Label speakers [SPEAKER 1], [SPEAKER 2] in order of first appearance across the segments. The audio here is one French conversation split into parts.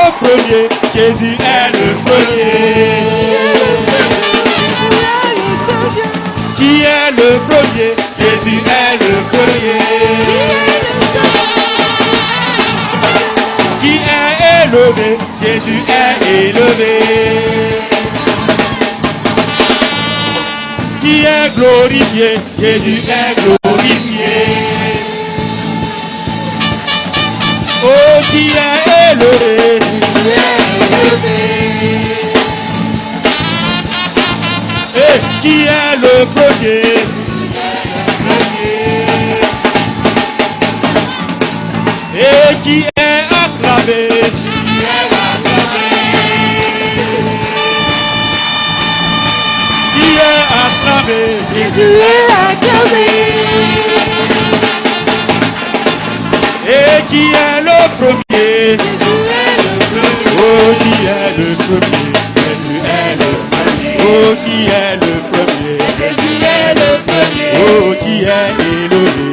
[SPEAKER 1] le premier, Jésus est le premier. Qui est le premier? Jésus est le premier. Qui est élevé? Jésus est élevé. Qui est glorifié? Jésus est glorifié. Oh, qui est élevé? Jésus est élevé. Et qui est le premier? Et qui est acclamé? Qui est acclamé?
[SPEAKER 2] Jésus est acclamé.
[SPEAKER 1] Et qui est le premier?
[SPEAKER 2] Jésus est le premier.
[SPEAKER 1] Oh, qui est le premier? Jésus est le premier. Oh, qui est le premier?
[SPEAKER 2] Jésus est le premier.
[SPEAKER 1] Oh, qui est élevé?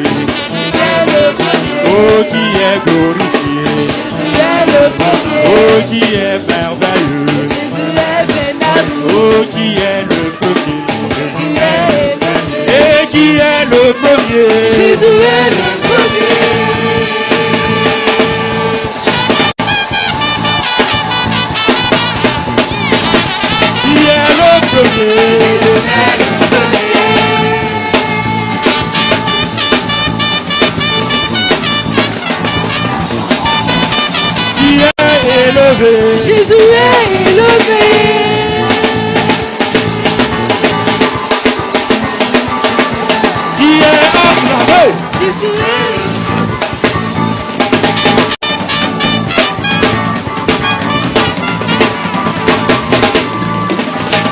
[SPEAKER 2] Jésus est le premier.
[SPEAKER 1] Oh, qui est glorifié?
[SPEAKER 2] Jésus est le premier.
[SPEAKER 1] Oh, qui est merveilleux?
[SPEAKER 2] Jésus est vénérable.
[SPEAKER 1] Oh, qui est le premier?
[SPEAKER 2] Jésus est élevé.
[SPEAKER 1] Et qui est le premier?
[SPEAKER 2] Jésus est le premier.
[SPEAKER 1] Qui est le premier? Qui est élevé?
[SPEAKER 2] Jésus est élevé.
[SPEAKER 1] Qui est acclamé?
[SPEAKER 2] Jésus est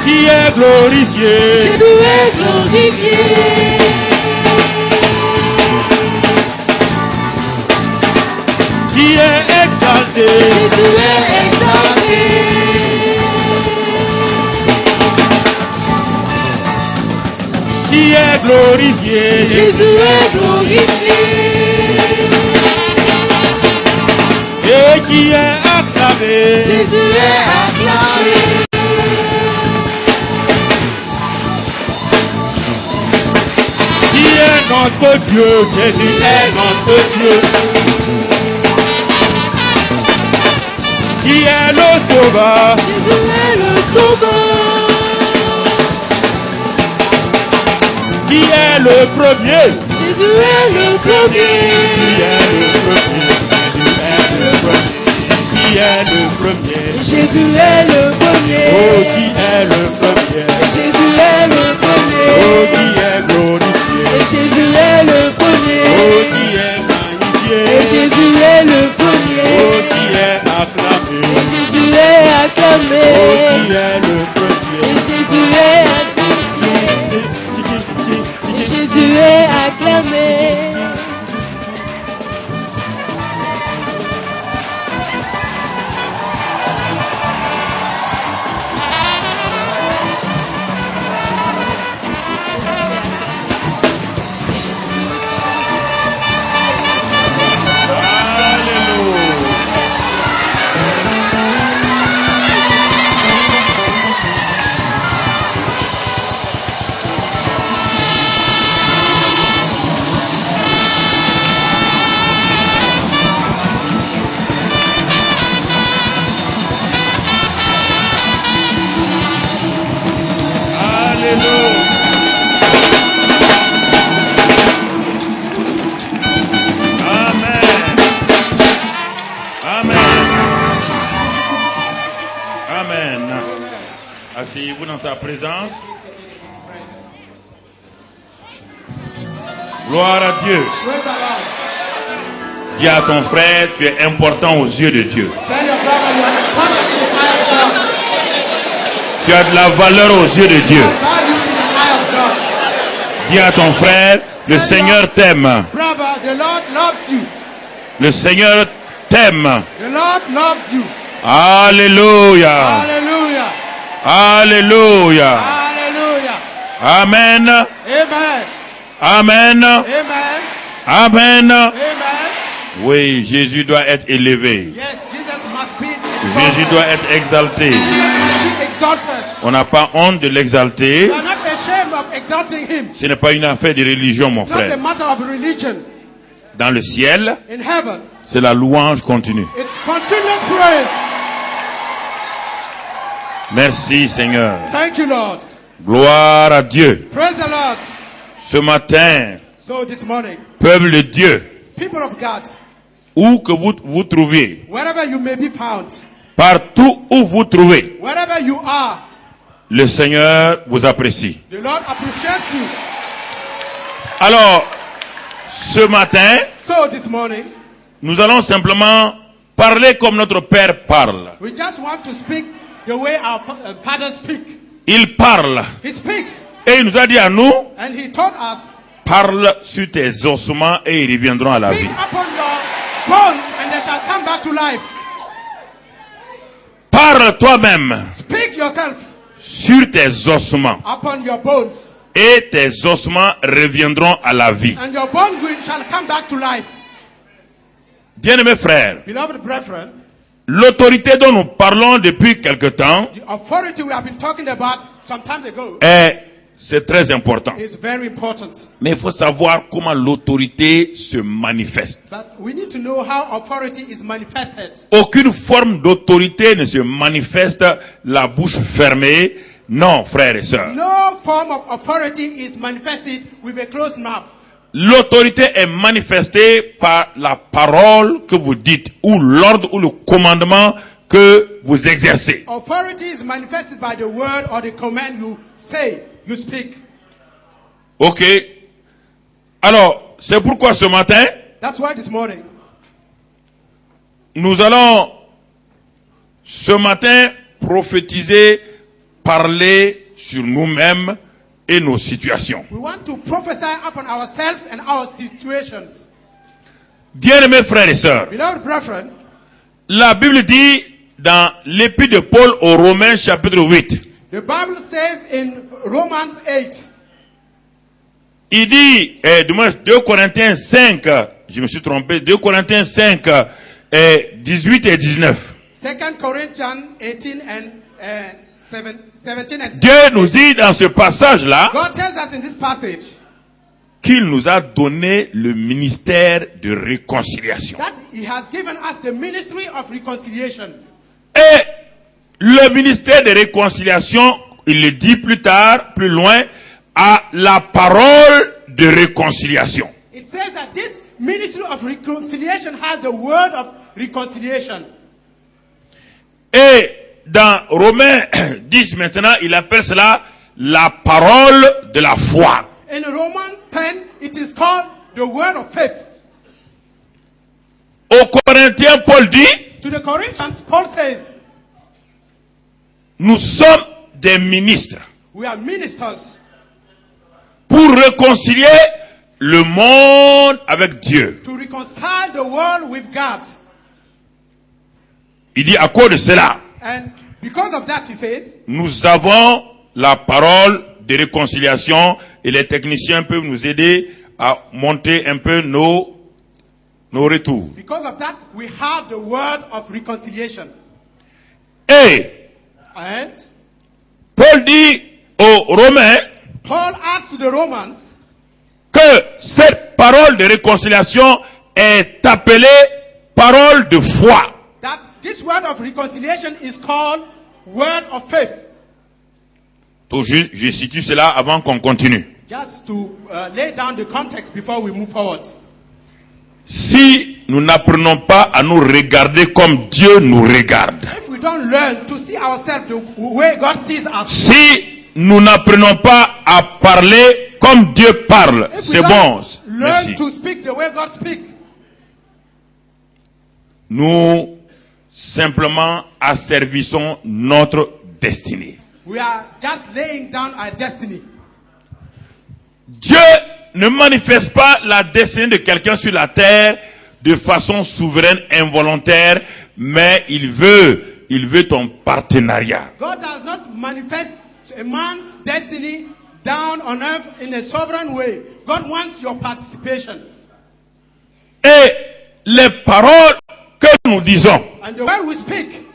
[SPEAKER 1] Qui est glorifié?
[SPEAKER 2] Jésus est glorifié.
[SPEAKER 1] Qui est exalté?
[SPEAKER 2] Jésus est exalté.
[SPEAKER 1] Qui est glorifié?
[SPEAKER 2] Jésus est glorifié.
[SPEAKER 1] Et qui est acclamé?
[SPEAKER 2] Jésus est acclamé.
[SPEAKER 1] Qui est notre Dieu? Jésus est notre Dieu. Qui est le sauveur?
[SPEAKER 2] Jésus est le sauveur.
[SPEAKER 1] Qui est le premier?
[SPEAKER 2] Jésus est le premier.
[SPEAKER 1] Qui est le premier? Jésus est le premier. Qui est le premier?
[SPEAKER 2] Jésus est le premier.
[SPEAKER 1] Oh, qui est le premier?
[SPEAKER 2] Jésus est le premier.
[SPEAKER 1] Oh, qui est glorifié?
[SPEAKER 2] Jésus est le premier.
[SPEAKER 1] Oh, qui est magnifié?
[SPEAKER 2] Jésus est le premier.
[SPEAKER 1] Oh, qui est acclamé?
[SPEAKER 2] Jésus est acclamé.
[SPEAKER 1] Oh, qui est le premier?
[SPEAKER 2] Jésus est acclamé. Jésus est acclamé.
[SPEAKER 1] Asseyez-vous dans sa présence. Gloire à Dieu. Dis à ton frère, tu es important aux yeux de Dieu. Tu as de la valeur aux yeux de Dieu. Dis à ton frère, le Seigneur t'aime. Le Seigneur t'aime. Alléluia. Alléluia. Amen. Amen. Amen. Oui, Jésus doit être élevé. Jésus doit être exalté.
[SPEAKER 3] Jesus must be exalted.
[SPEAKER 1] On n'a pas honte de l'exalter.
[SPEAKER 3] We are not ashamed of exalting him.
[SPEAKER 1] Ce n'est pas une affaire de religion, mon
[SPEAKER 3] It's not a
[SPEAKER 1] frère.
[SPEAKER 3] matter of religion.
[SPEAKER 1] Dans le ciel,
[SPEAKER 3] In heaven,
[SPEAKER 1] c'est la louange continue.
[SPEAKER 3] it's continuous praise.
[SPEAKER 1] Merci, Seigneur.
[SPEAKER 3] Thank you, Lord.
[SPEAKER 1] Gloire à Dieu.
[SPEAKER 3] Praise the Lord.
[SPEAKER 1] Ce matin,
[SPEAKER 3] So this morning,
[SPEAKER 1] peuple de Dieu,
[SPEAKER 3] people of God,
[SPEAKER 1] où que vous vous trouviez,
[SPEAKER 3] wherever you may be found,
[SPEAKER 1] partout où vous trouvez,
[SPEAKER 3] wherever you are,
[SPEAKER 1] le Seigneur vous apprécie.
[SPEAKER 3] the Lord appreciates you.
[SPEAKER 1] Alors, ce matin,
[SPEAKER 3] So this morning,
[SPEAKER 1] nous allons simplement parler comme notre Père parle.
[SPEAKER 3] we just want to speak the way our Father speak.
[SPEAKER 1] Il parle
[SPEAKER 3] He speaks,
[SPEAKER 1] et il nous a dit à nous,
[SPEAKER 3] and He told us,
[SPEAKER 1] parle sur tes ossements et ils reviendront à la
[SPEAKER 3] speak
[SPEAKER 1] vie.
[SPEAKER 3] upon your bones, and they shall come back to life.
[SPEAKER 1] Parle toi-même
[SPEAKER 3] Speak yourself
[SPEAKER 1] sur tes ossements
[SPEAKER 3] upon your bones,
[SPEAKER 1] et tes ossements reviendront à la vie.
[SPEAKER 3] and your bone shall come back to life.
[SPEAKER 1] Bien-aimés frères,
[SPEAKER 3] Beloved brethren,
[SPEAKER 1] l'autorité dont nous parlons depuis quelque temps,
[SPEAKER 3] the authority we have been talking about some time ago
[SPEAKER 1] c'est très important.
[SPEAKER 3] is very important.
[SPEAKER 1] Mais il faut savoir comment l'autorité se manifeste.
[SPEAKER 3] But we need to know how authority is manifested.
[SPEAKER 1] Aucune forme d'autorité ne se manifeste la bouche fermée. Non, frères et sœurs.
[SPEAKER 3] No form of authority is manifested with a closed mouth.
[SPEAKER 1] L'autorité est manifestée par la parole que vous dites, ou l'ordre ou le commandement que vous exercez.
[SPEAKER 3] Authority is manifested by the word or the command you say, you speak.
[SPEAKER 1] Ok. Alors, c'est pourquoi ce matin,
[SPEAKER 3] That's why this morning
[SPEAKER 1] nous allons ce matin prophétiser, parler sur nous-mêmes et nos situations.
[SPEAKER 3] we want to prophesy upon ourselves and our situations.
[SPEAKER 1] Bien-aimés frères et sœurs,
[SPEAKER 3] Beloved brethren,
[SPEAKER 1] la Bible dit dans l'épître de Paul aux Romains chapitre 8,
[SPEAKER 3] the Bible says in Romans 8,
[SPEAKER 1] il dit, du moins 2 Corinthiens 5, je me suis trompé, 2 Corinthiens 5, 18 et 19.
[SPEAKER 3] 2 Corinthians 18 and 17 and
[SPEAKER 1] Dieu nous dit dans ce passage-là
[SPEAKER 3] God tells us in this passage
[SPEAKER 1] qu'il nous a donné le ministère de réconciliation.
[SPEAKER 3] that He has given us the ministry of reconciliation.
[SPEAKER 1] Et le ministère de réconciliation, il le dit plus tard, plus loin, a la parole de réconciliation.
[SPEAKER 3] It says that this ministry of reconciliation has the word of reconciliation.
[SPEAKER 1] Et dans Romains 10 maintenant, il appelle cela la parole de la foi.
[SPEAKER 3] In Romans 10, it is called the word of faith.
[SPEAKER 1] Aux Corinthiens, Paul dit,
[SPEAKER 3] To the Corinthians, Paul says,
[SPEAKER 1] nous sommes des ministres
[SPEAKER 3] we are ministers
[SPEAKER 1] pour réconcilier le monde avec Dieu.
[SPEAKER 3] to reconcile the world with God.
[SPEAKER 1] Il dit à cause de cela,
[SPEAKER 3] And because of that, he says,
[SPEAKER 1] nous avons la parole de réconciliation et les techniciens peuvent nous aider à monter un peu nos retours.
[SPEAKER 3] because of that, we have the word of reconciliation.
[SPEAKER 1] Et
[SPEAKER 3] And
[SPEAKER 1] Paul dit aux Romains
[SPEAKER 3] Paul adds to the Romans
[SPEAKER 1] que cette parole de réconciliation est appelée parole de foi.
[SPEAKER 3] that this word of reconciliation is called word of faith.
[SPEAKER 1] Tout juste, je situe cela avant qu'on continue.
[SPEAKER 3] Just to lay down the context before we move forward.
[SPEAKER 1] Si nous n'apprenons pas à nous regarder comme Dieu nous regarde,
[SPEAKER 3] If we don't learn to see ourselves the way God sees us,
[SPEAKER 1] si nous n'apprenons pas à parler comme Dieu parle,
[SPEAKER 3] if we
[SPEAKER 1] c'est
[SPEAKER 3] don't
[SPEAKER 1] bon.
[SPEAKER 3] learn
[SPEAKER 1] Merci.
[SPEAKER 3] to speak the way God speaks,
[SPEAKER 1] Nous simplement asservissons notre destinée.
[SPEAKER 3] we are just laying down our destiny.
[SPEAKER 1] Dieu ne manifeste pas la destinée de quelqu'un sur la terre de façon souveraine, involontaire, mais il veut ton partenariat.
[SPEAKER 3] God does not manifest a man's destiny down on earth in a sovereign way. God wants your participation.
[SPEAKER 1] Et les paroles que nous disons
[SPEAKER 3] And the word we speak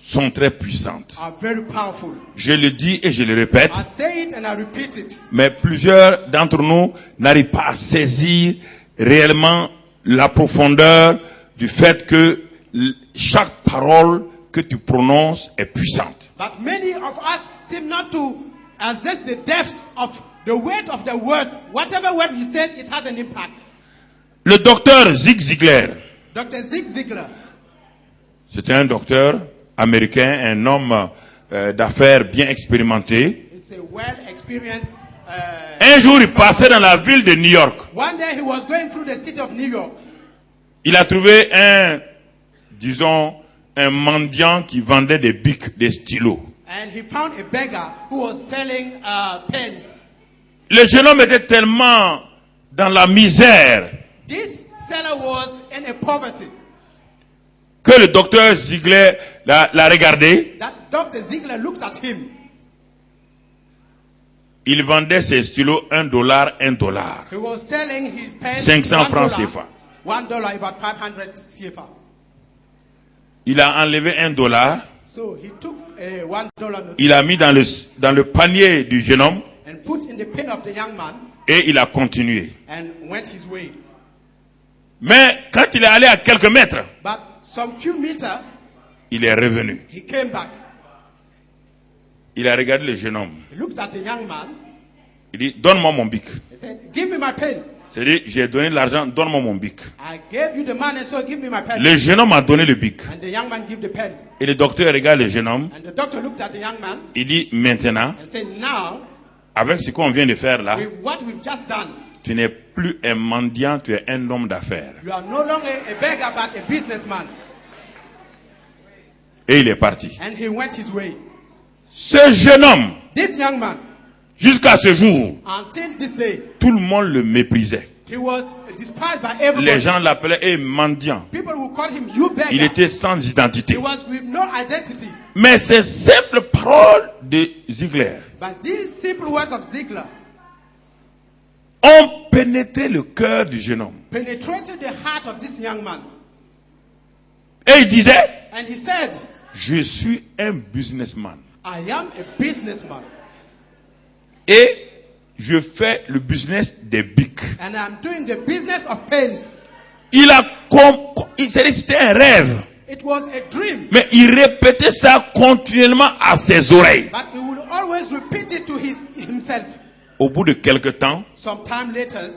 [SPEAKER 1] sont très puissantes.
[SPEAKER 3] are very powerful.
[SPEAKER 1] Je le dis et je le répète,
[SPEAKER 3] I say it and I repeat it.
[SPEAKER 1] mais plusieurs d'entre nous n'arrivent pas à saisir réellement la profondeur du fait que chaque parole que tu prononces est puissante.
[SPEAKER 3] But many of us seem not to assess the depths of the weight of the words. Whatever word you said, it has an impact.
[SPEAKER 1] Le docteur Zig Ziglar,
[SPEAKER 3] Dr. Zig Ziglar,
[SPEAKER 1] c'était un docteur américain, un homme d'affaires bien expérimenté.
[SPEAKER 3] it's a well-experienced.
[SPEAKER 1] Un jour, il passait dans la ville de New York.
[SPEAKER 3] One day he was going through the city of New York.
[SPEAKER 1] Il a trouvé disons, un mendiant qui vendait des bics, des stylos.
[SPEAKER 3] And he found a beggar who was selling pens.
[SPEAKER 1] Le jeune homme était tellement dans la misère
[SPEAKER 3] This seller was in a poverty
[SPEAKER 1] que le docteur Ziegler l'a regardé.
[SPEAKER 3] that Dr. Ziegler looked at him.
[SPEAKER 1] Il vendait ses stylos $1, $1.
[SPEAKER 3] He was selling his pens
[SPEAKER 1] 500 francs
[SPEAKER 3] $1,
[SPEAKER 1] CFA.
[SPEAKER 3] $1, about 500 CFA.
[SPEAKER 1] Il a enlevé $1,
[SPEAKER 3] So he took a $1 note
[SPEAKER 1] il a mis dans le panier du jeune homme
[SPEAKER 3] and put in the pen of the young man
[SPEAKER 1] et il a continué.
[SPEAKER 3] and went his way.
[SPEAKER 1] Mais quand il est allé à quelques mètres,
[SPEAKER 3] But some few meters,
[SPEAKER 1] il est revenu.
[SPEAKER 3] he came back.
[SPEAKER 1] Il a regardé le jeune homme.
[SPEAKER 3] He looked at the young man.
[SPEAKER 1] Il dit, donne-moi mon bic.
[SPEAKER 3] He said, give me my pen.
[SPEAKER 1] C'est-à-dire, j'ai donné l'argent, donne-moi mon bic.
[SPEAKER 3] I gave you the money, so give me my pen.
[SPEAKER 1] Le jeune homme a donné le bic.
[SPEAKER 3] And the young man gave the pen.
[SPEAKER 1] Et le docteur regarde le jeune homme.
[SPEAKER 3] And the doctor looked at the young man
[SPEAKER 1] Il dit, maintenant,
[SPEAKER 3] and said, now,
[SPEAKER 1] avec ce qu'on vient de faire là,
[SPEAKER 3] with what we've just done,
[SPEAKER 1] tu n'es plus un mendiant, tu es un homme d'affaires.
[SPEAKER 3] you are no longer a beggar but a businessman.
[SPEAKER 1] Et il est parti.
[SPEAKER 3] And he went his way.
[SPEAKER 1] Ce jeune homme,
[SPEAKER 3] This young man,
[SPEAKER 1] jusqu'à ce jour,
[SPEAKER 3] until this day,
[SPEAKER 1] tout le monde le méprisait.
[SPEAKER 3] he was despised by everybody.
[SPEAKER 1] Les gens l'appelaient mendiant.
[SPEAKER 3] People would call him you beggar.
[SPEAKER 1] Il était sans identité.
[SPEAKER 3] He was with no identity.
[SPEAKER 1] Mais ces simples paroles de Ziegler
[SPEAKER 3] But these simple words of Ziegler
[SPEAKER 1] ont pénétré le cœur du jeune homme.
[SPEAKER 3] penetrated the heart of this young man.
[SPEAKER 1] Et il disait,
[SPEAKER 3] And he said,
[SPEAKER 1] je suis un businessman.
[SPEAKER 3] I am a businessman.
[SPEAKER 1] Et je fais le business des bics.
[SPEAKER 3] And I'm doing the business of pens.
[SPEAKER 1] C'était un rêve.
[SPEAKER 3] It was a dream.
[SPEAKER 1] Mais il répétait ça continuellement à ses oreilles.
[SPEAKER 3] But he will always repeat it to himself.
[SPEAKER 1] Au bout de quelque temps,
[SPEAKER 3] Some time later,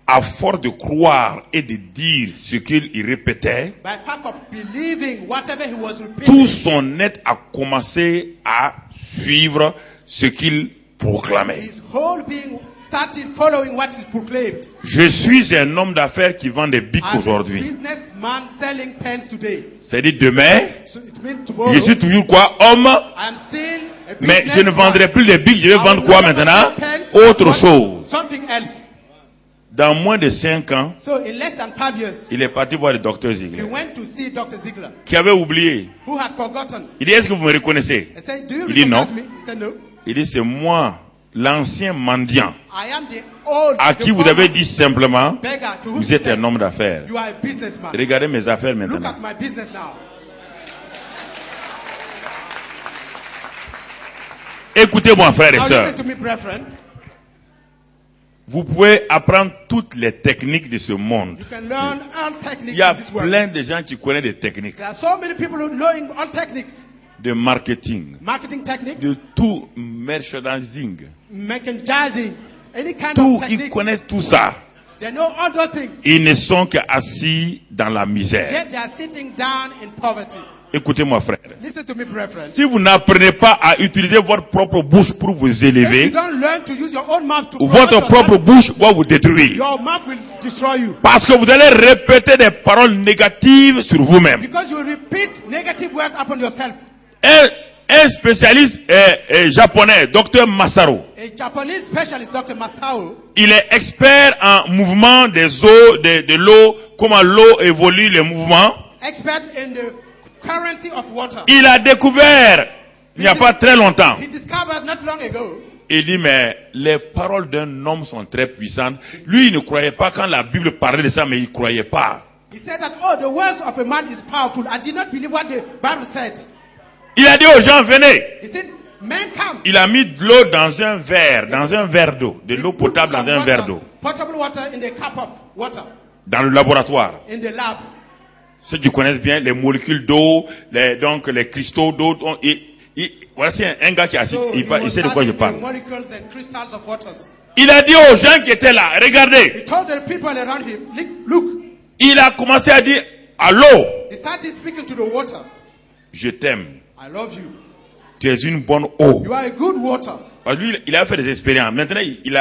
[SPEAKER 1] à force de croire et de dire ce qu'il y répétait,
[SPEAKER 3] by fact of believing whatever he was
[SPEAKER 1] tout
[SPEAKER 3] repeating,
[SPEAKER 1] son être a commencé à suivre ce qu'il proclamait.
[SPEAKER 3] his whole being started following what he proclaimed.
[SPEAKER 1] Je suis un homme d'affaires qui vend des bics
[SPEAKER 3] I'm a
[SPEAKER 1] aujourd'hui.
[SPEAKER 3] businessman selling pens today.
[SPEAKER 1] C'est-à-dire demain,
[SPEAKER 3] So it means tomorrow,
[SPEAKER 1] je suis toujours quoi? Homme,
[SPEAKER 3] I'm still a
[SPEAKER 1] mais
[SPEAKER 3] businessman.
[SPEAKER 1] je ne vendrai plus des bics, je vais
[SPEAKER 3] I
[SPEAKER 1] vendre
[SPEAKER 3] will
[SPEAKER 1] quoi
[SPEAKER 3] no longer
[SPEAKER 1] maintenant?
[SPEAKER 3] sell pens,
[SPEAKER 1] Autre
[SPEAKER 3] but
[SPEAKER 1] chose.
[SPEAKER 3] something else.
[SPEAKER 1] Dans moins de 5 ans,
[SPEAKER 3] So in less than 5 years,
[SPEAKER 1] il est parti voir le docteur
[SPEAKER 3] he
[SPEAKER 1] Ziegler,
[SPEAKER 3] went to see Dr. Ziegler,
[SPEAKER 1] qui avait oublié.
[SPEAKER 3] who had forgotten.
[SPEAKER 1] Il dit, est-ce que vous me reconnaissez?
[SPEAKER 3] I said, do you
[SPEAKER 1] Il dit non.
[SPEAKER 3] recognize me? He said, no.
[SPEAKER 1] Il dit, c'est moi, l'ancien mendiant,
[SPEAKER 3] I am the old,
[SPEAKER 1] à
[SPEAKER 3] the
[SPEAKER 1] qui vous
[SPEAKER 3] former
[SPEAKER 1] avez dit simplement,
[SPEAKER 3] beggar to whom
[SPEAKER 1] vous
[SPEAKER 3] he
[SPEAKER 1] êtes
[SPEAKER 3] said,
[SPEAKER 1] un homme d'affaires.
[SPEAKER 3] you are a businessman.
[SPEAKER 1] Regardez mes affaires
[SPEAKER 3] Look
[SPEAKER 1] maintenant.
[SPEAKER 3] at my business now.
[SPEAKER 1] Écoutez-moi, frères et
[SPEAKER 3] Now
[SPEAKER 1] sœurs.
[SPEAKER 3] listen to me, brethren.
[SPEAKER 1] Vous pouvez apprendre toutes les techniques de ce monde.
[SPEAKER 3] You can learn all
[SPEAKER 1] Il
[SPEAKER 3] techniques
[SPEAKER 1] y a
[SPEAKER 3] in this world.
[SPEAKER 1] plein de gens qui connaissent des techniques
[SPEAKER 3] There are so many people who knowing all techniques,
[SPEAKER 1] de marketing,
[SPEAKER 3] marketing techniques,
[SPEAKER 1] de tout merchandising.
[SPEAKER 3] merchandising, any kind
[SPEAKER 1] Tout,
[SPEAKER 3] of
[SPEAKER 1] ils
[SPEAKER 3] techniques.
[SPEAKER 1] connaissent tout ça.
[SPEAKER 3] They know all those things.
[SPEAKER 1] Ils ne sont qu'assis dans la misère.
[SPEAKER 3] Yet they are sitting down in poverty.
[SPEAKER 1] Écoutez-moi, frère.
[SPEAKER 3] Listen to me, brethren.
[SPEAKER 1] Si vous n'apprenez pas à utiliser votre propre bouche pour vous
[SPEAKER 3] If you
[SPEAKER 1] élever,
[SPEAKER 3] don't learn to use your own mouth to
[SPEAKER 1] votre
[SPEAKER 3] promote
[SPEAKER 1] propre
[SPEAKER 3] yourself,
[SPEAKER 1] bouche va vous détruire.
[SPEAKER 3] your mouth will destroy you.
[SPEAKER 1] Parce que vous allez répéter des paroles négatives sur vous-même.
[SPEAKER 3] Because you will repeat negative words upon yourself.
[SPEAKER 1] Un spécialiste japonais, Dr Masaru,
[SPEAKER 3] A Japanese specialist, Dr. Masao,
[SPEAKER 1] il est expert en mouvement des eaux, de l'eau, comment l'eau évolue, les mouvements.
[SPEAKER 3] expert in the currency of water.
[SPEAKER 1] Il a découvert, il n'y a pas très longtemps,
[SPEAKER 3] He discovered not long ago,
[SPEAKER 1] il dit, mais les paroles d'un homme sont très puissantes. Lui, il ne croyait pas quand la Bible parlait de ça, mais il ne croyait pas.
[SPEAKER 3] he said that, oh, the words of a man is powerful. I did not believe what the Bible said.
[SPEAKER 1] Il a dit aux gens, venez.
[SPEAKER 3] He said, men come.
[SPEAKER 1] Il a mis de l'eau dans un verre d'eau, de
[SPEAKER 3] He
[SPEAKER 1] l'eau
[SPEAKER 3] put
[SPEAKER 1] potable
[SPEAKER 3] some
[SPEAKER 1] dans un
[SPEAKER 3] water,
[SPEAKER 1] verre d'eau,
[SPEAKER 3] potable water in the cup of water
[SPEAKER 1] dans le laboratoire.
[SPEAKER 3] in the lab.
[SPEAKER 1] Ceux qui connaissent bien les molécules d'eau, donc les cristaux d'eau. Voilà, c'est un gars qui a
[SPEAKER 3] So
[SPEAKER 1] il
[SPEAKER 3] he was
[SPEAKER 1] sait de quoi je
[SPEAKER 3] studying the
[SPEAKER 1] parle.
[SPEAKER 3] molecules and crystals of waters.
[SPEAKER 1] Il a dit aux gens qui étaient là, regardez,
[SPEAKER 3] He told the people around him, look.
[SPEAKER 1] il a commencé à dire à l'eau,
[SPEAKER 3] He started speaking to the water.
[SPEAKER 1] je t'aime,
[SPEAKER 3] I love you.
[SPEAKER 1] tu es une bonne eau.
[SPEAKER 3] You are a good water.
[SPEAKER 1] Parce que lui, il a fait des expériences. Maintenant, il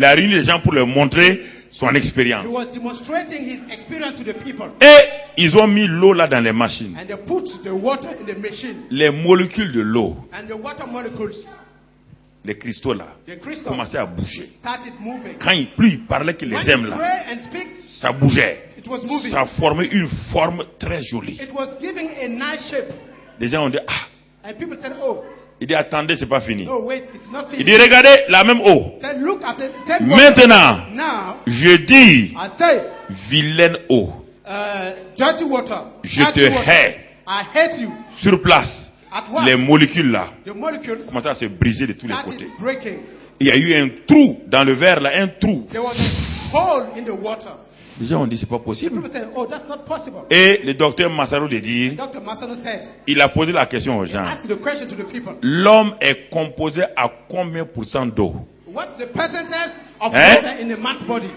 [SPEAKER 1] a réuni les gens pour leur montrer son expérience.
[SPEAKER 3] He was demonstrating his experience to the people.
[SPEAKER 1] Et ils ont mis l'eau là dans les machines.
[SPEAKER 3] And they put the water in the machine.
[SPEAKER 1] Les molécules de l'eau,
[SPEAKER 3] And the water molecules,
[SPEAKER 1] les cristaux là,
[SPEAKER 3] the crystals,
[SPEAKER 1] commençaient à bouger.
[SPEAKER 3] started moving.
[SPEAKER 1] Plus il parlait qu'il
[SPEAKER 3] When
[SPEAKER 1] les aime
[SPEAKER 3] you
[SPEAKER 1] là,
[SPEAKER 3] pray and speak,
[SPEAKER 1] ça bougeait.
[SPEAKER 3] it was moving.
[SPEAKER 1] Ça formait une forme très jolie.
[SPEAKER 3] It was giving a nice shape.
[SPEAKER 1] Les gens ont dit,
[SPEAKER 3] And people said, oh,
[SPEAKER 1] il dit, attendez, c'est pas fini.
[SPEAKER 3] no, wait, it's not
[SPEAKER 1] Il
[SPEAKER 3] finished.
[SPEAKER 1] dit, regardez la même eau.
[SPEAKER 3] He said, look at it. Same water.
[SPEAKER 1] Maintenant,
[SPEAKER 3] Now,
[SPEAKER 1] je dis,
[SPEAKER 3] I say,
[SPEAKER 1] vilaine eau,
[SPEAKER 3] dirty water.
[SPEAKER 1] je
[SPEAKER 3] dirty
[SPEAKER 1] te
[SPEAKER 3] water.
[SPEAKER 1] hais.
[SPEAKER 3] I hate you.
[SPEAKER 1] Sur place,
[SPEAKER 3] At once,
[SPEAKER 1] les molécules là
[SPEAKER 3] the molecules
[SPEAKER 1] commençaient à se briser de tous les
[SPEAKER 3] started
[SPEAKER 1] côtés.
[SPEAKER 3] breaking.
[SPEAKER 1] Il y a eu un trou dans le verre là, un trou.
[SPEAKER 3] There was a hole in the water.
[SPEAKER 1] Les gens ont dit, c'est pas possible.
[SPEAKER 3] People said, oh, that's not possible.
[SPEAKER 1] Et le docteur Massaro de dire,
[SPEAKER 3] Dr. Masano said,
[SPEAKER 1] il a posé la question aux gens.
[SPEAKER 3] ask the question to the people.
[SPEAKER 1] L'homme est composé à combien pour cent d'eau?
[SPEAKER 3] What's the percentage of
[SPEAKER 1] Eh?
[SPEAKER 3] water in a man's body?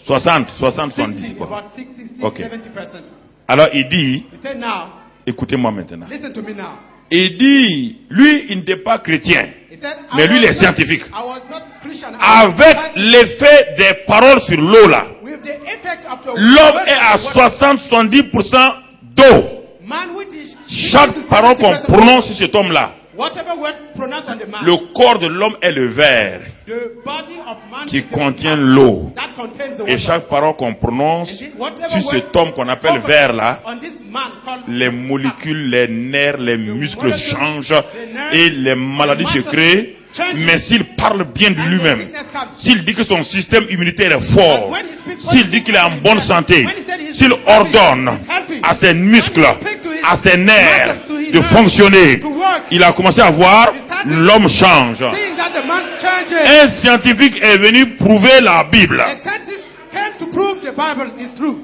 [SPEAKER 1] 60, 70
[SPEAKER 3] 60,
[SPEAKER 1] quoi.
[SPEAKER 3] about 60,
[SPEAKER 1] Ok.
[SPEAKER 3] 70%.
[SPEAKER 1] Alors il dit,
[SPEAKER 3] He said, now,
[SPEAKER 1] écoutez-moi maintenant.
[SPEAKER 3] listen to me now.
[SPEAKER 1] Il dit, lui, il n'était pas chrétien.
[SPEAKER 3] He said,
[SPEAKER 1] Mais lui, il est
[SPEAKER 3] was not-
[SPEAKER 1] scientifique.
[SPEAKER 3] I was not Christian. I was
[SPEAKER 1] Avec
[SPEAKER 3] scientific.
[SPEAKER 1] l'effet des paroles sur l'eau là,
[SPEAKER 3] With the effect of the
[SPEAKER 1] l'homme
[SPEAKER 3] word
[SPEAKER 1] est à
[SPEAKER 3] of the water,
[SPEAKER 1] 60-70% d'eau.
[SPEAKER 3] man which is
[SPEAKER 1] Chaque
[SPEAKER 3] 60 to
[SPEAKER 1] parole qu'on
[SPEAKER 3] 70%
[SPEAKER 1] prononce sur cet homme-là,
[SPEAKER 3] whatever word pronounced on the man,
[SPEAKER 1] le corps de l'homme est le verre
[SPEAKER 3] the body of man
[SPEAKER 1] qui
[SPEAKER 3] is the
[SPEAKER 1] contient
[SPEAKER 3] cup
[SPEAKER 1] l'eau.
[SPEAKER 3] that contains the
[SPEAKER 1] Et
[SPEAKER 3] water.
[SPEAKER 1] chaque parole qu'on prononce
[SPEAKER 3] Indeed, whatever
[SPEAKER 1] sur
[SPEAKER 3] word
[SPEAKER 1] cet homme qu'on appelle
[SPEAKER 3] spoken
[SPEAKER 1] verre là,
[SPEAKER 3] on this man called
[SPEAKER 1] les
[SPEAKER 3] cup,
[SPEAKER 1] molécules, les nerfs, les muscles
[SPEAKER 3] molecules,
[SPEAKER 1] changent
[SPEAKER 3] the nerves,
[SPEAKER 1] et les maladies se
[SPEAKER 3] muscles
[SPEAKER 1] créent.
[SPEAKER 3] change.
[SPEAKER 1] Mais s'il parle bien de
[SPEAKER 3] And the
[SPEAKER 1] lui-même,
[SPEAKER 3] sickness comes.
[SPEAKER 1] s'il dit que son système immunitaire est
[SPEAKER 3] But
[SPEAKER 1] fort,
[SPEAKER 3] when he speaks
[SPEAKER 1] s'il dit qu'il est en bonne santé,
[SPEAKER 3] when he said he's
[SPEAKER 1] s'il
[SPEAKER 3] healthy,
[SPEAKER 1] ordonne
[SPEAKER 3] he's healthy,
[SPEAKER 1] à ses muscles,
[SPEAKER 3] when he speaks to his
[SPEAKER 1] à ses nerfs
[SPEAKER 3] muscles, to his
[SPEAKER 1] de
[SPEAKER 3] nerves,
[SPEAKER 1] fonctionner,
[SPEAKER 3] to work,
[SPEAKER 1] il a commencé à voir
[SPEAKER 3] he started
[SPEAKER 1] l'homme change.
[SPEAKER 3] seeing that the man changes.
[SPEAKER 1] Un scientifique est venu prouver la Bible.
[SPEAKER 3] A scientist came to prove the Bible is true.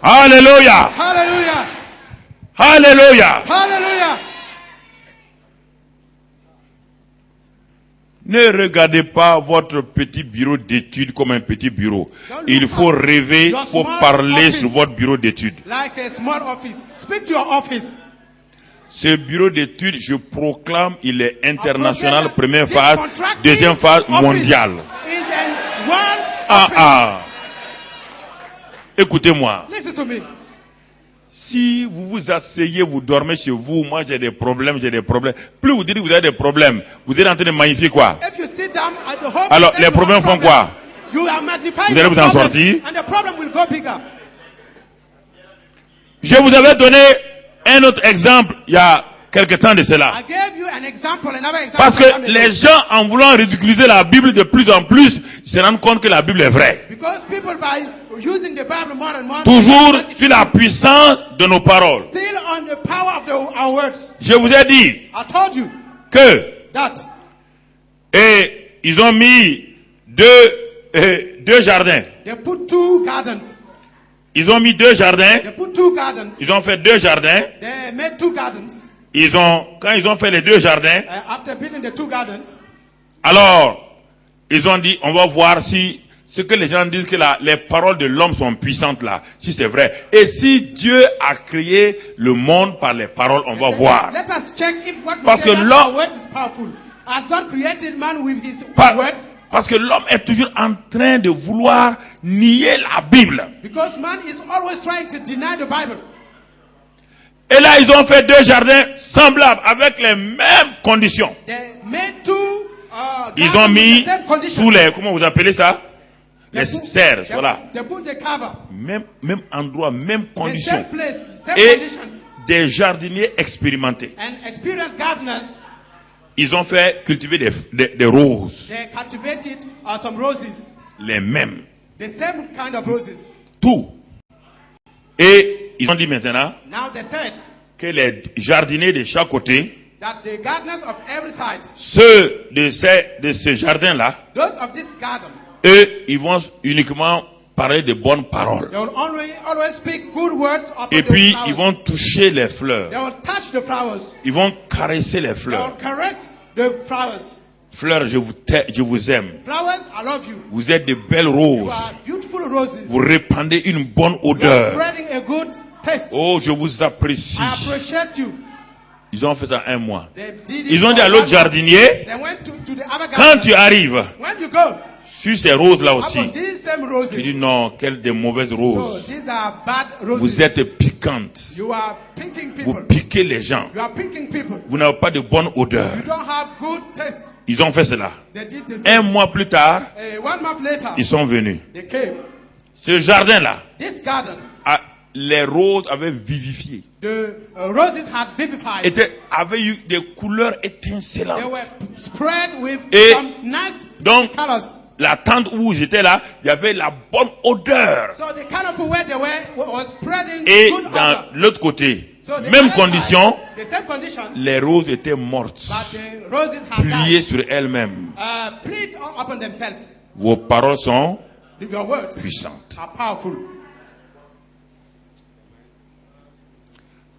[SPEAKER 1] Alléluia!
[SPEAKER 3] Hallelujah!
[SPEAKER 1] Alléluia!
[SPEAKER 3] Hallelujah!
[SPEAKER 1] Ne regardez pas votre petit bureau d'études comme un petit bureau. Il faut rêver, il faut parler sur votre bureau d'études.
[SPEAKER 3] Like a small office. Speak to your office.
[SPEAKER 1] Ce bureau d'études, je proclame, il est international,
[SPEAKER 3] This
[SPEAKER 1] première phase,
[SPEAKER 3] contracting
[SPEAKER 1] deuxième phase,
[SPEAKER 3] office
[SPEAKER 1] mondiale.
[SPEAKER 3] Is a world office.
[SPEAKER 1] Ah. Écoutez-moi.
[SPEAKER 3] Listen to me.
[SPEAKER 1] Si vous vous asseyez, vous dormez chez vous, moi j'ai des problèmes. Plus vous dites que vous avez des problèmes, vous êtes en train de magnifier quoi?
[SPEAKER 3] If you sit down at the home,
[SPEAKER 1] Alors,
[SPEAKER 3] you say
[SPEAKER 1] les
[SPEAKER 3] you
[SPEAKER 1] problèmes
[SPEAKER 3] have
[SPEAKER 1] font quoi?
[SPEAKER 3] You are magnifying
[SPEAKER 1] Vous allez
[SPEAKER 3] the
[SPEAKER 1] vous en
[SPEAKER 3] problem,
[SPEAKER 1] sortir.
[SPEAKER 3] and the problem will go bigger.
[SPEAKER 1] Je vous avais donné un autre exemple il y a quelque temps de cela.
[SPEAKER 3] I gave you an example, another example.
[SPEAKER 1] Parce que les gens, en voulant ridiculiser la Bible de plus en plus, se rendent compte que la Bible est vraie.
[SPEAKER 3] Because people by using the Bible more and more,
[SPEAKER 1] Toujours
[SPEAKER 3] it's
[SPEAKER 1] sur la puissance de nos paroles.
[SPEAKER 3] still on the power of our words.
[SPEAKER 1] Je vous ai dit
[SPEAKER 3] I told you
[SPEAKER 1] que,
[SPEAKER 3] that
[SPEAKER 1] et ils ont mis deux jardins.
[SPEAKER 3] they put two gardens.
[SPEAKER 1] Ils ont mis deux jardins.
[SPEAKER 3] They put two gardens.
[SPEAKER 1] Ils ont fait deux jardins.
[SPEAKER 3] They made two gardens.
[SPEAKER 1] Quand ils ont fait les deux jardins,
[SPEAKER 3] After building the two gardens,
[SPEAKER 1] alors, ils ont dit, on va voir si, ce que les gens disent que les paroles de l'homme sont puissantes là, si c'est vrai. Et si Dieu a créé le monde par les paroles, on va voir.
[SPEAKER 3] let us check if what we
[SPEAKER 1] Parce
[SPEAKER 3] say
[SPEAKER 1] que
[SPEAKER 3] that
[SPEAKER 1] l'homme-
[SPEAKER 3] our word is powerful. Has God created man with his word?
[SPEAKER 1] Parce que l'homme est toujours en train de vouloir nier la Bible.
[SPEAKER 3] Because man is always trying to deny the Bible.
[SPEAKER 1] Et là, ils ont fait deux jardins semblables, avec les mêmes conditions.
[SPEAKER 3] They made two
[SPEAKER 1] Ils
[SPEAKER 3] gardens
[SPEAKER 1] ont mis
[SPEAKER 3] with the same conditions.
[SPEAKER 1] sous les, comment vous appelez ça? Les
[SPEAKER 3] They put-
[SPEAKER 1] serres,
[SPEAKER 3] they-
[SPEAKER 1] voilà.
[SPEAKER 3] They put the cover.
[SPEAKER 1] Même endroit, même
[SPEAKER 3] The
[SPEAKER 1] conditions.
[SPEAKER 3] same place, same
[SPEAKER 1] Et
[SPEAKER 3] conditions.
[SPEAKER 1] des jardiniers expérimentés.
[SPEAKER 3] And experienced gardeners,
[SPEAKER 1] Ils ont fait cultiver des roses.
[SPEAKER 3] they cultivated some roses.
[SPEAKER 1] Les mêmes.
[SPEAKER 3] The same kind of roses.
[SPEAKER 1] Tout. Et ils ont dit maintenant,
[SPEAKER 3] Now they said,
[SPEAKER 1] que les jardiniers de chaque côté,
[SPEAKER 3] that the gardeners of every side,
[SPEAKER 1] ceux de ce jardin-là,
[SPEAKER 3] those of this garden,
[SPEAKER 1] eux, ils vont uniquement parler de bonnes paroles.
[SPEAKER 3] they will always speak good words upon
[SPEAKER 1] Et
[SPEAKER 3] the
[SPEAKER 1] puis,
[SPEAKER 3] flowers.
[SPEAKER 1] ils vont toucher les fleurs.
[SPEAKER 3] They will touch the flowers.
[SPEAKER 1] Ils vont caresser les
[SPEAKER 3] They will
[SPEAKER 1] fleurs.
[SPEAKER 3] caress the flowers.
[SPEAKER 1] Fleurs, je vous aime.
[SPEAKER 3] Flowers, I love you.
[SPEAKER 1] Vous êtes de belles
[SPEAKER 3] You
[SPEAKER 1] roses.
[SPEAKER 3] are beautiful roses.
[SPEAKER 1] Vous répandez une bonne
[SPEAKER 3] You are
[SPEAKER 1] odeur.
[SPEAKER 3] spreading a good taste.
[SPEAKER 1] Oh, je vous apprécie.
[SPEAKER 3] I appreciate you.
[SPEAKER 1] Ils ont fait ça 1 mois.
[SPEAKER 3] They did it
[SPEAKER 1] Ils ont
[SPEAKER 3] for
[SPEAKER 1] dit à l'autre
[SPEAKER 3] 1 month.
[SPEAKER 1] jardinier,
[SPEAKER 3] They went to the other
[SPEAKER 1] quand
[SPEAKER 3] garden.
[SPEAKER 1] tu arrives
[SPEAKER 3] When you go,
[SPEAKER 1] sur ces roses-là aussi,
[SPEAKER 3] upon these same roses.
[SPEAKER 1] tu dis non, quelles de mauvaises
[SPEAKER 3] So
[SPEAKER 1] roses.
[SPEAKER 3] these are bad roses.
[SPEAKER 1] Vous êtes piquantes.
[SPEAKER 3] You are picking
[SPEAKER 1] Vous
[SPEAKER 3] people.
[SPEAKER 1] piquez les gens.
[SPEAKER 3] You are picking people.
[SPEAKER 1] Vous n'avez pas de bonne odeur.
[SPEAKER 3] You don't have good taste.
[SPEAKER 1] Ils ont fait cela.
[SPEAKER 3] They did the
[SPEAKER 1] 1
[SPEAKER 3] same.
[SPEAKER 1] mois plus tard,
[SPEAKER 3] 1 month later,
[SPEAKER 1] ils sont venus.
[SPEAKER 3] they came.
[SPEAKER 1] Ce jardin-là,
[SPEAKER 3] This garden,
[SPEAKER 1] les roses avaient vivifié.
[SPEAKER 3] the roses had vivified.
[SPEAKER 1] Avaient eu des couleurs
[SPEAKER 3] They
[SPEAKER 1] étincelantes.
[SPEAKER 3] were spread with
[SPEAKER 1] Et
[SPEAKER 3] some nice
[SPEAKER 1] donc,
[SPEAKER 3] colors.
[SPEAKER 1] la tente où j'étais là, il y avait la bonne odeur.
[SPEAKER 3] So the canopy where they were was spreading
[SPEAKER 1] Et
[SPEAKER 3] good
[SPEAKER 1] dans
[SPEAKER 3] odor.
[SPEAKER 1] l'autre côté,
[SPEAKER 3] So the
[SPEAKER 1] même
[SPEAKER 3] other
[SPEAKER 1] condition,
[SPEAKER 3] side, the same condition,
[SPEAKER 1] les roses étaient mortes,
[SPEAKER 3] but the roses had
[SPEAKER 1] pliées
[SPEAKER 3] died.
[SPEAKER 1] sur elles-mêmes.
[SPEAKER 3] Pleat upon themselves.
[SPEAKER 1] Vos paroles sont
[SPEAKER 3] Your words
[SPEAKER 1] puissantes.
[SPEAKER 3] are powerful.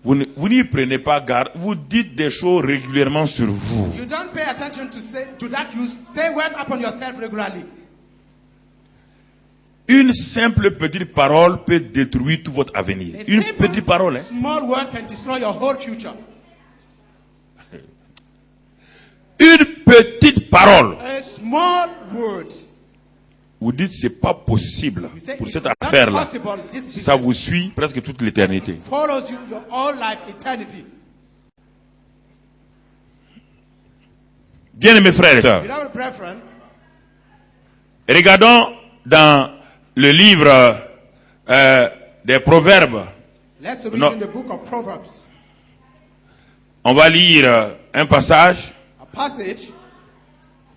[SPEAKER 1] Vous n'y prenez pas garde. Vous dites des choses régulièrement sur vous.
[SPEAKER 3] You don't pay attention to that. You say words upon yourself regularly.
[SPEAKER 1] Une simple petite parole peut détruire tout votre avenir.
[SPEAKER 3] A
[SPEAKER 1] Une
[SPEAKER 3] simple,
[SPEAKER 1] petite parole. Hein?
[SPEAKER 3] small word can destroy your whole future.
[SPEAKER 1] Une petite parole.
[SPEAKER 3] A small word.
[SPEAKER 1] Vous dites c'est pas possible
[SPEAKER 3] You say
[SPEAKER 1] pour
[SPEAKER 3] it's
[SPEAKER 1] cette
[SPEAKER 3] not
[SPEAKER 1] affaire-là.
[SPEAKER 3] possible. This business
[SPEAKER 1] Ça vous suit presque toute l'éternité.
[SPEAKER 3] follows you your whole life, eternity.
[SPEAKER 1] Bien mes frères et sœurs,
[SPEAKER 3] Without brethren,
[SPEAKER 1] regardons dans le livre des Proverbes.
[SPEAKER 3] let's read
[SPEAKER 1] No.
[SPEAKER 3] in the book of Proverbs
[SPEAKER 1] On va lire un passage
[SPEAKER 3] a passage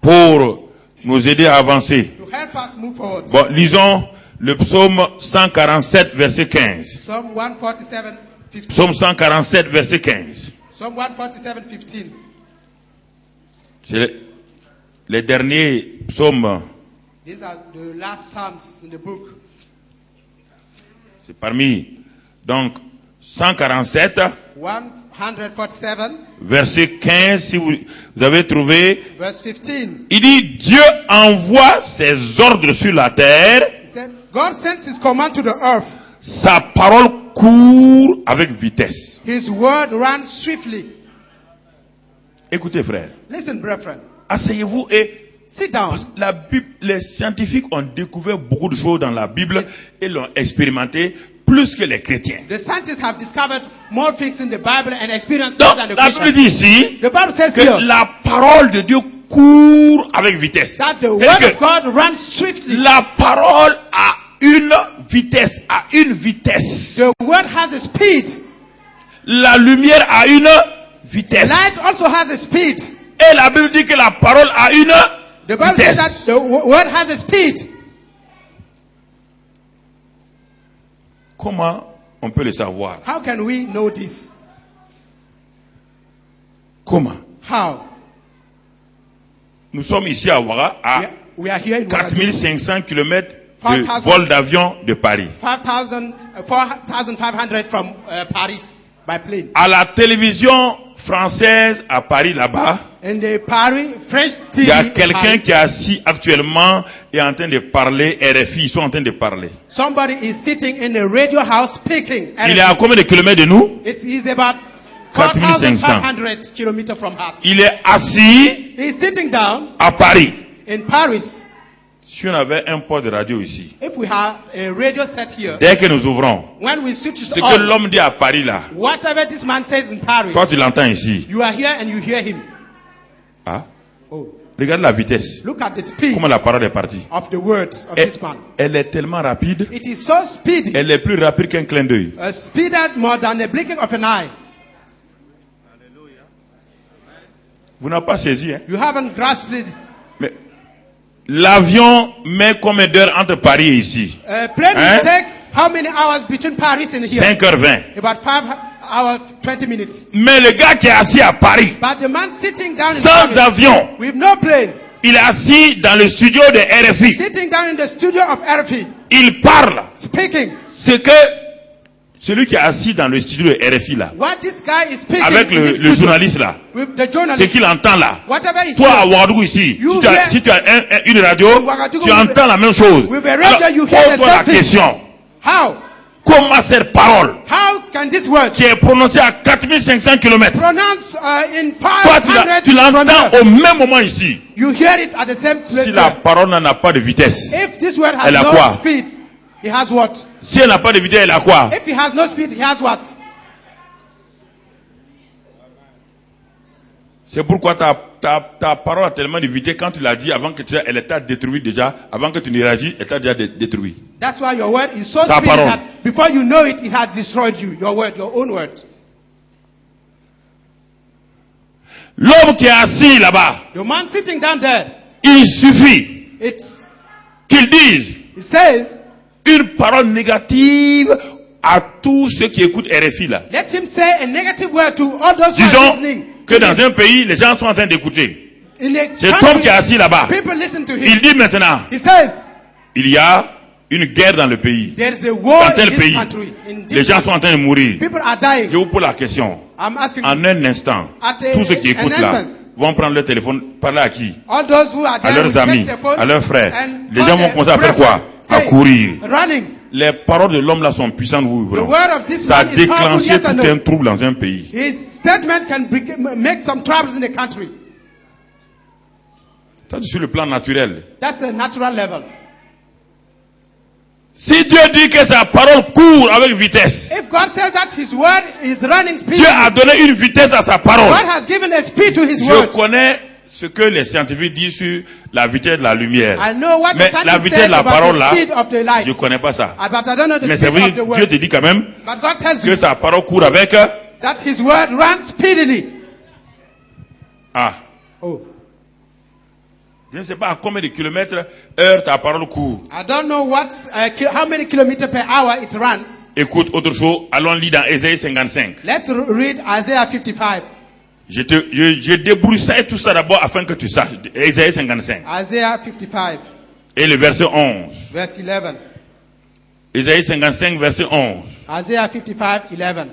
[SPEAKER 1] pour nous aider à avancer.
[SPEAKER 3] to help us move forward.
[SPEAKER 1] Bon, lisons le psaume 147, verset 15.
[SPEAKER 3] Psalm 147, 15.
[SPEAKER 1] Psaume 147, verset 15.
[SPEAKER 3] Psalm 147, 15.
[SPEAKER 1] C'est les derniers psaumes.
[SPEAKER 3] These are the last psalms in the book.
[SPEAKER 1] C'est parmi. Donc, 147,
[SPEAKER 3] 147,
[SPEAKER 1] verset 15, si vous avez trouvé.
[SPEAKER 3] verse 15.
[SPEAKER 1] Il dit, Dieu envoie ses ordres sur la terre.
[SPEAKER 3] He said, God sends his command to the earth.
[SPEAKER 1] Sa parole court avec vitesse.
[SPEAKER 3] His word runs swiftly.
[SPEAKER 1] Écoutez, frère.
[SPEAKER 3] Listen, brethren.
[SPEAKER 1] Asseyez-vous et
[SPEAKER 3] Sit down.
[SPEAKER 1] la Bible, les scientifiques ont découvert beaucoup de choses dans la Bible et l'ont expérimenté plus que les chrétiens.
[SPEAKER 3] The scientists have discovered more things in the Bible and experienced
[SPEAKER 1] Donc,
[SPEAKER 3] more than the
[SPEAKER 1] la Bible
[SPEAKER 3] Christians.
[SPEAKER 1] dit ici
[SPEAKER 3] The Bible says
[SPEAKER 1] que
[SPEAKER 3] here
[SPEAKER 1] la parole de Dieu court avec vitesse.
[SPEAKER 3] that the
[SPEAKER 1] C'est-à-dire
[SPEAKER 3] word of
[SPEAKER 1] que
[SPEAKER 3] God runs swiftly.
[SPEAKER 1] la parole a une vitesse,
[SPEAKER 3] The word has a speed.
[SPEAKER 1] La lumière a une vitesse.
[SPEAKER 3] Light also has a speed.
[SPEAKER 1] Et la Bible dit que la parole a une
[SPEAKER 3] The Bible says that
[SPEAKER 1] vitesse.
[SPEAKER 3] the word has a speed.
[SPEAKER 1] Comment on peut le savoir?
[SPEAKER 3] How can we know this?
[SPEAKER 1] Comment?
[SPEAKER 3] How?
[SPEAKER 1] Nous sommes ici à Ouaga, à
[SPEAKER 3] We are here in Ouagadougou.
[SPEAKER 1] 4500 km de
[SPEAKER 3] 5,000
[SPEAKER 1] vol d'avion de Paris.
[SPEAKER 3] 4,500 from Paris by plane.
[SPEAKER 1] À la télévision française à Paris là-bas,
[SPEAKER 3] In the Paris French TV.
[SPEAKER 1] il y a quelqu'un
[SPEAKER 3] Paris,
[SPEAKER 1] qui est assis actuellement et en train de parler, RFI, ils sont en train de parler.
[SPEAKER 3] somebody is sitting in a radio house speaking.
[SPEAKER 1] Il est à combien de kilomètres de nous?
[SPEAKER 3] It is about
[SPEAKER 1] 4,500
[SPEAKER 3] 4,500 kilometers from us.
[SPEAKER 1] Il est assis
[SPEAKER 3] He is sitting down
[SPEAKER 1] à Paris.
[SPEAKER 3] in Paris.
[SPEAKER 1] Si on avait un poste de radio ici,
[SPEAKER 3] If we have a radio set here,
[SPEAKER 1] dès que nous ouvrons,
[SPEAKER 3] when we switch
[SPEAKER 1] ce
[SPEAKER 3] it
[SPEAKER 1] que
[SPEAKER 3] on,
[SPEAKER 1] l'homme dit à Paris là,
[SPEAKER 3] whatever this man says in Paris,
[SPEAKER 1] toi tu l'entends ici.
[SPEAKER 3] you are here and you hear him.
[SPEAKER 1] Ah,
[SPEAKER 3] Oh,
[SPEAKER 1] regarde la vitesse.
[SPEAKER 3] look at the speed
[SPEAKER 1] Comment la parole est partie.
[SPEAKER 3] of the word of
[SPEAKER 1] Elle,
[SPEAKER 3] this man.
[SPEAKER 1] elle est tellement rapide,
[SPEAKER 3] It is so speedy,
[SPEAKER 1] elle est plus rapide qu'un clin d'œil.
[SPEAKER 3] speeded more than the blinking of an eye.
[SPEAKER 1] Vous n'avez pas saisi, hein?
[SPEAKER 3] You haven't grasped it.
[SPEAKER 1] Mais l'avion met combien d'heures entre Paris et ici?
[SPEAKER 3] A plane
[SPEAKER 1] Hein?
[SPEAKER 3] will take how many hours between Paris and here?
[SPEAKER 1] 5h20.
[SPEAKER 3] About hour, 20 minutes.
[SPEAKER 1] Mais le gars qui est assis à Paris,
[SPEAKER 3] But the man sitting down in
[SPEAKER 1] sans
[SPEAKER 3] Paris,
[SPEAKER 1] avion,
[SPEAKER 3] with no plane,
[SPEAKER 1] il est assis dans le studio de RFI.
[SPEAKER 3] sitting down in the studio of RFI,
[SPEAKER 1] Il parle.
[SPEAKER 3] speaking.
[SPEAKER 1] Ce que celui qui est assis dans le studio de RFI là,
[SPEAKER 3] What this guy is speaking
[SPEAKER 1] avec
[SPEAKER 3] in this
[SPEAKER 1] le
[SPEAKER 3] studio,
[SPEAKER 1] journaliste là,
[SPEAKER 3] with the
[SPEAKER 1] ce
[SPEAKER 3] journalist,
[SPEAKER 1] qu'il entend là.
[SPEAKER 3] whatever he
[SPEAKER 1] Toi à
[SPEAKER 3] says,
[SPEAKER 1] Ouagadougou ici,
[SPEAKER 3] You
[SPEAKER 1] si tu as une radio,
[SPEAKER 3] In Ouagadougou,
[SPEAKER 1] tu entends la même chose.
[SPEAKER 3] with a radio,
[SPEAKER 1] Alors,
[SPEAKER 3] you hear the
[SPEAKER 1] pose-toi la
[SPEAKER 3] same thing.
[SPEAKER 1] question.
[SPEAKER 3] how?
[SPEAKER 1] Comment cette parole
[SPEAKER 3] How can this word
[SPEAKER 1] qui est prononcée à 4500 km,
[SPEAKER 3] pronounce in
[SPEAKER 1] toi
[SPEAKER 3] 500
[SPEAKER 1] tu
[SPEAKER 3] from
[SPEAKER 1] l'entends
[SPEAKER 3] here?
[SPEAKER 1] au même moment ici.
[SPEAKER 3] You hear it at the same place.
[SPEAKER 1] Si la
[SPEAKER 3] here.
[SPEAKER 1] parole n'a pas de vitesse,
[SPEAKER 3] If this word has
[SPEAKER 1] Elle a
[SPEAKER 3] no
[SPEAKER 1] quoi?
[SPEAKER 3] speed, it has what?
[SPEAKER 1] si elle n'a pas de vitesse, elle a quoi?
[SPEAKER 3] If it has no speed, it has what?
[SPEAKER 1] C'est pourquoi ta parole a tellement de vitesse, quand tu l'as dit, avant que elle t'a détruit déjà, avant que tu ne réagis, elle t'a déjà détruit.
[SPEAKER 3] That's why your word is so
[SPEAKER 1] Ta
[SPEAKER 3] speedy
[SPEAKER 1] parole.
[SPEAKER 3] that before you know it, it has destroyed you. Your word, your own word.
[SPEAKER 1] L'homme qui est assis là-bas,
[SPEAKER 3] The man sitting down there,
[SPEAKER 1] il suffit qu'il dise
[SPEAKER 3] it says,
[SPEAKER 1] une parole négative à tous ceux qui écoutent RFI là.
[SPEAKER 3] let him say a negative word to all those who are
[SPEAKER 1] Disons
[SPEAKER 3] listening.
[SPEAKER 1] que dans un pays, les gens sont en train d'écouter.
[SPEAKER 3] In a
[SPEAKER 1] Cet homme
[SPEAKER 3] country,
[SPEAKER 1] qui est assis là-bas,
[SPEAKER 3] people listen to him.
[SPEAKER 1] il dit maintenant,
[SPEAKER 3] He says,
[SPEAKER 1] il y a une guerre dans le pays.
[SPEAKER 3] there is a war
[SPEAKER 1] Dans tel
[SPEAKER 3] in this
[SPEAKER 1] pays,
[SPEAKER 3] country. In
[SPEAKER 1] les
[SPEAKER 3] this
[SPEAKER 1] gens sont en train de mourir.
[SPEAKER 3] people are dying.
[SPEAKER 1] Je vous pose la question.
[SPEAKER 3] I'm asking
[SPEAKER 1] En un instant,
[SPEAKER 3] At a-
[SPEAKER 1] tous ceux qui
[SPEAKER 3] an
[SPEAKER 1] écoutent là
[SPEAKER 3] instance.
[SPEAKER 1] vont prendre leur téléphone, parler à qui?
[SPEAKER 3] all those who are
[SPEAKER 1] À
[SPEAKER 3] there
[SPEAKER 1] leurs
[SPEAKER 3] will take
[SPEAKER 1] amis,
[SPEAKER 3] their phone
[SPEAKER 1] à leurs frères.
[SPEAKER 3] and
[SPEAKER 1] Les
[SPEAKER 3] call
[SPEAKER 1] gens vont
[SPEAKER 3] their
[SPEAKER 1] commencer à faire
[SPEAKER 3] brethren.
[SPEAKER 1] quoi? À
[SPEAKER 3] Say,
[SPEAKER 1] courir.
[SPEAKER 3] running.
[SPEAKER 1] Les paroles de l'homme là sont puissantes, vous
[SPEAKER 3] The
[SPEAKER 1] voyez.
[SPEAKER 3] word of this
[SPEAKER 1] Ça a
[SPEAKER 3] man is powerful,
[SPEAKER 1] déclenché
[SPEAKER 3] yes or
[SPEAKER 1] tout
[SPEAKER 3] no?
[SPEAKER 1] un trouble dans un pays.
[SPEAKER 3] His statement can make some troubles in the country.
[SPEAKER 1] Ça, c'est sur le plan naturel.
[SPEAKER 3] That's a natural level.
[SPEAKER 1] Si Dieu dit que sa parole court avec vitesse,
[SPEAKER 3] If God says that his word is running speed,
[SPEAKER 1] Dieu a donné une vitesse à sa parole.
[SPEAKER 3] God has given a speed to his
[SPEAKER 1] Je
[SPEAKER 3] word.
[SPEAKER 1] connais ce que les scientifiques disent sur la vitesse de la lumière.
[SPEAKER 3] I know what
[SPEAKER 1] Mais
[SPEAKER 3] the
[SPEAKER 1] la
[SPEAKER 3] scientists
[SPEAKER 1] vitesse
[SPEAKER 3] say
[SPEAKER 1] de la
[SPEAKER 3] about
[SPEAKER 1] parole
[SPEAKER 3] the
[SPEAKER 1] là,
[SPEAKER 3] speed of the light.
[SPEAKER 1] je ne connais pas ça.
[SPEAKER 3] But I don't know the
[SPEAKER 1] Mais c'est
[SPEAKER 3] speed
[SPEAKER 1] vrai,
[SPEAKER 3] of the
[SPEAKER 1] Dieu
[SPEAKER 3] word.
[SPEAKER 1] te dit quand même
[SPEAKER 3] But God tells
[SPEAKER 1] que
[SPEAKER 3] you
[SPEAKER 1] sa parole court avec...
[SPEAKER 3] that his word runs speedily.
[SPEAKER 1] Ah,
[SPEAKER 3] Oh,
[SPEAKER 1] je ne sais pas à combien de kilomètres heure ta parole court.
[SPEAKER 3] I don't know how many kilometers per hour it runs.
[SPEAKER 1] Écoute, autre chose, allons lire dans Ésaïe 55.
[SPEAKER 3] Let's read Isaiah 55.
[SPEAKER 1] Je débroussaille tout ça d'abord afin que tu saches. Ésaïe 55.
[SPEAKER 3] Isaiah 55,
[SPEAKER 1] Et le verset 11.
[SPEAKER 3] verse 11.
[SPEAKER 1] Ésaïe 55, verset 11.
[SPEAKER 3] Isaiah 55, 11.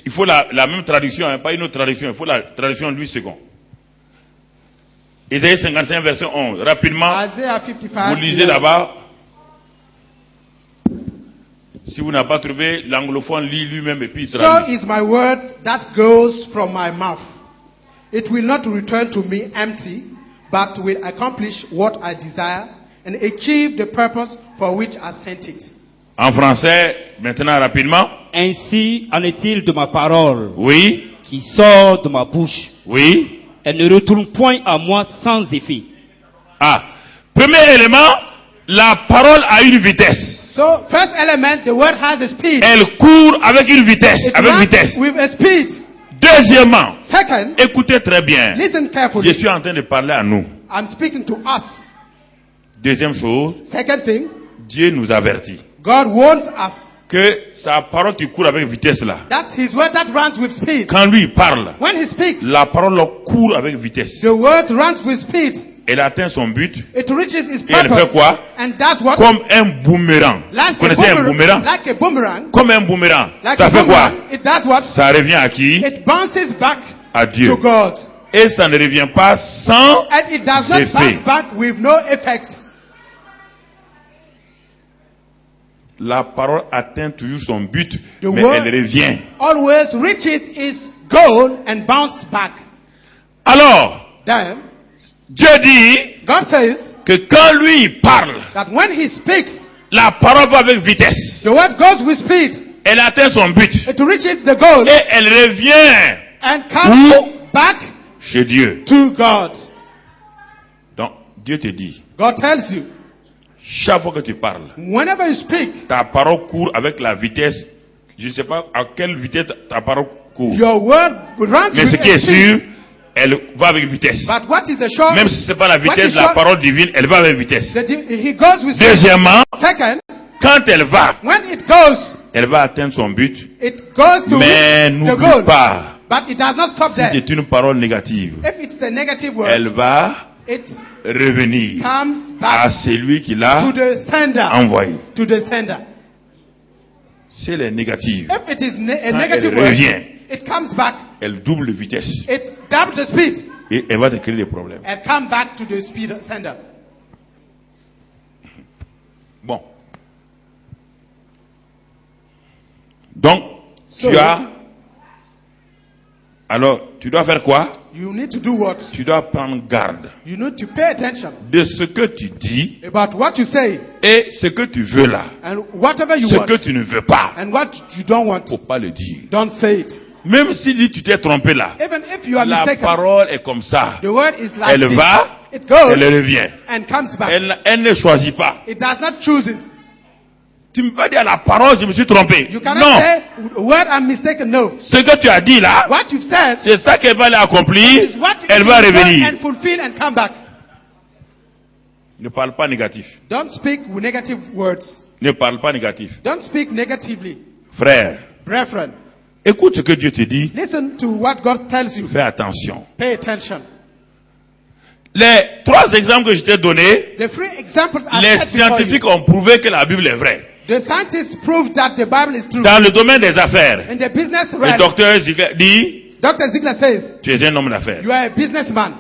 [SPEAKER 1] Il faut la même traduction, hein, pas une autre traduction. Il faut la traduction de 8 secondes. Ésaïe 55, verset 11. Rapidement,
[SPEAKER 3] Isaiah
[SPEAKER 1] vous
[SPEAKER 3] 55,
[SPEAKER 1] lisez
[SPEAKER 3] 11.
[SPEAKER 1] là-bas. Si vous n'avez pas trouvé, l'anglophone lit lui-même et puis il
[SPEAKER 3] So
[SPEAKER 1] traduit.
[SPEAKER 3] is my word that goes from my mouth. It will not return to me empty, but will accomplish what I desire and achieve the purpose for which I sent it.
[SPEAKER 1] En français, maintenant rapidement.
[SPEAKER 4] Ainsi en est-il de ma parole
[SPEAKER 1] Oui,
[SPEAKER 4] qui sort de ma bouche.
[SPEAKER 1] oui.
[SPEAKER 4] Elle ne retourne point à moi sans effet.
[SPEAKER 1] Ah, premier élément, la parole a une vitesse.
[SPEAKER 3] So, first element, the word has a speed.
[SPEAKER 1] Elle court avec une vitesse,
[SPEAKER 3] It
[SPEAKER 1] avec
[SPEAKER 3] runs
[SPEAKER 1] vitesse.
[SPEAKER 3] with a speed.
[SPEAKER 1] Deuxièmement,
[SPEAKER 3] Second,
[SPEAKER 1] écoutez très bien.
[SPEAKER 3] listen
[SPEAKER 1] Je
[SPEAKER 3] carefully.
[SPEAKER 1] suis en train de parler à nous.
[SPEAKER 3] I'm speaking to us.
[SPEAKER 1] Deuxième chose,
[SPEAKER 3] Second thing,
[SPEAKER 1] Dieu nous avertit
[SPEAKER 3] God warns us.
[SPEAKER 1] que sa parole qui court avec vitesse là,
[SPEAKER 3] That's his word that runs with speed.
[SPEAKER 1] quand lui il parle,
[SPEAKER 3] When he speaks,
[SPEAKER 1] la parole court avec vitesse.
[SPEAKER 3] the word runs with speed.
[SPEAKER 1] Elle atteint son but
[SPEAKER 3] It reaches its
[SPEAKER 1] et elle fait
[SPEAKER 3] purpose.
[SPEAKER 1] quoi?
[SPEAKER 3] And that's what?
[SPEAKER 1] Comme un boomerang. Vous
[SPEAKER 3] Like a
[SPEAKER 1] connaissez un boomerang?
[SPEAKER 3] Like a boomerang.
[SPEAKER 1] Comme un boomerang.
[SPEAKER 3] Like
[SPEAKER 1] Ça
[SPEAKER 3] a
[SPEAKER 1] fait quoi?
[SPEAKER 3] boomerang. It does what?
[SPEAKER 1] Ça revient à qui?
[SPEAKER 3] It bounces back
[SPEAKER 1] À Dieu.
[SPEAKER 3] to God.
[SPEAKER 1] Et ça ne revient pas sans
[SPEAKER 3] And it does not
[SPEAKER 1] effet.
[SPEAKER 3] bounce back with no effect.
[SPEAKER 1] La parole atteint toujours son but,
[SPEAKER 3] The
[SPEAKER 1] mais
[SPEAKER 3] word-
[SPEAKER 1] elle revient.
[SPEAKER 3] Always reaches its goal and bounce back.
[SPEAKER 1] Alors,
[SPEAKER 3] Then,
[SPEAKER 1] Dieu dit
[SPEAKER 3] God says
[SPEAKER 1] que quand lui il parle,
[SPEAKER 3] that when he speaks,
[SPEAKER 1] la parole va avec vitesse.
[SPEAKER 3] the word goes with speed.
[SPEAKER 1] Elle atteint son but.
[SPEAKER 3] It reaches the goal
[SPEAKER 1] Et elle revient
[SPEAKER 3] and comes
[SPEAKER 1] Où?
[SPEAKER 3] back
[SPEAKER 1] chez Dieu.
[SPEAKER 3] to God.
[SPEAKER 1] Donc, Dieu te dit,
[SPEAKER 3] God tells you,
[SPEAKER 1] chaque fois que tu parles,
[SPEAKER 3] whenever you speak,
[SPEAKER 1] ta parole court avec la vitesse. Je ne sais pas à quelle vitesse ta parole court.
[SPEAKER 3] your word runs
[SPEAKER 1] Mais ce
[SPEAKER 3] with
[SPEAKER 1] qui
[SPEAKER 3] a
[SPEAKER 1] est
[SPEAKER 3] speed.
[SPEAKER 1] sûr, elle va avec vitesse.
[SPEAKER 3] But what is the short?
[SPEAKER 1] Même si ce n'est pas la
[SPEAKER 3] what
[SPEAKER 1] vitesse
[SPEAKER 3] is
[SPEAKER 1] de la
[SPEAKER 3] short-
[SPEAKER 1] parole divine, elle va avec vitesse.
[SPEAKER 3] He goes with speed.
[SPEAKER 1] Deuxièmement,
[SPEAKER 3] Second,
[SPEAKER 1] Quand elle va,
[SPEAKER 3] When it goes,
[SPEAKER 1] elle va atteindre son but.
[SPEAKER 3] it goes to
[SPEAKER 1] Mais
[SPEAKER 3] reach the
[SPEAKER 1] n'oublie
[SPEAKER 3] goal.
[SPEAKER 1] pas,
[SPEAKER 3] But it does not stop
[SPEAKER 1] si
[SPEAKER 3] there.
[SPEAKER 1] c'est une parole négative,
[SPEAKER 3] If it's a negative word,
[SPEAKER 1] elle va
[SPEAKER 3] it
[SPEAKER 1] revenir
[SPEAKER 3] comes
[SPEAKER 1] à
[SPEAKER 3] back
[SPEAKER 1] celui qui
[SPEAKER 3] to
[SPEAKER 1] l'a
[SPEAKER 3] the sender.
[SPEAKER 1] envoyé.
[SPEAKER 3] To the sender.
[SPEAKER 1] Si elle est négative,
[SPEAKER 3] If it is a
[SPEAKER 1] quand
[SPEAKER 3] negative
[SPEAKER 1] elle
[SPEAKER 3] word,
[SPEAKER 1] revient,
[SPEAKER 3] it comes back.
[SPEAKER 1] elle double vitesse
[SPEAKER 3] It doubles the speed
[SPEAKER 1] et elle va te créer des problèmes.
[SPEAKER 3] and come back to the speed sender.
[SPEAKER 1] Bon. Donc,
[SPEAKER 3] So,
[SPEAKER 1] alors, tu dois faire quoi?
[SPEAKER 3] you need to do what?
[SPEAKER 1] Tu dois prendre garde
[SPEAKER 3] You need to pay attention
[SPEAKER 1] de ce que tu dis
[SPEAKER 3] about what you say
[SPEAKER 1] et ce que tu veux là.
[SPEAKER 3] and whatever you
[SPEAKER 1] Ce
[SPEAKER 3] want
[SPEAKER 1] que tu ne veux pas,
[SPEAKER 3] and what you don't want.
[SPEAKER 1] faut pas le dire.
[SPEAKER 3] Don't say it.
[SPEAKER 1] Même si tu t'es trompé là,
[SPEAKER 3] Even if you are
[SPEAKER 1] la
[SPEAKER 3] mistaken,
[SPEAKER 1] parole est comme ça.
[SPEAKER 3] the word is like
[SPEAKER 1] Elle
[SPEAKER 3] this.
[SPEAKER 1] va,
[SPEAKER 3] It goes
[SPEAKER 1] elle revient.
[SPEAKER 3] and comes back.
[SPEAKER 1] Elle ne choisit pas.
[SPEAKER 3] It does not choose.
[SPEAKER 1] Tu me vas dire à la parole, je me suis trompé.
[SPEAKER 3] You cannot
[SPEAKER 1] Non.
[SPEAKER 3] say, word I'm mistaken. No.
[SPEAKER 1] Ce que tu as dit là,
[SPEAKER 3] What you've said
[SPEAKER 1] c'est ça qu'elle va aller accomplir.
[SPEAKER 3] is what
[SPEAKER 1] Elle
[SPEAKER 3] you
[SPEAKER 1] va
[SPEAKER 3] will
[SPEAKER 1] revenir.
[SPEAKER 3] and fulfill and come back.
[SPEAKER 1] Ne parle pas négatif.
[SPEAKER 3] Don't speak with negative words.
[SPEAKER 1] Ne parle pas négatif.
[SPEAKER 3] Don't speak negatively.
[SPEAKER 1] Frère,
[SPEAKER 3] Brethren,
[SPEAKER 1] écoute ce que Dieu te dit.
[SPEAKER 3] listen to what God tells you.
[SPEAKER 1] Fais attention.
[SPEAKER 3] Pay attention.
[SPEAKER 1] Les 3 exemples que je t'ai donnés,
[SPEAKER 3] The three examples are
[SPEAKER 1] les
[SPEAKER 3] set before
[SPEAKER 1] scientifiques
[SPEAKER 3] you.
[SPEAKER 1] ont prouvé que la Bible est vraie.
[SPEAKER 3] The scientists prove that the Bible is true.
[SPEAKER 1] Dans le domaine des affaires,
[SPEAKER 3] In the business
[SPEAKER 1] le
[SPEAKER 3] realm,
[SPEAKER 1] docteur Ziegler dit,
[SPEAKER 3] Dr. Ziegler says,
[SPEAKER 1] tu es un homme d'affaires.
[SPEAKER 3] you are a businessman.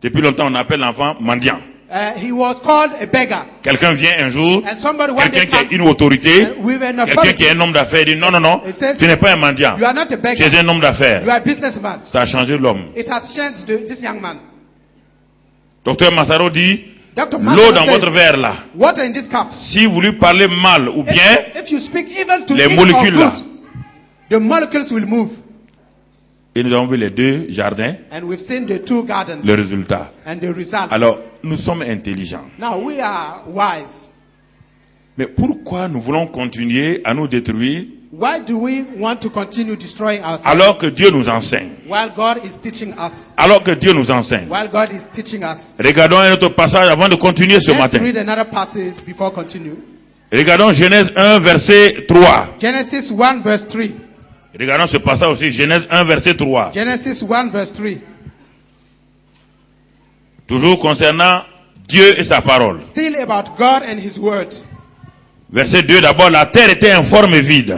[SPEAKER 1] Depuis longtemps, on appelle l'enfant mendiant.
[SPEAKER 3] He was called a beggar.
[SPEAKER 1] Quelqu'un vient un jour,
[SPEAKER 3] And somebody one day
[SPEAKER 1] quelqu'un qui a
[SPEAKER 3] comes
[SPEAKER 1] une autorité,
[SPEAKER 3] with an
[SPEAKER 1] quelqu'un
[SPEAKER 3] authority.
[SPEAKER 1] qui est un homme d'affaires, dit non, non, non,
[SPEAKER 3] It says,
[SPEAKER 1] tu n'es pas un mendiant.
[SPEAKER 3] You are not a
[SPEAKER 1] Tu
[SPEAKER 3] beggar.
[SPEAKER 1] es un homme d'affaires.
[SPEAKER 3] You are a businessman.
[SPEAKER 1] Ça a changé l'homme.
[SPEAKER 3] It has changed this young man.
[SPEAKER 1] Docteur Massaro dit,
[SPEAKER 3] Dr.
[SPEAKER 1] l'eau
[SPEAKER 3] Massaro
[SPEAKER 1] dans votre
[SPEAKER 3] says,
[SPEAKER 1] verre là,
[SPEAKER 3] water in this cup.
[SPEAKER 1] si vous lui parlez mal ou bien,
[SPEAKER 3] If you speak even to
[SPEAKER 1] les
[SPEAKER 3] it or
[SPEAKER 1] molécules là.
[SPEAKER 3] good, the molecules will move.
[SPEAKER 1] et nous avons vu les 2 jardins,
[SPEAKER 3] And we've seen the two gardens
[SPEAKER 1] le résultat.
[SPEAKER 3] and the results.
[SPEAKER 1] Alors, nous sommes intelligents.
[SPEAKER 3] Now we are wise.
[SPEAKER 1] Mais pourquoi nous voulons continuer à nous détruire
[SPEAKER 3] Why do we want to continue destroying ourselves
[SPEAKER 1] alors que Dieu nous enseigne?
[SPEAKER 3] while God is teaching us?
[SPEAKER 1] Alors que Dieu nous enseigne.
[SPEAKER 3] While God is teaching us.
[SPEAKER 1] Regardons un autre passage avant de continuer ce
[SPEAKER 3] Let's
[SPEAKER 1] matin.
[SPEAKER 3] read another passage before continue.
[SPEAKER 1] Regardons Genèse 1, verset 3.
[SPEAKER 3] Genesis 1 verse 3.
[SPEAKER 1] Regardons ce passage aussi, Genèse 1, verset 3.
[SPEAKER 3] Genesis 1 verse 3.
[SPEAKER 1] Toujours concernant Dieu et sa parole.
[SPEAKER 3] Still about God and His word.
[SPEAKER 1] Verset 2, d'abord, la terre était informe et vide.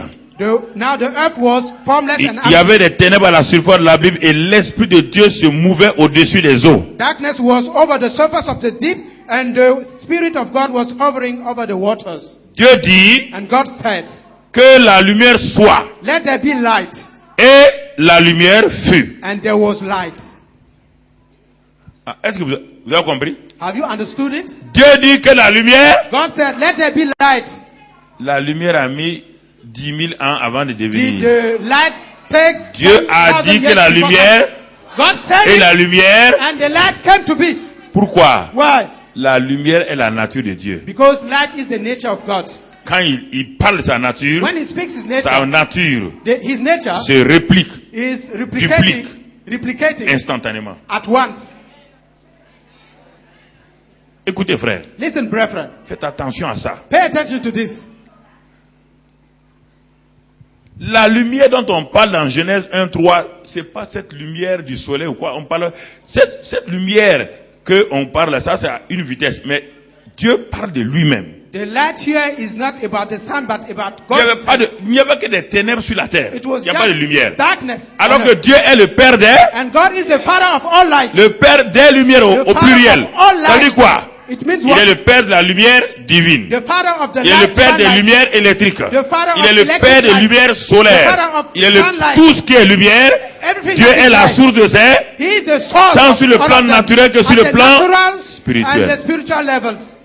[SPEAKER 3] Now the earth was formless and
[SPEAKER 1] Il y avait
[SPEAKER 3] empty.
[SPEAKER 1] des ténèbres à la surface de la Bible et l'Esprit de Dieu se mouvait au-dessus des eaux.
[SPEAKER 3] Darkness was over the surface of the deep, and the Spirit of God was hovering over the waters.
[SPEAKER 1] Dieu dit
[SPEAKER 3] And God said,
[SPEAKER 1] que la lumière soit.
[SPEAKER 3] let there be light.
[SPEAKER 1] Et la lumière fut.
[SPEAKER 3] And there was light.
[SPEAKER 1] Ah, est-ce que vous avez compris?
[SPEAKER 3] Have you understood it?
[SPEAKER 1] Dieu dit que la lumière,
[SPEAKER 3] God said, let there be light.
[SPEAKER 1] la lumière a mis 10 000 ans avant de
[SPEAKER 3] Did
[SPEAKER 1] devenir.
[SPEAKER 3] the light take
[SPEAKER 1] Dieu a
[SPEAKER 3] 1000
[SPEAKER 1] dit que
[SPEAKER 3] years
[SPEAKER 1] la
[SPEAKER 3] before
[SPEAKER 1] lumière
[SPEAKER 3] God said
[SPEAKER 1] et
[SPEAKER 3] it,
[SPEAKER 1] la lumière,
[SPEAKER 3] and the light came to be.
[SPEAKER 1] pourquoi?
[SPEAKER 3] Why?
[SPEAKER 1] La lumière est la nature de Dieu.
[SPEAKER 3] Because light is the nature of God.
[SPEAKER 1] Quand il parle de sa nature,
[SPEAKER 3] When He speaks His
[SPEAKER 1] sa
[SPEAKER 3] nature,
[SPEAKER 1] nature
[SPEAKER 3] His nature
[SPEAKER 1] se réplique
[SPEAKER 3] is
[SPEAKER 1] Duplique.
[SPEAKER 3] replicating
[SPEAKER 1] instantanément.
[SPEAKER 3] at once.
[SPEAKER 1] Écoutez frère,
[SPEAKER 3] Listen, brethren,
[SPEAKER 1] faites attention à ça.
[SPEAKER 3] pay attention to this.
[SPEAKER 1] La lumière dont on parle dans Genèse 1:3, c'est pas cette lumière du soleil ou quoi. On parle cette lumière que on parle, ça c'est à une vitesse. Mais Dieu parle de lui-même.
[SPEAKER 3] The light here is not about the sun, but about
[SPEAKER 1] Il n'y
[SPEAKER 3] God.
[SPEAKER 1] avait que des ténèbres sur la terre.
[SPEAKER 3] It
[SPEAKER 1] Il
[SPEAKER 3] was
[SPEAKER 1] n'y a pas de
[SPEAKER 3] just
[SPEAKER 1] lumière.
[SPEAKER 3] darkness.
[SPEAKER 1] Alors que Dieu est le Père des,
[SPEAKER 3] And God is the Father of all light.
[SPEAKER 1] le Père des lumières au,
[SPEAKER 3] The
[SPEAKER 1] au
[SPEAKER 3] Father
[SPEAKER 1] pluriel.
[SPEAKER 3] of all
[SPEAKER 1] Ça veut
[SPEAKER 3] light.
[SPEAKER 1] dire quoi?
[SPEAKER 3] It means
[SPEAKER 1] Il est
[SPEAKER 3] what?
[SPEAKER 1] le Père de la lumière divine.
[SPEAKER 3] The Father of the
[SPEAKER 1] Il est le
[SPEAKER 3] light.
[SPEAKER 1] Père des
[SPEAKER 3] sunlight.
[SPEAKER 1] lumières électriques.
[SPEAKER 3] The Father
[SPEAKER 1] Il
[SPEAKER 3] of
[SPEAKER 1] est le
[SPEAKER 3] electric
[SPEAKER 1] Père des
[SPEAKER 3] light.
[SPEAKER 1] lumières
[SPEAKER 3] The
[SPEAKER 1] solaires.
[SPEAKER 3] Father of
[SPEAKER 1] Il est
[SPEAKER 3] sunlight.
[SPEAKER 1] tout ce qui est lumière.
[SPEAKER 3] Everything
[SPEAKER 1] Dieu
[SPEAKER 3] that is
[SPEAKER 1] est la
[SPEAKER 3] light.
[SPEAKER 1] source de ces.
[SPEAKER 3] He is the source
[SPEAKER 1] Tant
[SPEAKER 3] of
[SPEAKER 1] sur le
[SPEAKER 3] all
[SPEAKER 1] plan
[SPEAKER 3] of them.
[SPEAKER 1] naturel que sur
[SPEAKER 3] At
[SPEAKER 1] le
[SPEAKER 3] the
[SPEAKER 1] plan
[SPEAKER 3] natural
[SPEAKER 1] spirituel.
[SPEAKER 3] and the spiritual levels.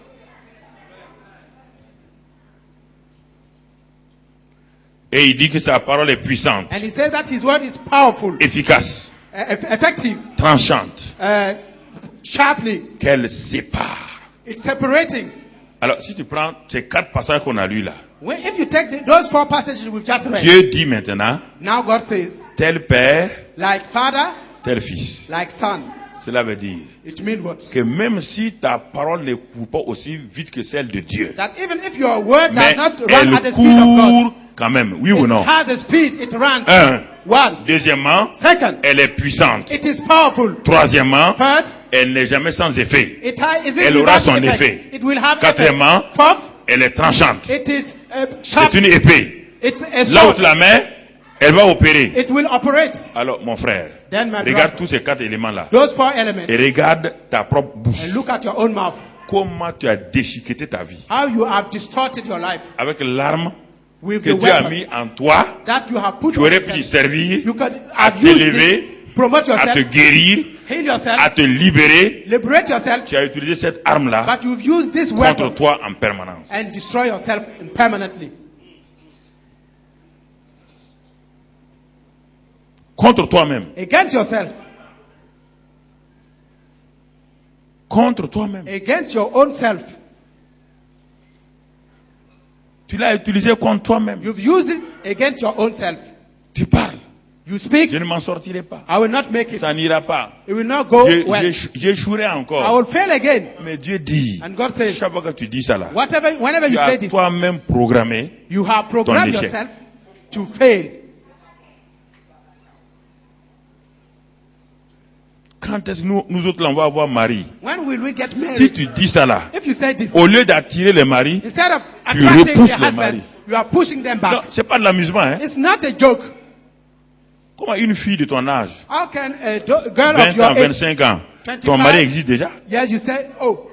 [SPEAKER 1] Et il dit que sa parole est puissante,
[SPEAKER 3] And He says that His word is powerful,
[SPEAKER 1] efficace,
[SPEAKER 3] effective,
[SPEAKER 1] tranchante,
[SPEAKER 3] sharply.
[SPEAKER 1] qu'elle sépare.
[SPEAKER 3] It's separating.
[SPEAKER 1] Alors, si tu prends ces 4 passages qu'on a lus là,
[SPEAKER 3] If you take those 4 passages we've just read,
[SPEAKER 1] Dieu dit maintenant,
[SPEAKER 3] now God says,
[SPEAKER 1] tel Père,
[SPEAKER 3] like Father,
[SPEAKER 1] tel Fils.
[SPEAKER 3] like Son.
[SPEAKER 1] Cela veut dire
[SPEAKER 3] It means what?
[SPEAKER 1] que même si ta parole ne court pas aussi vite que celle de Dieu,
[SPEAKER 3] That even if your word
[SPEAKER 1] mais
[SPEAKER 3] does not run at the
[SPEAKER 1] elle
[SPEAKER 3] speed of God,
[SPEAKER 1] court quand même, oui ou
[SPEAKER 3] it
[SPEAKER 1] non?
[SPEAKER 3] has a speed, it runs.
[SPEAKER 1] Un.
[SPEAKER 3] One.
[SPEAKER 1] Deuxièmement,
[SPEAKER 3] Second,
[SPEAKER 1] elle est puissante.
[SPEAKER 3] it is powerful.
[SPEAKER 1] Troisièmement,
[SPEAKER 3] Third,
[SPEAKER 1] elle n'est jamais sans effet.
[SPEAKER 3] is
[SPEAKER 1] Elle
[SPEAKER 3] it
[SPEAKER 1] aura
[SPEAKER 3] without
[SPEAKER 1] son
[SPEAKER 3] effect?
[SPEAKER 1] effet.
[SPEAKER 3] It will have
[SPEAKER 1] Quatrièmement,
[SPEAKER 3] effect. Fourth,
[SPEAKER 1] elle est tranchante.
[SPEAKER 3] it is sharp.
[SPEAKER 1] C'est une épée.
[SPEAKER 3] It's a
[SPEAKER 1] Là où
[SPEAKER 3] sword.
[SPEAKER 1] tu la mets, elle va opérer.
[SPEAKER 3] It will operate.
[SPEAKER 1] Alors, mon frère,
[SPEAKER 3] Then, my
[SPEAKER 1] regarde
[SPEAKER 3] brother,
[SPEAKER 1] tous ces 4 éléments-là.
[SPEAKER 3] those 4 elements,
[SPEAKER 1] Et regarde ta propre bouche.
[SPEAKER 3] and look at your own mouth.
[SPEAKER 1] Comment tu as déchiqueté ta vie.
[SPEAKER 3] How you have distorted your life
[SPEAKER 1] Avec l'arme
[SPEAKER 3] with
[SPEAKER 1] que
[SPEAKER 3] the
[SPEAKER 1] Dieu a
[SPEAKER 3] weapon
[SPEAKER 1] mis en toi,
[SPEAKER 3] that you have put
[SPEAKER 1] tu
[SPEAKER 3] on
[SPEAKER 1] aurais pu y
[SPEAKER 3] yourself.
[SPEAKER 1] servir,
[SPEAKER 3] You could
[SPEAKER 1] à
[SPEAKER 3] have used it,
[SPEAKER 1] t'élever,
[SPEAKER 3] promote
[SPEAKER 1] à te
[SPEAKER 3] yourself,
[SPEAKER 1] guérir,
[SPEAKER 3] heal yourself,
[SPEAKER 1] à te libérer.
[SPEAKER 3] liberate yourself,
[SPEAKER 1] Tu as utilisé cette arme-là
[SPEAKER 3] but you've used this
[SPEAKER 1] contre
[SPEAKER 3] weapon
[SPEAKER 1] toi en permanence.
[SPEAKER 3] and destroy yourself permanently.
[SPEAKER 1] Contre toi-même.
[SPEAKER 3] Against yourself,
[SPEAKER 1] Contre toi-même.
[SPEAKER 3] against your own self.
[SPEAKER 1] Tu l'as utilisé contre toi-même.
[SPEAKER 3] You've used it against your own self.
[SPEAKER 1] Tu parles.
[SPEAKER 3] You speak,
[SPEAKER 1] Je ne m'en sortirai pas.
[SPEAKER 3] I will not make it.
[SPEAKER 1] Ça n'ira pas.
[SPEAKER 3] It will not go well.
[SPEAKER 1] J'échouerai
[SPEAKER 3] I
[SPEAKER 1] encore.
[SPEAKER 3] will fail again.
[SPEAKER 1] Mais Dieu dit,
[SPEAKER 3] And God says,
[SPEAKER 1] chaque fois que tu dis ça là,
[SPEAKER 3] whenever
[SPEAKER 1] tu
[SPEAKER 3] you
[SPEAKER 1] as
[SPEAKER 3] say this,
[SPEAKER 1] toi-même programmé.
[SPEAKER 3] you have programmed
[SPEAKER 1] échec.
[SPEAKER 3] yourself to fail.
[SPEAKER 1] Quand est-ce que nous autres là, on va avoir mari?
[SPEAKER 3] When will we get
[SPEAKER 1] Si
[SPEAKER 3] married?
[SPEAKER 1] tu dis ça là,
[SPEAKER 3] If you say this,
[SPEAKER 1] au lieu d'attirer les maris,
[SPEAKER 3] instead of
[SPEAKER 1] tu
[SPEAKER 3] attracting
[SPEAKER 1] repousses
[SPEAKER 3] your
[SPEAKER 1] les
[SPEAKER 3] husband,
[SPEAKER 1] maris.
[SPEAKER 3] you are pushing them
[SPEAKER 1] non,
[SPEAKER 3] back.
[SPEAKER 1] c'est pas de l'amusement, hein.
[SPEAKER 3] It's not a joke.
[SPEAKER 1] Comment une fille de ton âge,
[SPEAKER 3] How can a girl
[SPEAKER 1] 20
[SPEAKER 3] of your
[SPEAKER 1] ans,
[SPEAKER 3] age,
[SPEAKER 1] 25 ans,
[SPEAKER 3] 25,
[SPEAKER 1] ton mari existe déjà?
[SPEAKER 3] yes, you say, oh,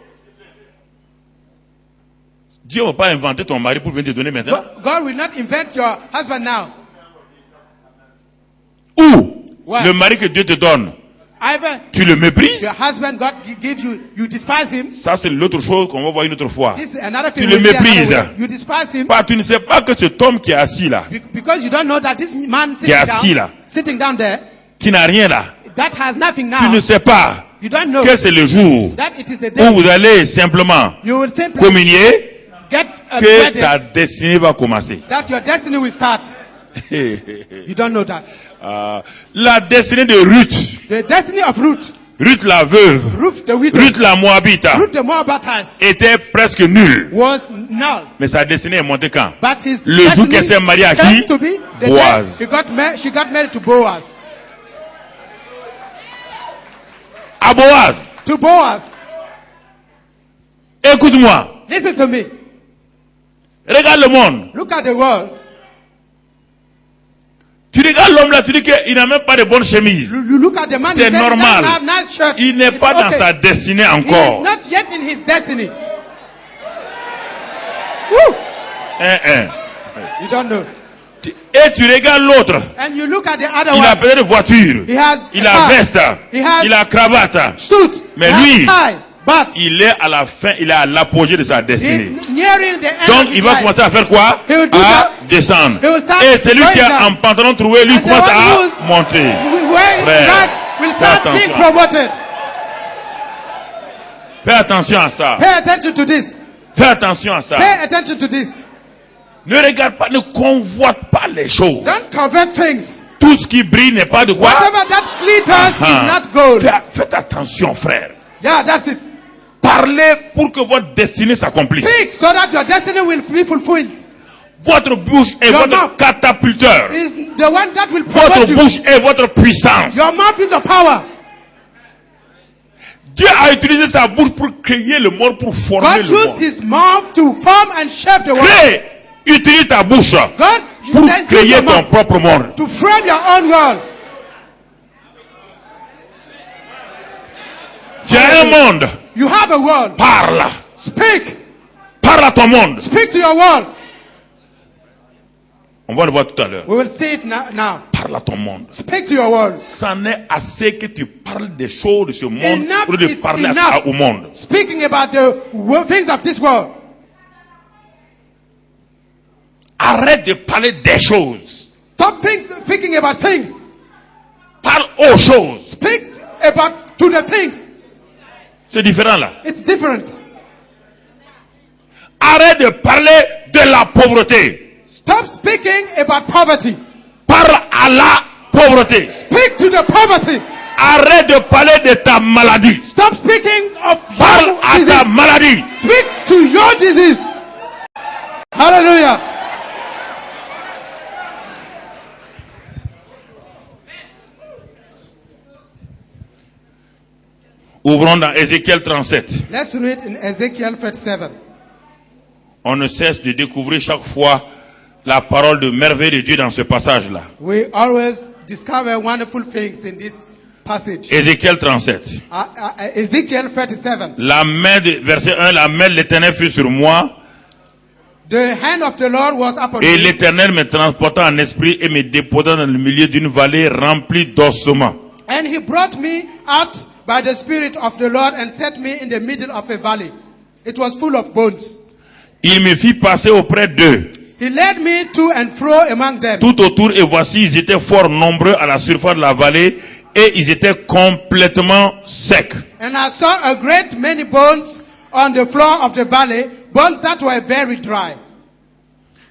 [SPEAKER 1] Dieu ne va pas inventer ton mari pour venir te donner maintenant.
[SPEAKER 3] God will not invent your husband now.
[SPEAKER 1] Ou
[SPEAKER 3] Ouais.
[SPEAKER 1] le mari que Dieu te donne,
[SPEAKER 3] Either
[SPEAKER 1] tu le méprises.
[SPEAKER 3] your husband, God give you, you despise him.
[SPEAKER 1] Ça c'est l'autre chose qu'on va voir une autre fois.
[SPEAKER 3] This is another thing.
[SPEAKER 1] Tu le
[SPEAKER 3] we'll see another
[SPEAKER 1] méprises.
[SPEAKER 3] way. You despise him
[SPEAKER 1] Pas, tu ne sais pas que cet homme qui est assis là,
[SPEAKER 3] because you don't know that this man
[SPEAKER 1] qui est assis là,
[SPEAKER 3] sitting down there,
[SPEAKER 1] qui n'a rien là,
[SPEAKER 3] that has nothing
[SPEAKER 1] tu ne
[SPEAKER 3] now.
[SPEAKER 1] sais pas
[SPEAKER 3] You don't know
[SPEAKER 1] que c'est le jour
[SPEAKER 3] that it is the
[SPEAKER 1] où
[SPEAKER 3] day
[SPEAKER 1] vous allez simplement
[SPEAKER 3] you will simply
[SPEAKER 1] communier
[SPEAKER 3] get
[SPEAKER 1] que ta
[SPEAKER 3] wedded,
[SPEAKER 1] destinée va commencer.
[SPEAKER 3] that your destiny will start. You don't know that.
[SPEAKER 1] La destinée de Ruth,
[SPEAKER 3] The destiny of Ruth,
[SPEAKER 1] Ruth la veuve,
[SPEAKER 3] Ruth the widow,
[SPEAKER 1] Ruth la Moabite,
[SPEAKER 3] Ruth the Moabitess,
[SPEAKER 1] était presque nulle.
[SPEAKER 3] was null.
[SPEAKER 1] Mais sa destinée est montée quand?
[SPEAKER 3] But his
[SPEAKER 1] Le jour
[SPEAKER 3] destiny
[SPEAKER 1] qu'elle s'est mariée à
[SPEAKER 3] came
[SPEAKER 1] qui?
[SPEAKER 3] to be the
[SPEAKER 1] Boaz.
[SPEAKER 3] day she got married to Boaz.
[SPEAKER 1] À Boaz,
[SPEAKER 3] To Boaz.
[SPEAKER 1] écoute-moi,
[SPEAKER 3] Listen to me.
[SPEAKER 1] regarde le monde.
[SPEAKER 3] Look at the world.
[SPEAKER 1] Tu regardes l'homme là, tu dis qu'il n'a même pas de bonne chemise.
[SPEAKER 3] You look at the man.
[SPEAKER 1] C'est
[SPEAKER 3] he said he
[SPEAKER 1] normal.
[SPEAKER 3] doesn't have nice shirt.
[SPEAKER 1] Il n'est
[SPEAKER 3] It's
[SPEAKER 1] pas dans
[SPEAKER 3] okay.
[SPEAKER 1] sa destinée
[SPEAKER 3] He is
[SPEAKER 1] encore.
[SPEAKER 3] not yet in his destiny. Woo! You don't know.
[SPEAKER 1] Et tu regardes l'autre.
[SPEAKER 3] And you look at the other
[SPEAKER 1] Il a
[SPEAKER 3] one.
[SPEAKER 1] peut-être voiture.
[SPEAKER 3] He has
[SPEAKER 1] Il
[SPEAKER 3] a
[SPEAKER 1] a
[SPEAKER 3] car.
[SPEAKER 1] veste.
[SPEAKER 3] He has
[SPEAKER 1] Il a cravate.
[SPEAKER 3] suit.
[SPEAKER 1] Mais
[SPEAKER 3] He has
[SPEAKER 1] lui,
[SPEAKER 3] tie. But
[SPEAKER 1] il est à la fin, il est à l'apogée de sa destinée.
[SPEAKER 3] he's nearing the end
[SPEAKER 1] Donc
[SPEAKER 3] of his
[SPEAKER 1] il va
[SPEAKER 3] life.
[SPEAKER 1] commencer à faire quoi?
[SPEAKER 3] He will do
[SPEAKER 1] À
[SPEAKER 3] that.
[SPEAKER 1] descendre.
[SPEAKER 3] He will start
[SPEAKER 1] Et celui qui est
[SPEAKER 3] going down.
[SPEAKER 1] en pantalon troué, lui
[SPEAKER 3] And the
[SPEAKER 1] commence
[SPEAKER 3] one
[SPEAKER 1] à
[SPEAKER 3] who's-
[SPEAKER 1] monter.
[SPEAKER 3] Where
[SPEAKER 1] Frère,
[SPEAKER 3] his rights will start
[SPEAKER 1] fais
[SPEAKER 3] being
[SPEAKER 1] attention.
[SPEAKER 3] promoted.
[SPEAKER 1] Fais attention à ça.
[SPEAKER 3] Pay attention to this.
[SPEAKER 1] Fais attention à ça.
[SPEAKER 3] Pay attention to this.
[SPEAKER 1] Ne regarde pas, ne convoite pas les choses.
[SPEAKER 3] Don't covet things.
[SPEAKER 1] Tout ce qui brille n'est pas de quoi?
[SPEAKER 3] Whatever that glitters
[SPEAKER 1] Ah.
[SPEAKER 3] is not gold.
[SPEAKER 1] Faites attention, frère.
[SPEAKER 3] Yeah, that's it.
[SPEAKER 1] Parlez pour que votre destinée s'accomplisse.
[SPEAKER 3] Speak so that your destiny will be fulfilled.
[SPEAKER 1] Votre bouche est
[SPEAKER 3] Your
[SPEAKER 1] votre
[SPEAKER 3] mouth
[SPEAKER 1] catapulteur.
[SPEAKER 3] is the one that will promote
[SPEAKER 1] Votre
[SPEAKER 3] you.
[SPEAKER 1] bouche est votre puissance.
[SPEAKER 3] Your mouth is your power.
[SPEAKER 1] Dieu a utilisé sa bouche pour créer le monde, pour former
[SPEAKER 3] God
[SPEAKER 1] le
[SPEAKER 3] used
[SPEAKER 1] monde.
[SPEAKER 3] his mouth to form and shape the world.
[SPEAKER 1] Crée, utilise ta bouche
[SPEAKER 3] God
[SPEAKER 1] pour
[SPEAKER 3] says use
[SPEAKER 1] créer
[SPEAKER 3] your
[SPEAKER 1] ton
[SPEAKER 3] mouth
[SPEAKER 1] propre monde.
[SPEAKER 3] to frame your own world.
[SPEAKER 1] Tu as un monde.
[SPEAKER 3] You have a world.
[SPEAKER 1] Parle.
[SPEAKER 3] Speak.
[SPEAKER 1] Parle à ton monde.
[SPEAKER 3] Speak to your world.
[SPEAKER 1] On va le voir tout à l'heure.
[SPEAKER 3] We will see it now.
[SPEAKER 1] Parle à ton monde.
[SPEAKER 3] Speak to your world.
[SPEAKER 1] C'en est assez que tu parles des choses de ce monde
[SPEAKER 3] Enough
[SPEAKER 1] au lieu de
[SPEAKER 3] is
[SPEAKER 1] parler
[SPEAKER 3] enough.
[SPEAKER 1] au monde.
[SPEAKER 3] Speaking about the things of this world.
[SPEAKER 1] Arrête de parler des choses.
[SPEAKER 3] Stop speaking about things.
[SPEAKER 1] Parle aux choses.
[SPEAKER 3] Speak about to the things.
[SPEAKER 1] C'est différent là.
[SPEAKER 3] It's different.
[SPEAKER 1] Arrête de parler de la pauvreté.
[SPEAKER 3] Stop speaking about poverty.
[SPEAKER 1] Parle à la pauvreté.
[SPEAKER 3] Speak to the poverty.
[SPEAKER 1] Arrête de parler de ta maladie.
[SPEAKER 3] Stop speaking of
[SPEAKER 1] Parle
[SPEAKER 3] your
[SPEAKER 1] à ta
[SPEAKER 3] disease.
[SPEAKER 1] maladie.
[SPEAKER 3] Speak to your disease. Hallelujah.
[SPEAKER 1] Ouvrons dans Ézéchiel 37.
[SPEAKER 3] Let's read in Ezekiel 37.
[SPEAKER 1] On ne cesse de découvrir chaque fois la parole de merveille de Dieu dans ce passage-là.
[SPEAKER 3] We always discover wonderful things in this passage.
[SPEAKER 1] Ézéchiel 37.
[SPEAKER 3] Ezekiel 37.
[SPEAKER 1] La main de, verset 1, la main de l'Éternel fut sur moi,
[SPEAKER 3] The hand of the Lord was upon
[SPEAKER 1] et
[SPEAKER 3] me,
[SPEAKER 1] l'Éternel me transporta en esprit et me déposa dans le milieu d'une vallée remplie d'ossements.
[SPEAKER 3] and he brought me out by the Spirit of the Lord and set me in the middle of a valley. It was full of bones.
[SPEAKER 1] Il me fit passer auprès d'eux,
[SPEAKER 3] He led me to and fro among them.
[SPEAKER 1] tout autour, et voici, ils étaient fort nombreux à la surface de la vallée, et ils étaient complètement secs.
[SPEAKER 3] And I saw a great many bones on the floor of the valley, bones that were very dry.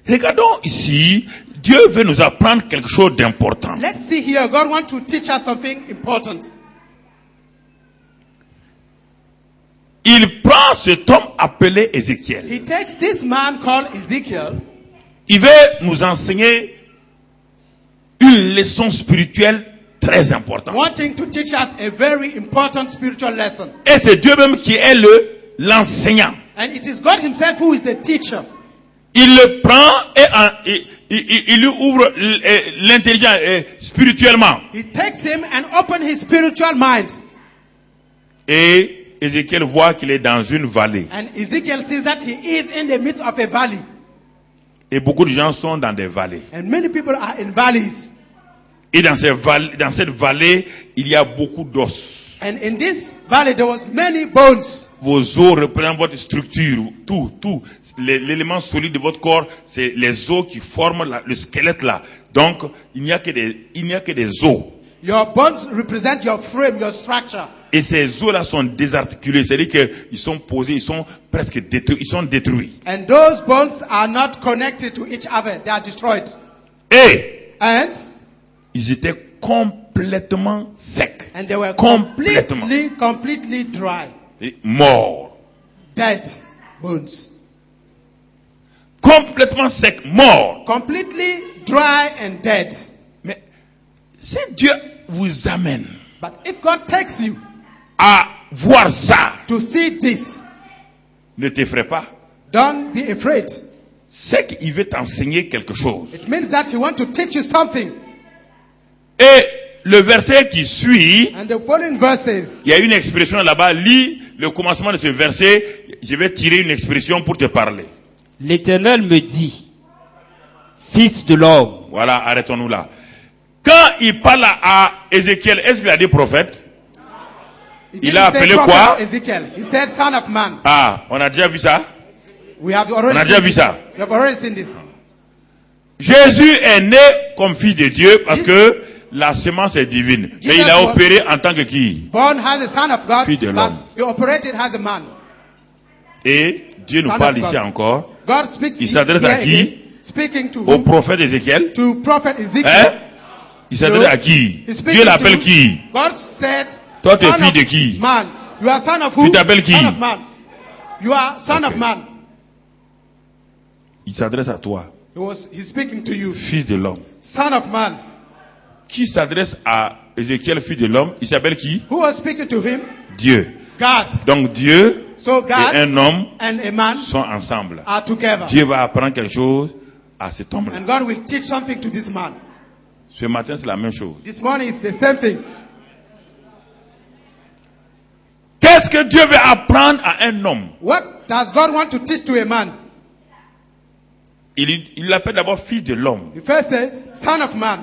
[SPEAKER 1] Regardons ici, Dieu veut nous apprendre quelque chose d'important.
[SPEAKER 3] Let's see here. God wants to teach us something important.
[SPEAKER 1] Il prend cet homme appelé Ézéchiel.
[SPEAKER 3] He takes this man called Ezekiel.
[SPEAKER 1] Il veut nous enseigner une leçon spirituelle très importante.
[SPEAKER 3] Wanting to teach us a very important spiritual lesson.
[SPEAKER 1] Et c'est Dieu même qui est l'enseignant.
[SPEAKER 3] And it is God himself who is the teacher.
[SPEAKER 1] Il le prend et il lui ouvre l'intelligence spirituellement.
[SPEAKER 3] He takes him and opens his spiritual mind.
[SPEAKER 1] Et Ézéchiel voit qu'il est dans une vallée.
[SPEAKER 3] And Ezekiel sees that he is in the midst of a valley.
[SPEAKER 1] Et beaucoup de gens sont dans des vallées.
[SPEAKER 3] And many people are in valleys.
[SPEAKER 1] Et dans cette vallée, il y a beaucoup d'os.
[SPEAKER 3] And in this valley there was many bones.
[SPEAKER 1] Vos os représentent votre structure, tout. L'élément solide de votre corps, c'est les os qui forment le squelette là. Donc, il n'y a que des os.
[SPEAKER 3] Your bones represent your frame, your structure.
[SPEAKER 1] Et ces os là sont désarticulés, c'est-à-dire qu'ils sont posés, ils sont presque détruits, ils sont détruits.
[SPEAKER 3] And those bones are not connected to each other. They are destroyed.
[SPEAKER 1] Et
[SPEAKER 3] And
[SPEAKER 1] ils étaient complètement secs,
[SPEAKER 3] they were
[SPEAKER 1] complètement
[SPEAKER 3] completely dry.
[SPEAKER 1] et morts.
[SPEAKER 3] Dead bones.
[SPEAKER 1] Complètement secs, morts.
[SPEAKER 3] Completely dry and dead.
[SPEAKER 1] Mais si Dieu vous amène
[SPEAKER 3] But if God takes you
[SPEAKER 1] à voir ça,
[SPEAKER 3] to see this,
[SPEAKER 1] ne t'effraie pas.
[SPEAKER 3] don't be afraid.
[SPEAKER 1] C'est qu'il veut t'enseigner quelque chose.
[SPEAKER 3] It means that he wants to teach you something.
[SPEAKER 1] Et le verset qui suit,
[SPEAKER 3] And the following verses,
[SPEAKER 1] il y a une expression là-bas. Lis le commencement de ce verset. Je vais tirer une expression pour te parler.
[SPEAKER 4] L'Éternel me dit, Fils de l'homme,
[SPEAKER 1] Voilà, arrêtons-nous là. Quand il parle à Ézéchiel, est-ce qu'il a dit prophète?
[SPEAKER 3] he
[SPEAKER 1] Il
[SPEAKER 3] didn't
[SPEAKER 1] a
[SPEAKER 3] say
[SPEAKER 1] appelé
[SPEAKER 3] prophet
[SPEAKER 1] quoi?
[SPEAKER 3] Ezekiel. He said son of man.
[SPEAKER 1] Ah, on a déjà vu ça?
[SPEAKER 3] We have
[SPEAKER 1] On
[SPEAKER 3] already
[SPEAKER 1] a déjà
[SPEAKER 3] seen
[SPEAKER 1] vu
[SPEAKER 3] this.
[SPEAKER 1] ça.
[SPEAKER 3] We have already seen this.
[SPEAKER 1] Jésus est né comme fils de Dieu parce que la semence est divine. Mais il a opéré en tant que qui?
[SPEAKER 3] Born as a son of God,
[SPEAKER 1] Fils de l'homme.
[SPEAKER 3] but he operated as a man.
[SPEAKER 1] Et Dieu nous
[SPEAKER 3] Son
[SPEAKER 1] parle
[SPEAKER 3] of God.
[SPEAKER 1] ici encore
[SPEAKER 3] God speaks
[SPEAKER 1] Il s'adresse
[SPEAKER 3] here
[SPEAKER 1] à qui?
[SPEAKER 3] again, speaking to
[SPEAKER 1] au
[SPEAKER 3] whom?
[SPEAKER 1] prophète Ézéchiel.
[SPEAKER 3] To prophet Ezekiel.
[SPEAKER 1] Hein? Il s'adresse
[SPEAKER 3] No.
[SPEAKER 1] à qui?
[SPEAKER 3] He's speaking
[SPEAKER 1] Dieu l'appelle
[SPEAKER 3] to-
[SPEAKER 1] qui?
[SPEAKER 3] God said,
[SPEAKER 1] Toi, tu es
[SPEAKER 3] son
[SPEAKER 1] fille
[SPEAKER 3] of
[SPEAKER 1] de qui?
[SPEAKER 3] Man. You are son of who?
[SPEAKER 1] Tu t'appelles qui?
[SPEAKER 3] Son of man. You are son
[SPEAKER 1] Ok.
[SPEAKER 3] of man.
[SPEAKER 1] Il s'adresse à toi,
[SPEAKER 3] He's speaking to you.
[SPEAKER 1] fils de l'homme.
[SPEAKER 3] Son of man.
[SPEAKER 1] Qui s'adresse à Ézéchiel, fils de l'homme? Il s'appelle qui?
[SPEAKER 3] Who was speaking to him?
[SPEAKER 1] Dieu.
[SPEAKER 3] God.
[SPEAKER 1] Donc Dieu
[SPEAKER 3] So
[SPEAKER 1] et
[SPEAKER 3] God
[SPEAKER 1] un homme
[SPEAKER 3] and a man
[SPEAKER 1] sont ensemble.
[SPEAKER 3] are together.
[SPEAKER 1] Dieu va apprendre quelque chose à cet homme-là.
[SPEAKER 3] And God will teach something to this man.
[SPEAKER 1] Ce matin, c'est la même chose.
[SPEAKER 3] This morning is the same thing.
[SPEAKER 1] Qu'est-ce que Dieu veut apprendre à un homme?
[SPEAKER 3] What does God want to teach to a man?
[SPEAKER 1] Il l'appelle d'abord fils de l'homme.
[SPEAKER 3] He first say, son of man.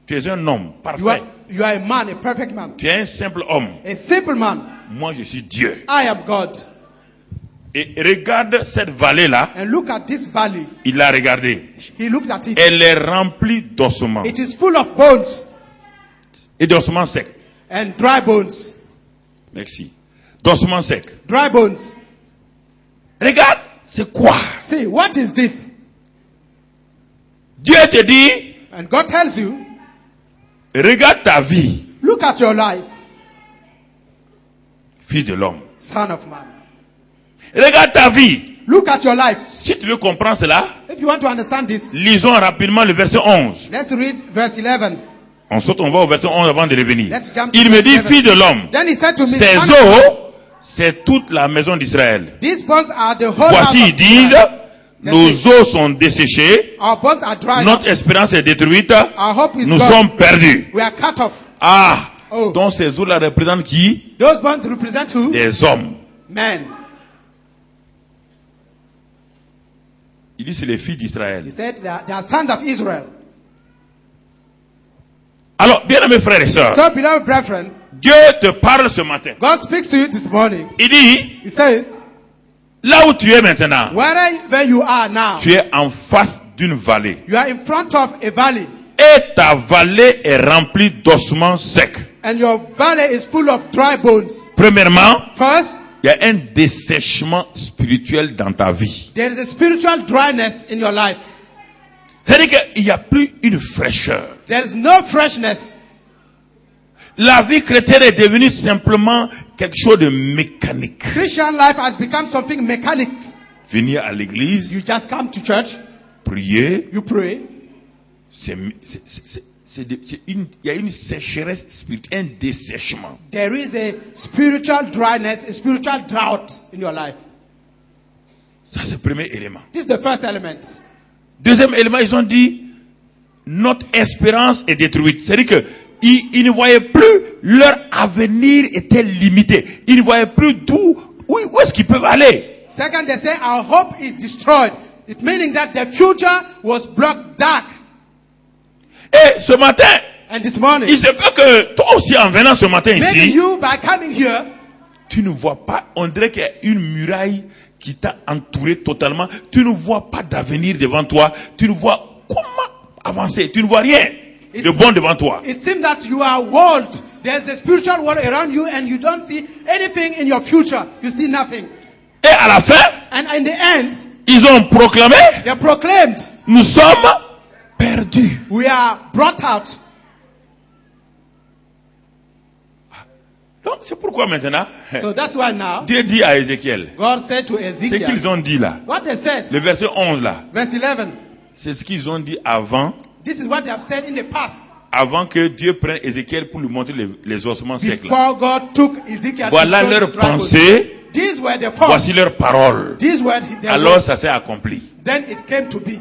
[SPEAKER 1] Tu es un homme
[SPEAKER 3] You are,
[SPEAKER 1] parfait.
[SPEAKER 3] you are a man, a perfect man.
[SPEAKER 1] Tu es un simple homme.
[SPEAKER 3] A simple man.
[SPEAKER 1] Moi, je suis Dieu.
[SPEAKER 3] I am God.
[SPEAKER 1] Et regarde cette vallée-là.
[SPEAKER 3] And look at this valley.
[SPEAKER 1] Il l'a regardée.
[SPEAKER 3] He looked at it.
[SPEAKER 1] Elle est remplie d'ossements.
[SPEAKER 3] It is full of bones
[SPEAKER 1] Et d'ossements secs.
[SPEAKER 3] and dry bones.
[SPEAKER 1] Merci. D'ossements secs.
[SPEAKER 3] Dry bones.
[SPEAKER 1] Regarde, c'est quoi?
[SPEAKER 3] See, what is this?
[SPEAKER 1] Dieu te dit,
[SPEAKER 3] And God tells you,
[SPEAKER 1] regarde ta vie.
[SPEAKER 3] Look at your life,
[SPEAKER 1] fils de l'homme.
[SPEAKER 3] son of man.
[SPEAKER 1] Regarde ta vie.
[SPEAKER 3] Look at your life.
[SPEAKER 1] Si tu veux comprendre cela,
[SPEAKER 3] If you want to understand this,
[SPEAKER 1] lisons rapidement le verset 11.
[SPEAKER 3] let's read verse 11.
[SPEAKER 1] On saute, on va au verset 11 avant de revenir.
[SPEAKER 3] Let's jump to
[SPEAKER 1] Il me
[SPEAKER 3] verse
[SPEAKER 1] dit,
[SPEAKER 3] 11.
[SPEAKER 1] fils de l'homme,
[SPEAKER 3] Then he said to me,
[SPEAKER 1] ces
[SPEAKER 3] "Son of man,
[SPEAKER 1] eaux, c'est toute la maison d'Israël.
[SPEAKER 3] these bones are the whole
[SPEAKER 1] Voici,
[SPEAKER 3] house
[SPEAKER 1] ils
[SPEAKER 3] of
[SPEAKER 1] disent,
[SPEAKER 3] Israel.
[SPEAKER 1] nos eaux sont desséchées,
[SPEAKER 3] Our bones are dried
[SPEAKER 1] notre
[SPEAKER 3] up.
[SPEAKER 1] espérance est détruite,
[SPEAKER 3] Our hope is
[SPEAKER 1] nous
[SPEAKER 3] gone.
[SPEAKER 1] sommes perdus.
[SPEAKER 3] We are cut off.
[SPEAKER 1] Ah,
[SPEAKER 3] Oh.
[SPEAKER 1] donc ces eaux-là représentent qui?
[SPEAKER 3] Those bones represent who?
[SPEAKER 1] Des hommes.
[SPEAKER 3] Men.
[SPEAKER 1] Il dit, c'est les filles d'Israël.
[SPEAKER 3] He said they are sons of Israel.
[SPEAKER 1] Alors, bien aimés frères et sœurs,
[SPEAKER 3] So, beloved brethren,
[SPEAKER 1] Dieu te parle ce matin.
[SPEAKER 3] God speaks to you this morning.
[SPEAKER 1] Il dit,
[SPEAKER 3] He says,
[SPEAKER 1] là où tu es maintenant,
[SPEAKER 3] wherever you are now,
[SPEAKER 1] tu es en face d'une vallée.
[SPEAKER 3] you are in front of a valley,
[SPEAKER 1] Et ta vallée est remplie d'ossements secs.
[SPEAKER 3] and your valley is full of dry bones.
[SPEAKER 1] Premièrement,
[SPEAKER 3] First,
[SPEAKER 1] il y a un dessèchement spirituel dans ta vie.
[SPEAKER 3] there is a spiritual dryness in your life.
[SPEAKER 1] C'est-à-dire qu'il n'y a plus une fraîcheur.
[SPEAKER 3] There is no freshness.
[SPEAKER 1] La vie chrétienne est devenue simplement quelque chose de mécanique.
[SPEAKER 3] Christian life has become something mechanic.
[SPEAKER 1] Venir à l'église,
[SPEAKER 3] You just come to church,
[SPEAKER 1] prier,
[SPEAKER 3] you pray.
[SPEAKER 1] il y a une sécheresse spirituelle, un dessèchement.
[SPEAKER 3] There is a spiritual dryness, a spiritual drought in your life.
[SPEAKER 1] Ça, c'est le premier élément.
[SPEAKER 3] This is the first element.
[SPEAKER 1] Deuxième élément, ils ont dit, notre espérance est détruite. C'est-à-dire que ils ne voyaient plus, leur avenir était limité. Ils ne voyaient plus où est-ce qu'ils peuvent aller.
[SPEAKER 3] Second, they say our hope is destroyed. It meaning that the future was blocked dark.
[SPEAKER 1] Et ce matin,
[SPEAKER 3] And this morning,
[SPEAKER 1] il se peut que toi aussi, en venant ce matin
[SPEAKER 3] maybe
[SPEAKER 1] ici,
[SPEAKER 3] you, by coming here,
[SPEAKER 1] tu ne vois pas, on dirait qu'il y a une muraille qui t'a entouré totalement. Tu ne vois pas d'avenir devant toi. Tu ne vois comment avancer. Tu ne vois rien de bon devant toi.
[SPEAKER 3] it seems that you are walled. There's a spiritual wall around you and you don't see anything in your future. You see nothing.
[SPEAKER 1] Et à la fin,
[SPEAKER 3] And in the end,
[SPEAKER 1] ils ont proclamé,
[SPEAKER 3] they proclaimed,
[SPEAKER 1] nous sommes perdus.
[SPEAKER 3] we are brought out.
[SPEAKER 1] Donc c'est pourquoi maintenant,
[SPEAKER 3] So that's why now,
[SPEAKER 1] Dieu dit à Ézéchiel,
[SPEAKER 3] God said to
[SPEAKER 1] ce
[SPEAKER 3] Ezekiel,
[SPEAKER 1] qu'ils ont dit là,
[SPEAKER 3] what they said,
[SPEAKER 1] le verset 11 là,
[SPEAKER 3] verse 11,
[SPEAKER 1] c'est ce qu'ils ont dit avant,
[SPEAKER 3] this is what they have said in the past.
[SPEAKER 1] avant que Dieu prenne Ézéchiel pour lui montrer les ossements secs là.
[SPEAKER 3] Before God took Ezekiel
[SPEAKER 1] Voilà
[SPEAKER 3] to show
[SPEAKER 1] leur
[SPEAKER 3] the dry bones.
[SPEAKER 1] pensée,
[SPEAKER 3] These were the thoughts.
[SPEAKER 1] voici leurs paroles.
[SPEAKER 3] These were their
[SPEAKER 1] Alors
[SPEAKER 3] words.
[SPEAKER 1] ça s'est accompli.
[SPEAKER 3] Then it came to be.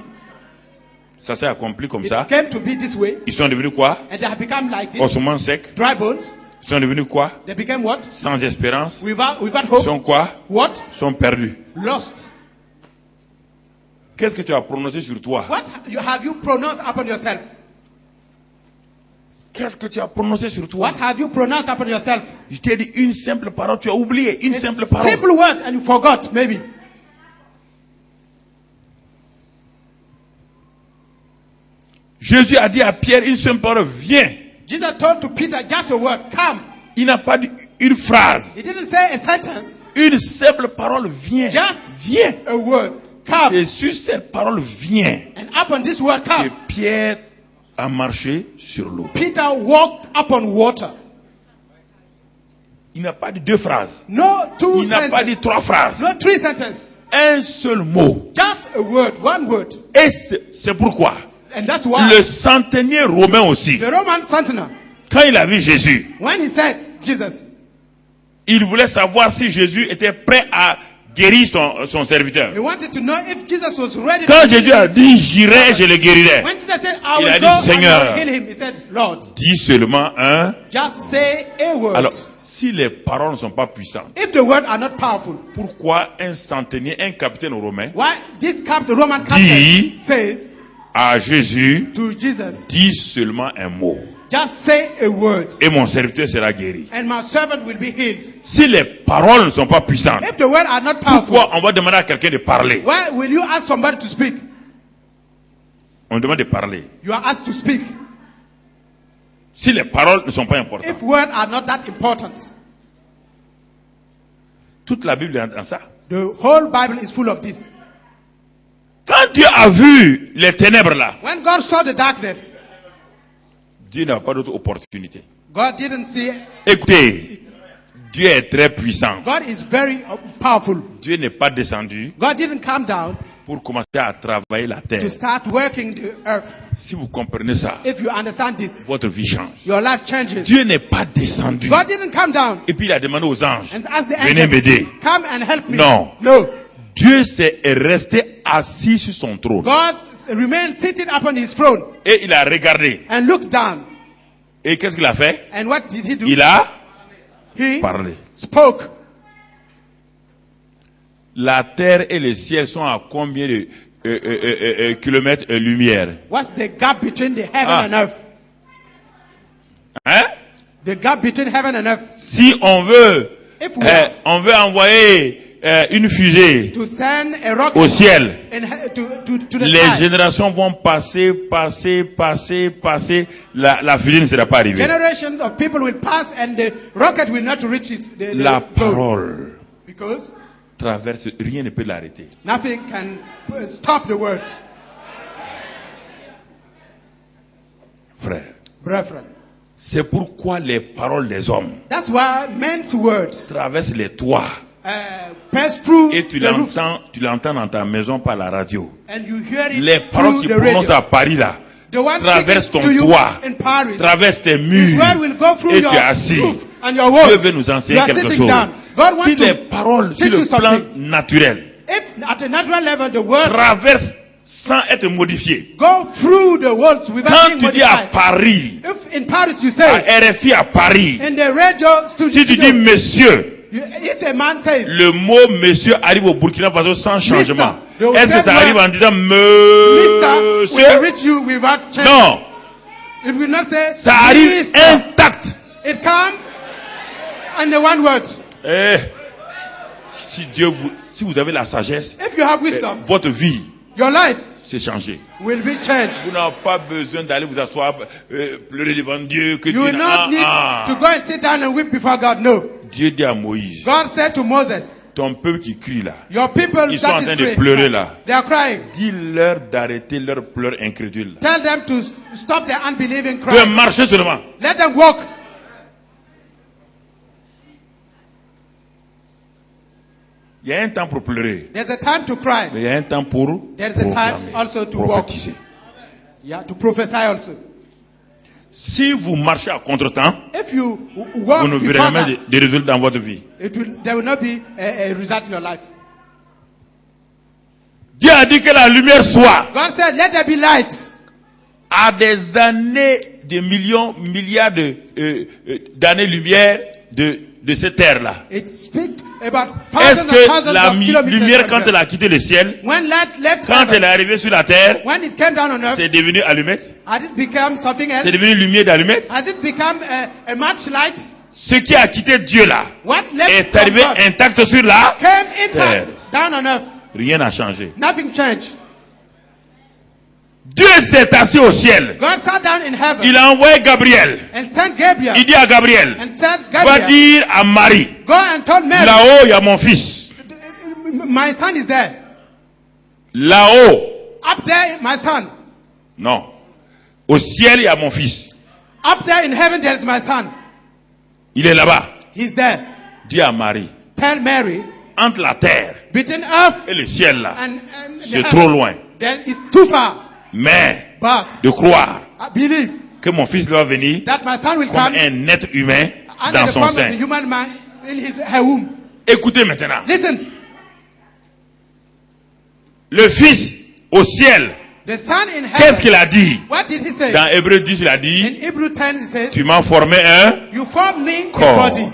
[SPEAKER 1] Ça s'est accompli comme
[SPEAKER 3] It
[SPEAKER 1] ça.
[SPEAKER 3] came to be this way.
[SPEAKER 1] Ils sont devenus quoi?
[SPEAKER 3] And they have become like this.
[SPEAKER 1] Ossements secs.
[SPEAKER 3] Dry bones.
[SPEAKER 1] Ils sont devenus quoi?
[SPEAKER 3] They became what?
[SPEAKER 1] Sans espérance.
[SPEAKER 3] Without
[SPEAKER 1] Ils
[SPEAKER 3] hope.
[SPEAKER 1] sont quoi?
[SPEAKER 3] What?
[SPEAKER 1] Ils sont perdus.
[SPEAKER 3] Lost.
[SPEAKER 1] Qu'est-ce que tu as prononcé sur toi?
[SPEAKER 3] What have you pronounced upon yourself?
[SPEAKER 1] Qu'est-ce que tu as prononcé sur toi?
[SPEAKER 3] What have you pronounced upon yourself?
[SPEAKER 1] Je t'ai dit une simple parole, tu as oublié une
[SPEAKER 3] A
[SPEAKER 1] simple parole.
[SPEAKER 3] simple word and you forgot, maybe.
[SPEAKER 1] Jésus a dit à Pierre une simple parole, viens.
[SPEAKER 3] Jesus told to Peter just a word, come.
[SPEAKER 1] Il n'a pas dit une phrase.
[SPEAKER 3] He didn't say a sentence,
[SPEAKER 1] Une simple parole, viens.
[SPEAKER 3] Just-
[SPEAKER 1] Viens.
[SPEAKER 3] a word, come.
[SPEAKER 1] Et sur cette parole, viens.
[SPEAKER 3] And upon this word,
[SPEAKER 1] Et
[SPEAKER 3] come,
[SPEAKER 1] Pierre a marché sur l'eau.
[SPEAKER 3] Peter walked upon water.
[SPEAKER 1] Il n'a pas dit deux phrases.
[SPEAKER 3] No two
[SPEAKER 1] Il n'a pas dit
[SPEAKER 3] sentences.
[SPEAKER 1] trois phrases.
[SPEAKER 3] No three sentences.
[SPEAKER 1] Un seul mot.
[SPEAKER 3] Just a word, one word.
[SPEAKER 1] Et c'est pourquoi
[SPEAKER 3] And that's why
[SPEAKER 1] le centenier romain aussi,
[SPEAKER 3] the Roman sentinel,
[SPEAKER 1] quand il a vu Jésus,
[SPEAKER 3] when he said, Jesus,
[SPEAKER 1] il voulait savoir si Jésus était prêt à guérir son serviteur.
[SPEAKER 3] he wanted to know if Jesus was ready
[SPEAKER 1] Quand
[SPEAKER 3] to
[SPEAKER 1] Jésus
[SPEAKER 3] heal
[SPEAKER 1] a
[SPEAKER 3] him.
[SPEAKER 1] dit j'irai, je le guérirai,
[SPEAKER 3] When Jesus said, I
[SPEAKER 1] Il a
[SPEAKER 3] will
[SPEAKER 1] dit,
[SPEAKER 3] go and I
[SPEAKER 1] Seigneur,
[SPEAKER 3] will heal him, he said, Lord,
[SPEAKER 1] dis seulement un.
[SPEAKER 3] just say a word.
[SPEAKER 1] Alors, si les paroles ne sont pas puissantes,
[SPEAKER 3] If the words are not powerful,
[SPEAKER 1] pourquoi un centenier, un capitaine romain,
[SPEAKER 3] why this the Roman captain says
[SPEAKER 1] à Jésus,
[SPEAKER 3] to Jesus,
[SPEAKER 1] dis seulement un mot,
[SPEAKER 3] just say a word
[SPEAKER 1] et mon serviteur sera guéri.
[SPEAKER 3] and my servant will be healed.
[SPEAKER 1] Si les paroles ne sont pas puissantes,
[SPEAKER 3] If the words are not powerful,
[SPEAKER 1] pourquoi on va demander à quelqu'un de parler?
[SPEAKER 3] why will you ask somebody to speak?
[SPEAKER 1] On demande de parler.
[SPEAKER 3] You are asked to speak.
[SPEAKER 1] Si les paroles ne sont pas importantes,
[SPEAKER 3] If words are not that important,
[SPEAKER 1] toute la Bible est dans ça.
[SPEAKER 3] the whole Bible is full of this.
[SPEAKER 1] Quand Dieu a vu les ténèbres là,
[SPEAKER 3] When God saw the darkness,
[SPEAKER 1] Dieu n'a pas d'autre opportunité.
[SPEAKER 3] God didn't see.
[SPEAKER 1] Écoutez, Dieu est très puissant.
[SPEAKER 3] God is very powerful.
[SPEAKER 1] Dieu n'est pas descendu
[SPEAKER 3] God didn't come down
[SPEAKER 1] pour commencer à travailler la terre.
[SPEAKER 3] to start working the earth.
[SPEAKER 1] Si vous comprenez ça,
[SPEAKER 3] If you understand this,
[SPEAKER 1] votre vie change.
[SPEAKER 3] your life changes.
[SPEAKER 1] Dieu n'est pas descendu.
[SPEAKER 3] God didn't come down
[SPEAKER 1] Et puis il a demandé aux anges,
[SPEAKER 3] and ask the
[SPEAKER 1] venez
[SPEAKER 3] angels,
[SPEAKER 1] m'aider.
[SPEAKER 3] come and help me.
[SPEAKER 1] Non.
[SPEAKER 3] No.
[SPEAKER 1] Dieu est resté assis sur son trône.
[SPEAKER 3] God remained sitting upon his throne
[SPEAKER 1] Et il a regardé.
[SPEAKER 3] and looked down.
[SPEAKER 1] Et qu'est-ce qu'il a fait?
[SPEAKER 3] And what did he do?
[SPEAKER 1] Il a
[SPEAKER 3] He
[SPEAKER 1] parlé.
[SPEAKER 3] spoke.
[SPEAKER 1] La terre et le ciel sont à combien de kilomètres lumière?
[SPEAKER 3] What's the gap between the heaven
[SPEAKER 1] Ah.
[SPEAKER 3] and earth?
[SPEAKER 1] Hein?
[SPEAKER 3] The gap between heaven and earth.
[SPEAKER 1] Si on veut,
[SPEAKER 3] If we are
[SPEAKER 1] on veut envoyer une fusée
[SPEAKER 3] to send a rocket
[SPEAKER 1] au ciel,
[SPEAKER 3] to the
[SPEAKER 1] les
[SPEAKER 3] sky,
[SPEAKER 1] générations vont passer. La fusée ne sera pas arrivée.
[SPEAKER 3] generations of people will pass and the rocket will not reach it. The
[SPEAKER 1] La
[SPEAKER 3] goal.
[SPEAKER 1] parole
[SPEAKER 3] Because
[SPEAKER 1] traverse, rien ne peut l'arrêter.
[SPEAKER 3] nothing can stop the word.
[SPEAKER 1] Frère,
[SPEAKER 3] Brethren.
[SPEAKER 1] c'est pourquoi les paroles des hommes
[SPEAKER 3] That's why men's words
[SPEAKER 1] traversent les toits.
[SPEAKER 3] pass through
[SPEAKER 1] Et tu
[SPEAKER 3] the roofs,
[SPEAKER 1] l'entends dans ta maison par la radio.
[SPEAKER 3] and you hear it
[SPEAKER 1] Les paroles
[SPEAKER 3] through
[SPEAKER 1] qui
[SPEAKER 3] the
[SPEAKER 1] prononcent
[SPEAKER 3] radio.
[SPEAKER 1] à Paris là,
[SPEAKER 3] The one
[SPEAKER 1] traverse
[SPEAKER 3] speaking
[SPEAKER 1] ton
[SPEAKER 3] to you
[SPEAKER 1] toit,
[SPEAKER 3] in Paris,
[SPEAKER 1] traverse tes
[SPEAKER 3] his
[SPEAKER 1] murs,
[SPEAKER 3] word will go through
[SPEAKER 1] et
[SPEAKER 3] your
[SPEAKER 1] tu es assis.
[SPEAKER 3] roof and your
[SPEAKER 1] Dieu
[SPEAKER 3] wall.
[SPEAKER 1] veut nous
[SPEAKER 3] You
[SPEAKER 1] enseigner
[SPEAKER 3] are
[SPEAKER 1] quelque
[SPEAKER 3] sitting
[SPEAKER 1] chose.
[SPEAKER 3] down. God wants
[SPEAKER 1] Si les
[SPEAKER 3] to
[SPEAKER 1] paroles sur
[SPEAKER 3] teach you
[SPEAKER 1] le plan
[SPEAKER 3] something.
[SPEAKER 1] naturel
[SPEAKER 3] If at a natural level the word
[SPEAKER 1] traversent sans être modifiées.
[SPEAKER 3] go through the walls without
[SPEAKER 1] Quand
[SPEAKER 3] being
[SPEAKER 1] tu dis à
[SPEAKER 3] modified.
[SPEAKER 1] Paris,
[SPEAKER 3] If in Paris you
[SPEAKER 1] à
[SPEAKER 3] say
[SPEAKER 1] RFI à Paris,
[SPEAKER 3] in the radio studio,
[SPEAKER 1] si tu dis monsieur,
[SPEAKER 3] if a man says
[SPEAKER 1] le mot monsieur arrive au Burkina Faso sans changement.
[SPEAKER 3] They will
[SPEAKER 1] Est-ce que
[SPEAKER 3] say
[SPEAKER 1] ça arrive
[SPEAKER 3] word,
[SPEAKER 1] en disant
[SPEAKER 3] Mister will
[SPEAKER 1] monsieur?
[SPEAKER 3] reach you without change.
[SPEAKER 1] Non,
[SPEAKER 3] It will not say
[SPEAKER 1] ça arrive
[SPEAKER 3] Mister.
[SPEAKER 1] intact.
[SPEAKER 3] It come in the one word.
[SPEAKER 1] Eh, si vous avez la sagesse,
[SPEAKER 3] If you have wisdom,
[SPEAKER 1] votre vie
[SPEAKER 3] your life
[SPEAKER 1] s'est changée.
[SPEAKER 3] will be changed.
[SPEAKER 1] Vous n'avez pas besoin d'aller vous asseoir, pleurer devant Dieu. Que
[SPEAKER 3] You
[SPEAKER 1] Dieu
[SPEAKER 3] will not need to go and sit down and weep before God. No.
[SPEAKER 1] Dieu dit à Moïse,
[SPEAKER 3] God said to Moses,
[SPEAKER 1] ton peuple qui crie là,
[SPEAKER 3] your people
[SPEAKER 1] ils sont
[SPEAKER 3] that
[SPEAKER 1] en
[SPEAKER 3] is
[SPEAKER 1] train de
[SPEAKER 3] crying,
[SPEAKER 1] pleurer là.
[SPEAKER 3] they are crying.
[SPEAKER 1] Dis-leur d'arrêter leur pleurs incrédules.
[SPEAKER 3] Tell them to stop their unbelieving
[SPEAKER 1] De
[SPEAKER 3] cries.
[SPEAKER 1] marcher seulement.
[SPEAKER 3] Let them walk.
[SPEAKER 1] Il y a un temps pour pleurer,
[SPEAKER 3] There's a time to cry.
[SPEAKER 1] mais il y a un temps pour
[SPEAKER 3] There's a time
[SPEAKER 1] proclamer,
[SPEAKER 3] also to walk.
[SPEAKER 1] prophétiser.
[SPEAKER 3] Yeah, to prophesy also.
[SPEAKER 1] Si vous marchez à contre-temps,
[SPEAKER 3] If you walk
[SPEAKER 1] vous ne verrez
[SPEAKER 3] before
[SPEAKER 1] jamais
[SPEAKER 3] that,
[SPEAKER 1] des résultats dans votre vie.
[SPEAKER 3] there will not be a result in your life.
[SPEAKER 1] Dieu a dit que la lumière soit.
[SPEAKER 3] God said, let there be light.
[SPEAKER 1] À des années, des millions, milliards d'années-lumière de cette terre-là.
[SPEAKER 3] It speaks about
[SPEAKER 1] Est-ce
[SPEAKER 3] thousands and
[SPEAKER 1] que
[SPEAKER 3] thousands
[SPEAKER 1] la
[SPEAKER 3] of kilometers.
[SPEAKER 1] lumière,
[SPEAKER 3] from
[SPEAKER 1] quand
[SPEAKER 3] there.
[SPEAKER 1] elle a quitté le ciel,
[SPEAKER 3] When light left
[SPEAKER 1] quand elle
[SPEAKER 3] heaven,
[SPEAKER 1] est arrivée sur la terre,
[SPEAKER 3] when it came down on earth,
[SPEAKER 1] c'est devenu allumette?
[SPEAKER 3] has it become something else?
[SPEAKER 1] C'est devenu lumière d'allumette?
[SPEAKER 3] Has it become a match light?
[SPEAKER 1] Ce qui a quitté Dieu là
[SPEAKER 3] What left
[SPEAKER 1] est
[SPEAKER 3] from
[SPEAKER 1] arrivé
[SPEAKER 3] God
[SPEAKER 1] intact sur la
[SPEAKER 3] came
[SPEAKER 1] terre.
[SPEAKER 3] intact down on earth.
[SPEAKER 1] Rien n'a changé.
[SPEAKER 3] Nothing changed.
[SPEAKER 1] Dieu s'est assis au ciel.
[SPEAKER 3] God sat down in heaven
[SPEAKER 1] Il a envoyé Gabriel.
[SPEAKER 3] and sent Gabriel
[SPEAKER 1] Il dit à Gabriel,
[SPEAKER 3] and said,
[SPEAKER 1] va
[SPEAKER 3] Gabriel,
[SPEAKER 1] dire à Marie,
[SPEAKER 3] go and told Mary,
[SPEAKER 1] là-haut il y a mon fils.
[SPEAKER 3] my son is there.
[SPEAKER 1] Là-haut,
[SPEAKER 3] Up there, my son.
[SPEAKER 1] non. Au ciel il y a mon fils.
[SPEAKER 3] Up there in heaven, there is my son.
[SPEAKER 1] Il est là-bas.
[SPEAKER 3] He's there.
[SPEAKER 1] Dis à Marie,
[SPEAKER 3] Tell Mary,
[SPEAKER 1] entre la terre
[SPEAKER 3] between earth
[SPEAKER 1] et le ciel là,
[SPEAKER 3] and
[SPEAKER 1] c'est
[SPEAKER 3] the
[SPEAKER 1] trop
[SPEAKER 3] heaven,
[SPEAKER 1] loin.
[SPEAKER 3] there is too far.
[SPEAKER 1] Mais
[SPEAKER 3] But
[SPEAKER 1] de croire
[SPEAKER 3] I believe
[SPEAKER 1] que mon fils doit venir
[SPEAKER 3] that my son will
[SPEAKER 1] comme
[SPEAKER 3] come
[SPEAKER 1] un être humain
[SPEAKER 3] under
[SPEAKER 1] dans
[SPEAKER 3] the
[SPEAKER 1] son
[SPEAKER 3] form of a
[SPEAKER 1] sein.
[SPEAKER 3] human man in her womb.
[SPEAKER 1] Écoutez maintenant.
[SPEAKER 3] Listen,
[SPEAKER 1] Le fils au ciel,
[SPEAKER 3] the son in
[SPEAKER 1] qu'est-ce qu'il
[SPEAKER 3] heaven,
[SPEAKER 1] a dit?
[SPEAKER 3] what did he say?
[SPEAKER 1] Dans Hébreux 10, il a
[SPEAKER 3] In
[SPEAKER 1] dit,
[SPEAKER 3] Hebrew 10 it says,
[SPEAKER 1] tu m'as formé un
[SPEAKER 3] you formed me a
[SPEAKER 1] corps.
[SPEAKER 3] body.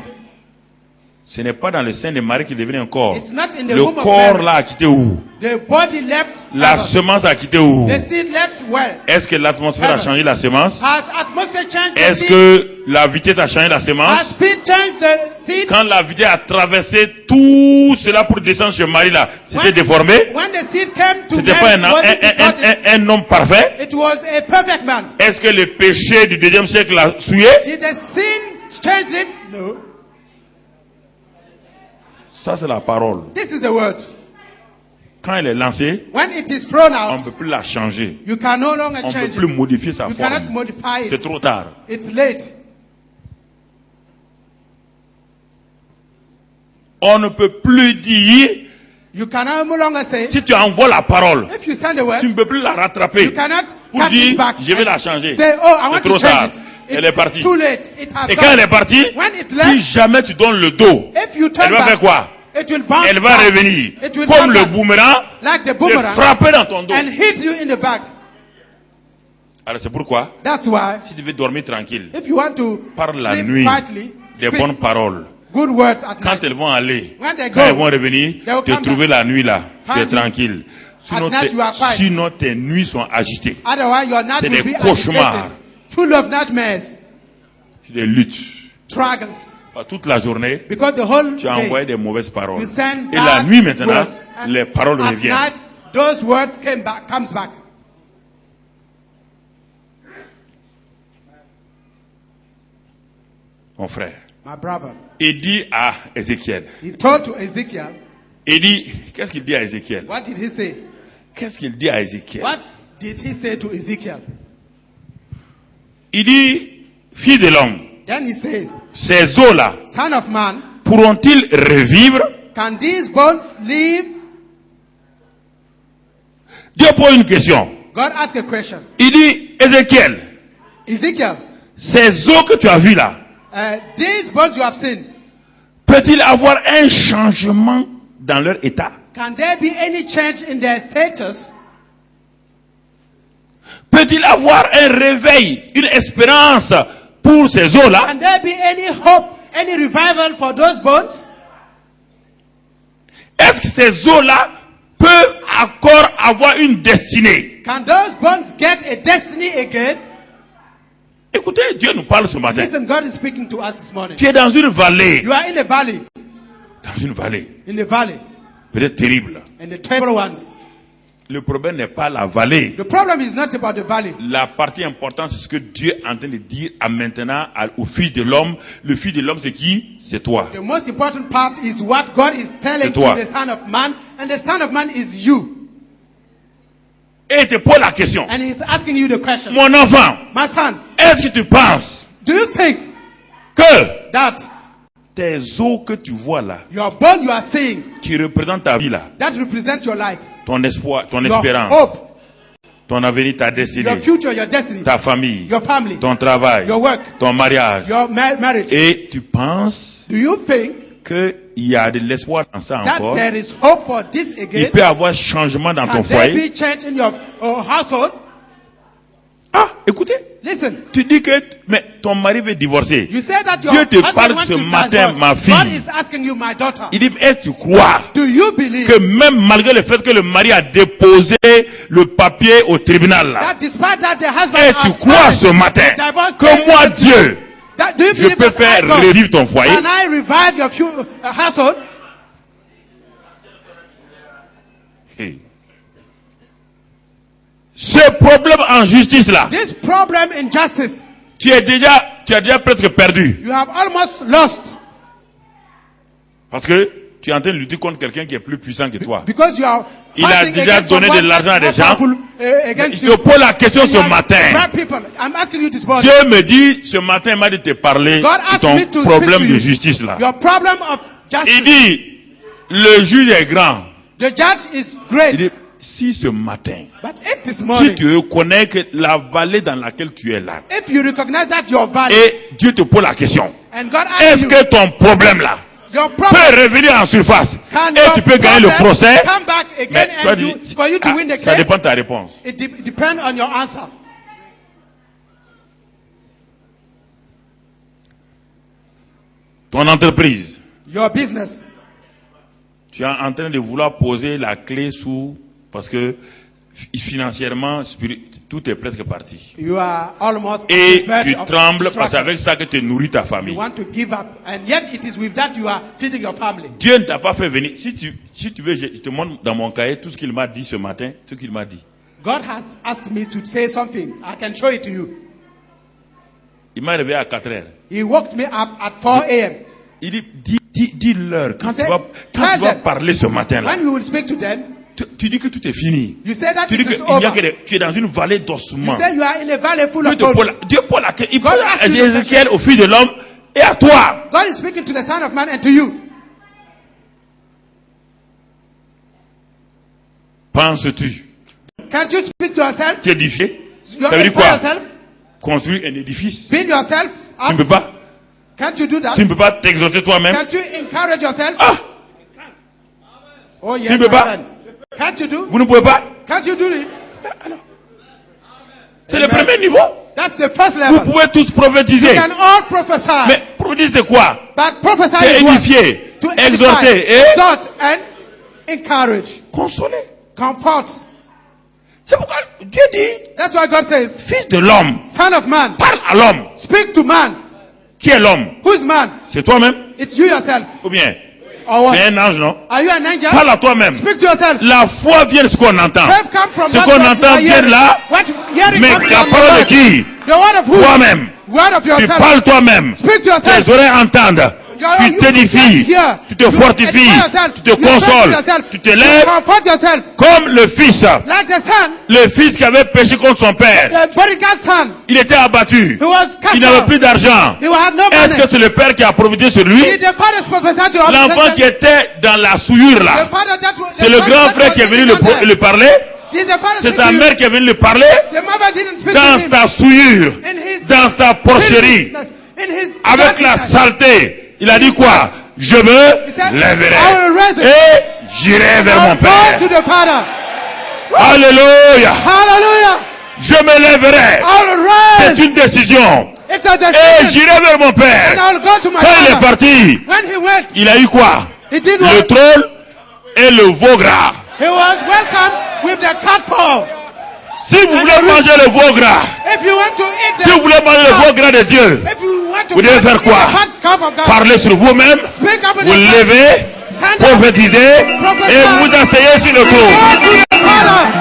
[SPEAKER 1] Ce n'est pas dans le sein de Marie qu'il devient un corps.
[SPEAKER 3] It's not in the
[SPEAKER 1] Le
[SPEAKER 3] womb of
[SPEAKER 1] corps
[SPEAKER 3] Mary.
[SPEAKER 1] là a quitté où?
[SPEAKER 3] The body left
[SPEAKER 1] La
[SPEAKER 3] heaven.
[SPEAKER 1] semence a quitté où?
[SPEAKER 3] The seed left where?
[SPEAKER 1] Est-ce que l'atmosphère a
[SPEAKER 3] Heaven.
[SPEAKER 1] changé la semence?
[SPEAKER 3] Has atmosphere changed the
[SPEAKER 1] Est-ce
[SPEAKER 3] seed?
[SPEAKER 1] que la vitesse a changé la
[SPEAKER 3] Has
[SPEAKER 1] semence?
[SPEAKER 3] speed changed the seed?
[SPEAKER 1] Quand la vitesse a traversé tout cela pour descendre chez Marie là, c'était
[SPEAKER 3] When-
[SPEAKER 1] déformé?
[SPEAKER 3] When the seed came to
[SPEAKER 1] C'était pas
[SPEAKER 3] Mary, was it distorted?
[SPEAKER 1] un homme parfait?
[SPEAKER 3] It was a perfect man.
[SPEAKER 1] Est-ce que le péché du deuxième siècle l'a souillé?
[SPEAKER 3] Did the sin change it? No.
[SPEAKER 1] Ça c'est la parole.
[SPEAKER 3] This is the word.
[SPEAKER 1] Quand elle est lancée,
[SPEAKER 3] When it is thrown
[SPEAKER 1] on ne
[SPEAKER 3] out,
[SPEAKER 1] peut plus la changer.
[SPEAKER 3] you can no longer
[SPEAKER 1] On ne peut
[SPEAKER 3] change
[SPEAKER 1] plus
[SPEAKER 3] it.
[SPEAKER 1] modifier sa
[SPEAKER 3] You cannot
[SPEAKER 1] forme.
[SPEAKER 3] modify
[SPEAKER 1] C'est
[SPEAKER 3] it.
[SPEAKER 1] trop tard.
[SPEAKER 3] It's late.
[SPEAKER 1] On ne peut plus dire,
[SPEAKER 3] You can no longer say,
[SPEAKER 1] si tu envoies la parole,
[SPEAKER 3] if you send a word,
[SPEAKER 1] tu ne peux plus la rattraper.
[SPEAKER 3] you cannot
[SPEAKER 1] Pour
[SPEAKER 3] catch
[SPEAKER 1] dire,
[SPEAKER 3] it back.
[SPEAKER 1] je vais la
[SPEAKER 3] and
[SPEAKER 1] changer.
[SPEAKER 3] Say, oh, I
[SPEAKER 1] C'est
[SPEAKER 3] want
[SPEAKER 1] trop
[SPEAKER 3] to change
[SPEAKER 1] tard.
[SPEAKER 3] it.
[SPEAKER 1] Elle est partie.
[SPEAKER 3] Too late. It has
[SPEAKER 1] Et
[SPEAKER 3] gone.
[SPEAKER 1] quand elle est partie,
[SPEAKER 3] When it
[SPEAKER 1] si
[SPEAKER 3] left,
[SPEAKER 1] jamais tu donnes le dos,
[SPEAKER 3] if you
[SPEAKER 1] elle
[SPEAKER 3] turn
[SPEAKER 1] va faire
[SPEAKER 3] back,
[SPEAKER 1] quoi?
[SPEAKER 3] it will bounce
[SPEAKER 1] Elle va
[SPEAKER 3] back.
[SPEAKER 1] revenir.
[SPEAKER 3] It will
[SPEAKER 1] Comme
[SPEAKER 3] come
[SPEAKER 1] le
[SPEAKER 3] back,
[SPEAKER 1] boomerang,
[SPEAKER 3] like the
[SPEAKER 1] te
[SPEAKER 3] boomerang,
[SPEAKER 1] frapper dans ton dos.
[SPEAKER 3] and hit you in the back.
[SPEAKER 1] Alors c'est pourquoi,
[SPEAKER 3] That's why,
[SPEAKER 1] si tu veux dormir tranquille,
[SPEAKER 3] if you want to
[SPEAKER 1] Parle la
[SPEAKER 3] sleep
[SPEAKER 1] nuit.
[SPEAKER 3] quietly,
[SPEAKER 1] des
[SPEAKER 3] speak
[SPEAKER 1] bonnes paroles.
[SPEAKER 3] good words at
[SPEAKER 1] Quand
[SPEAKER 3] night.
[SPEAKER 1] elles vont aller,
[SPEAKER 3] When they
[SPEAKER 1] quand elles
[SPEAKER 3] go,
[SPEAKER 1] vont revenir,
[SPEAKER 3] they will
[SPEAKER 1] te
[SPEAKER 3] come
[SPEAKER 1] trouver la nuit là, tu es
[SPEAKER 3] Find you.
[SPEAKER 1] tranquille. Sinon,
[SPEAKER 3] At night you are quiet.
[SPEAKER 1] sinon tes nuits sont agitées.
[SPEAKER 3] Otherwise, your night
[SPEAKER 1] C'est
[SPEAKER 3] will
[SPEAKER 1] des
[SPEAKER 3] be
[SPEAKER 1] cauchemars.
[SPEAKER 3] agitated, full of nightmares,
[SPEAKER 1] C'est des luttes.
[SPEAKER 3] struggles,
[SPEAKER 1] Toute la journée,
[SPEAKER 3] because the whole
[SPEAKER 1] tu as
[SPEAKER 3] day
[SPEAKER 1] envoyé des mauvaises paroles.
[SPEAKER 3] you send
[SPEAKER 1] Et la
[SPEAKER 3] bad
[SPEAKER 1] nuit maintenant,
[SPEAKER 3] words, and
[SPEAKER 1] les paroles
[SPEAKER 3] at
[SPEAKER 1] reviennent.
[SPEAKER 3] night those words comes back.
[SPEAKER 1] Mon frère,
[SPEAKER 3] My brother,
[SPEAKER 1] il dit à Ézéchiel,
[SPEAKER 3] he told to Ezekiel,
[SPEAKER 1] il dit, qu'est-ce qu'il dit à Ézéchiel?
[SPEAKER 3] what did he say?
[SPEAKER 1] Qu'est-ce qu'il dit à Ézéchiel?
[SPEAKER 3] What did he say to Ezekiel?
[SPEAKER 1] Il dit, fille de l'homme,
[SPEAKER 3] Then he says,
[SPEAKER 1] ces eaux-là
[SPEAKER 3] Son of man,
[SPEAKER 1] pourront-ils revivre?
[SPEAKER 3] can these bones live?
[SPEAKER 1] Dieu pose une question.
[SPEAKER 3] God asked a question.
[SPEAKER 1] Il dit, Ézéchiel,
[SPEAKER 3] Ezekiel,
[SPEAKER 1] ces eaux que tu as vues là,
[SPEAKER 3] these bones you have seen,
[SPEAKER 1] peut-il avoir un changement dans leur état?
[SPEAKER 3] can there be any change in their status?
[SPEAKER 1] Peut-il avoir un réveil, une espérance pour ces eaux-là?
[SPEAKER 3] Can there be any hope, any revival for those bones?
[SPEAKER 1] Est-ce que ces eaux-là peuvent encore avoir une destinée?
[SPEAKER 3] Can those bones get a destiny again?
[SPEAKER 1] Écoutez, Dieu nous parle ce matin.
[SPEAKER 3] Listen, God is speaking to us this morning.
[SPEAKER 1] Tu es dans une vallée.
[SPEAKER 3] You are in a valley,
[SPEAKER 1] Dans une vallée. Peut-être terrible.
[SPEAKER 3] and the terrible ones.
[SPEAKER 1] Le problème n'est pas la vallée.
[SPEAKER 3] The problem is not about the valley.
[SPEAKER 1] La partie importante, c'est ce que Dieu est en train de dire à maintenant au Fils de l'homme. Le Fils de l'homme, c'est qui? C'est toi.
[SPEAKER 3] The most important part is what God is telling
[SPEAKER 1] C'est toi.
[SPEAKER 3] to the Son of Man, and the Son of Man is you.
[SPEAKER 1] Et il te pose la question.
[SPEAKER 3] And he's asking you the question.
[SPEAKER 1] Mon enfant,
[SPEAKER 3] My son,
[SPEAKER 1] est-ce que tu penses
[SPEAKER 3] do you think
[SPEAKER 1] que
[SPEAKER 3] that
[SPEAKER 1] tes eaux que tu vois là,
[SPEAKER 3] your bone you are seeing,
[SPEAKER 1] qui représentent ta vie là,
[SPEAKER 3] that represents your life,
[SPEAKER 1] ton espoir, ton
[SPEAKER 3] your
[SPEAKER 1] espérance,
[SPEAKER 3] hope,
[SPEAKER 1] ton avenir, ta destinée,
[SPEAKER 3] your future, your destiny,
[SPEAKER 1] ta famille,
[SPEAKER 3] your family,
[SPEAKER 1] ton travail,
[SPEAKER 3] your work,
[SPEAKER 1] ton mariage,
[SPEAKER 3] your marriage,
[SPEAKER 1] et tu penses
[SPEAKER 3] do you think
[SPEAKER 1] qu'il y a de l'espoir dans ça
[SPEAKER 3] that
[SPEAKER 1] encore?
[SPEAKER 3] there is hope for this
[SPEAKER 1] Il
[SPEAKER 3] again?
[SPEAKER 1] peut y avoir changement dans ton
[SPEAKER 3] Can there
[SPEAKER 1] foyer.
[SPEAKER 3] be change in your household?
[SPEAKER 1] Ah, écoutez,
[SPEAKER 3] Listen,
[SPEAKER 1] tu dis que mais ton mari veut divorcer.
[SPEAKER 3] you say that your
[SPEAKER 1] Dieu te
[SPEAKER 3] husband
[SPEAKER 1] parle
[SPEAKER 3] wants
[SPEAKER 1] ce
[SPEAKER 3] to
[SPEAKER 1] matin,
[SPEAKER 3] divorce.
[SPEAKER 1] ma fille.
[SPEAKER 3] God is asking you, my daughter,
[SPEAKER 1] Il dit, est-ce que tu crois
[SPEAKER 3] do you believe
[SPEAKER 1] que même malgré le fait que le mari a déposé le papier au tribunal là,
[SPEAKER 3] that despite that the husband
[SPEAKER 1] et tu
[SPEAKER 3] has
[SPEAKER 1] crois ce
[SPEAKER 3] filed
[SPEAKER 1] matin
[SPEAKER 3] the divorce
[SPEAKER 1] que moi
[SPEAKER 3] papers,
[SPEAKER 1] Dieu,
[SPEAKER 3] that, do you
[SPEAKER 1] je
[SPEAKER 3] believe
[SPEAKER 1] peux
[SPEAKER 3] that I,
[SPEAKER 1] faire
[SPEAKER 3] God,
[SPEAKER 1] revivre ton foyer?
[SPEAKER 3] can I revive your household?
[SPEAKER 1] Hey. Ce problème en justice là,
[SPEAKER 3] This problem in justice,
[SPEAKER 1] tu as déjà presque perdu.
[SPEAKER 3] you have almost lost
[SPEAKER 1] Parce que tu es en train de lutter contre quelqu'un qui est plus puissant que toi.
[SPEAKER 3] because you are
[SPEAKER 1] Il a
[SPEAKER 3] fighting
[SPEAKER 1] déjà
[SPEAKER 3] against
[SPEAKER 1] donné de
[SPEAKER 3] someone
[SPEAKER 1] l'argent à des
[SPEAKER 3] more
[SPEAKER 1] gens.
[SPEAKER 3] powerful, against
[SPEAKER 1] Je
[SPEAKER 3] you.
[SPEAKER 1] te pose la question
[SPEAKER 3] And you
[SPEAKER 1] ce
[SPEAKER 3] are
[SPEAKER 1] matin.
[SPEAKER 3] bad people. I'm asking you this morning.
[SPEAKER 1] Dieu me dit, ce matin, il m'a dit de te parler
[SPEAKER 3] God
[SPEAKER 1] de
[SPEAKER 3] asked
[SPEAKER 1] ton
[SPEAKER 3] me to speak
[SPEAKER 1] problème
[SPEAKER 3] to
[SPEAKER 1] de
[SPEAKER 3] you.
[SPEAKER 1] justice là.
[SPEAKER 3] Your problem of
[SPEAKER 1] Il
[SPEAKER 3] justice.
[SPEAKER 1] dit, le juge est grand.
[SPEAKER 3] The judge is
[SPEAKER 1] Il
[SPEAKER 3] great.
[SPEAKER 1] dit, si ce matin,
[SPEAKER 3] But if this
[SPEAKER 1] si
[SPEAKER 3] morning,
[SPEAKER 1] tu reconnais que la vallée dans laquelle tu es là,
[SPEAKER 3] if you recognize that your value,
[SPEAKER 1] et Dieu te pose la question,
[SPEAKER 3] and God asks
[SPEAKER 1] est-ce
[SPEAKER 3] you,
[SPEAKER 1] que ton problème là
[SPEAKER 3] your
[SPEAKER 1] peut
[SPEAKER 3] problem
[SPEAKER 1] revenir en surface
[SPEAKER 3] can
[SPEAKER 1] et tu peux gagner le
[SPEAKER 3] problem
[SPEAKER 1] procès?
[SPEAKER 3] come back again
[SPEAKER 1] Mais toi,
[SPEAKER 3] and
[SPEAKER 1] dis,
[SPEAKER 3] for you to win the
[SPEAKER 1] ça
[SPEAKER 3] case?
[SPEAKER 1] dépend de ta réponse.
[SPEAKER 3] It depends on your answer.
[SPEAKER 1] Ton entreprise,
[SPEAKER 3] Your business.
[SPEAKER 1] tu es en train de vouloir poser la clé sous, parce que financièrement, tout est presque parti.
[SPEAKER 3] You are almost at
[SPEAKER 1] Et
[SPEAKER 3] the verge
[SPEAKER 1] tu
[SPEAKER 3] of
[SPEAKER 1] trembles parce que
[SPEAKER 3] destruction.
[SPEAKER 1] avec ça que tu nourris ta
[SPEAKER 3] You
[SPEAKER 1] famille.
[SPEAKER 3] want to give up, and yet it is with that you are feeding your family.
[SPEAKER 1] Dieu ne t'a pas fait venir. Si tu veux, je te montre dans mon cahier tout ce qu'il m'a dit ce matin, tout ce qu'il m'a dit.
[SPEAKER 3] God has asked me to say something. I can show it to you.
[SPEAKER 1] Il m'a réveillé à 4 heures.
[SPEAKER 3] He woke me up at 4 a.m.
[SPEAKER 1] Il dit, dis-leur, quand
[SPEAKER 3] He
[SPEAKER 1] tu
[SPEAKER 3] said,
[SPEAKER 1] vas
[SPEAKER 3] tell them,
[SPEAKER 1] parler ce matin-là,
[SPEAKER 3] when you will speak to them,
[SPEAKER 1] tu dis que tout est fini.
[SPEAKER 3] you say that
[SPEAKER 1] Tu
[SPEAKER 3] it
[SPEAKER 1] dis
[SPEAKER 3] is
[SPEAKER 1] qu'il n'y a
[SPEAKER 3] over.
[SPEAKER 1] que tu es dans une vallée
[SPEAKER 3] You
[SPEAKER 1] d'ossements.
[SPEAKER 3] say you are in a valley full
[SPEAKER 1] Dieu
[SPEAKER 3] of
[SPEAKER 1] te pose
[SPEAKER 3] bones.
[SPEAKER 1] Dieu pose la question. Il
[SPEAKER 3] God
[SPEAKER 1] pose
[SPEAKER 3] asks
[SPEAKER 1] à
[SPEAKER 3] you the
[SPEAKER 1] Ézéchiel, au Fils de l'homme, et à toi.
[SPEAKER 3] God is speaking to the Son of Man and to you.
[SPEAKER 1] penses-tu
[SPEAKER 3] Can't you speak to yourself?
[SPEAKER 1] t'édifier?
[SPEAKER 3] You
[SPEAKER 1] Ça veut dire
[SPEAKER 3] edify
[SPEAKER 1] quoi?
[SPEAKER 3] yourself?
[SPEAKER 1] Construire un édifice.
[SPEAKER 3] Build yourself
[SPEAKER 1] Tu ne peux
[SPEAKER 3] up?
[SPEAKER 1] pas.
[SPEAKER 3] Can't you do that?
[SPEAKER 1] Tu ne peux pas t'exhorter toi-même.
[SPEAKER 3] Can't you encourage yourself?
[SPEAKER 1] Ah!
[SPEAKER 3] Oh
[SPEAKER 1] Tu
[SPEAKER 3] yes,
[SPEAKER 1] ne peux
[SPEAKER 3] my
[SPEAKER 1] pas.
[SPEAKER 3] friend. Can't you do?
[SPEAKER 1] Vous ne pouvez pas.
[SPEAKER 3] Can't you do it?
[SPEAKER 1] C'est le
[SPEAKER 3] Amen.
[SPEAKER 1] premier niveau.
[SPEAKER 3] That's the first
[SPEAKER 1] Vous
[SPEAKER 3] level.
[SPEAKER 1] pouvez tous
[SPEAKER 3] You
[SPEAKER 1] prophétiser.
[SPEAKER 3] can all prophesy.
[SPEAKER 1] Mais prophétiser c'est quoi?
[SPEAKER 3] But prophesy
[SPEAKER 1] C'est
[SPEAKER 3] is what?
[SPEAKER 1] édifier,
[SPEAKER 3] To
[SPEAKER 1] exhorter
[SPEAKER 3] edify,
[SPEAKER 1] et
[SPEAKER 3] exhort and encourage,
[SPEAKER 1] consoler.
[SPEAKER 3] comfort.
[SPEAKER 1] C'est pourquoi Dieu dit,
[SPEAKER 3] That's why God says,
[SPEAKER 1] fils de l'homme,
[SPEAKER 3] Son of man,
[SPEAKER 1] parle à l'homme.
[SPEAKER 3] speak to man.
[SPEAKER 1] Qui est l'homme?
[SPEAKER 3] Who's man?
[SPEAKER 1] C'est toi-même?
[SPEAKER 3] It's you yourself.
[SPEAKER 1] Ou bien,
[SPEAKER 3] Or what?
[SPEAKER 1] c'est un ange, non?
[SPEAKER 3] Are you an angel?
[SPEAKER 1] Parle à toi-même.
[SPEAKER 3] Speak to yourself.
[SPEAKER 1] La foi vient de ce qu'on entend.
[SPEAKER 3] Faith come from
[SPEAKER 1] Ce
[SPEAKER 3] what
[SPEAKER 1] qu'on
[SPEAKER 3] you
[SPEAKER 1] entend
[SPEAKER 3] are
[SPEAKER 1] vient
[SPEAKER 3] hearing.
[SPEAKER 1] de là.
[SPEAKER 3] What hearing
[SPEAKER 1] Mais
[SPEAKER 3] comes
[SPEAKER 1] la
[SPEAKER 3] from
[SPEAKER 1] parole de
[SPEAKER 3] the
[SPEAKER 1] qui?
[SPEAKER 3] word. The word of who?
[SPEAKER 1] Toi-même.
[SPEAKER 3] Word of
[SPEAKER 1] Tu
[SPEAKER 3] yourself.
[SPEAKER 1] parles toi-même.
[SPEAKER 3] Speak to yourself.
[SPEAKER 1] Tes oreilles entendent. Tu
[SPEAKER 3] You
[SPEAKER 1] t'édifies.
[SPEAKER 3] hear.
[SPEAKER 1] Tu te
[SPEAKER 3] You
[SPEAKER 1] fortifies.
[SPEAKER 3] edify yourself.
[SPEAKER 1] Tu te
[SPEAKER 3] You
[SPEAKER 1] consoles.
[SPEAKER 3] strengthen yourself.
[SPEAKER 1] Tu te
[SPEAKER 3] You
[SPEAKER 1] lèves
[SPEAKER 3] comfort yourself.
[SPEAKER 1] comme le fils.
[SPEAKER 3] Like the son,
[SPEAKER 1] Le fils qui avait péché contre son père.
[SPEAKER 3] the prodigal son.
[SPEAKER 1] Il était abattu.
[SPEAKER 3] He was cast
[SPEAKER 1] Il n'avait
[SPEAKER 3] out.
[SPEAKER 1] plus d'argent.
[SPEAKER 3] He had no
[SPEAKER 1] Est-ce
[SPEAKER 3] money.
[SPEAKER 1] que c'est le père qui a prophétisé sur lui?
[SPEAKER 3] Did the father's prophesy to us?
[SPEAKER 1] L'enfant qui était dans la souillure
[SPEAKER 3] The
[SPEAKER 1] là.
[SPEAKER 3] father that was-
[SPEAKER 1] C'est
[SPEAKER 3] the
[SPEAKER 1] le
[SPEAKER 3] father
[SPEAKER 1] grand
[SPEAKER 3] that
[SPEAKER 1] frère
[SPEAKER 3] was
[SPEAKER 1] qui est venu
[SPEAKER 3] sitting down there.
[SPEAKER 1] le parler.
[SPEAKER 3] Did the father
[SPEAKER 1] C'est
[SPEAKER 3] speak
[SPEAKER 1] sa
[SPEAKER 3] to you?
[SPEAKER 1] mère qui est venue le parler.
[SPEAKER 3] The mother didn't speak
[SPEAKER 1] Dans
[SPEAKER 3] to him.
[SPEAKER 1] sa souillure.
[SPEAKER 3] In his
[SPEAKER 1] Dans sa porcherie.
[SPEAKER 3] filthiness, in his
[SPEAKER 1] Avec la
[SPEAKER 3] dirtiness.
[SPEAKER 1] saleté. Il a dit quoi? Je me
[SPEAKER 3] He said,
[SPEAKER 1] lèverai.
[SPEAKER 3] I will raise it.
[SPEAKER 1] Et j'irai vers
[SPEAKER 3] I
[SPEAKER 1] mon
[SPEAKER 3] will go
[SPEAKER 1] père.
[SPEAKER 3] to the father.
[SPEAKER 1] Alléluia.
[SPEAKER 3] Hallelujah.
[SPEAKER 1] Je me lèverai.
[SPEAKER 3] I will
[SPEAKER 1] C'est
[SPEAKER 3] raise.
[SPEAKER 1] une décision.
[SPEAKER 3] It's a
[SPEAKER 1] Et
[SPEAKER 3] decision.
[SPEAKER 1] j'irai vers mon
[SPEAKER 3] And
[SPEAKER 1] père.
[SPEAKER 3] I will go to my
[SPEAKER 1] Quand il est
[SPEAKER 3] father.
[SPEAKER 1] parti,
[SPEAKER 3] When he went,
[SPEAKER 1] il a eu quoi?
[SPEAKER 3] he did
[SPEAKER 1] Le
[SPEAKER 3] what?
[SPEAKER 1] trône et le veau gras.
[SPEAKER 3] He was welcomed with the catfall.
[SPEAKER 1] Si vous voulez manger le veau gras,
[SPEAKER 3] If you want to eat
[SPEAKER 1] si vous voulez manger le veau gras de Dieu,
[SPEAKER 3] if you want to
[SPEAKER 1] vous devez faire
[SPEAKER 3] eat
[SPEAKER 1] quoi?
[SPEAKER 3] the fat calf of God,
[SPEAKER 1] Parlez sur vous-même,
[SPEAKER 3] speak up in
[SPEAKER 1] vous
[SPEAKER 3] the
[SPEAKER 1] levez,
[SPEAKER 3] stand up,
[SPEAKER 1] prophétisez et vous asseyez sur le
[SPEAKER 3] go
[SPEAKER 1] trône.
[SPEAKER 3] to the father.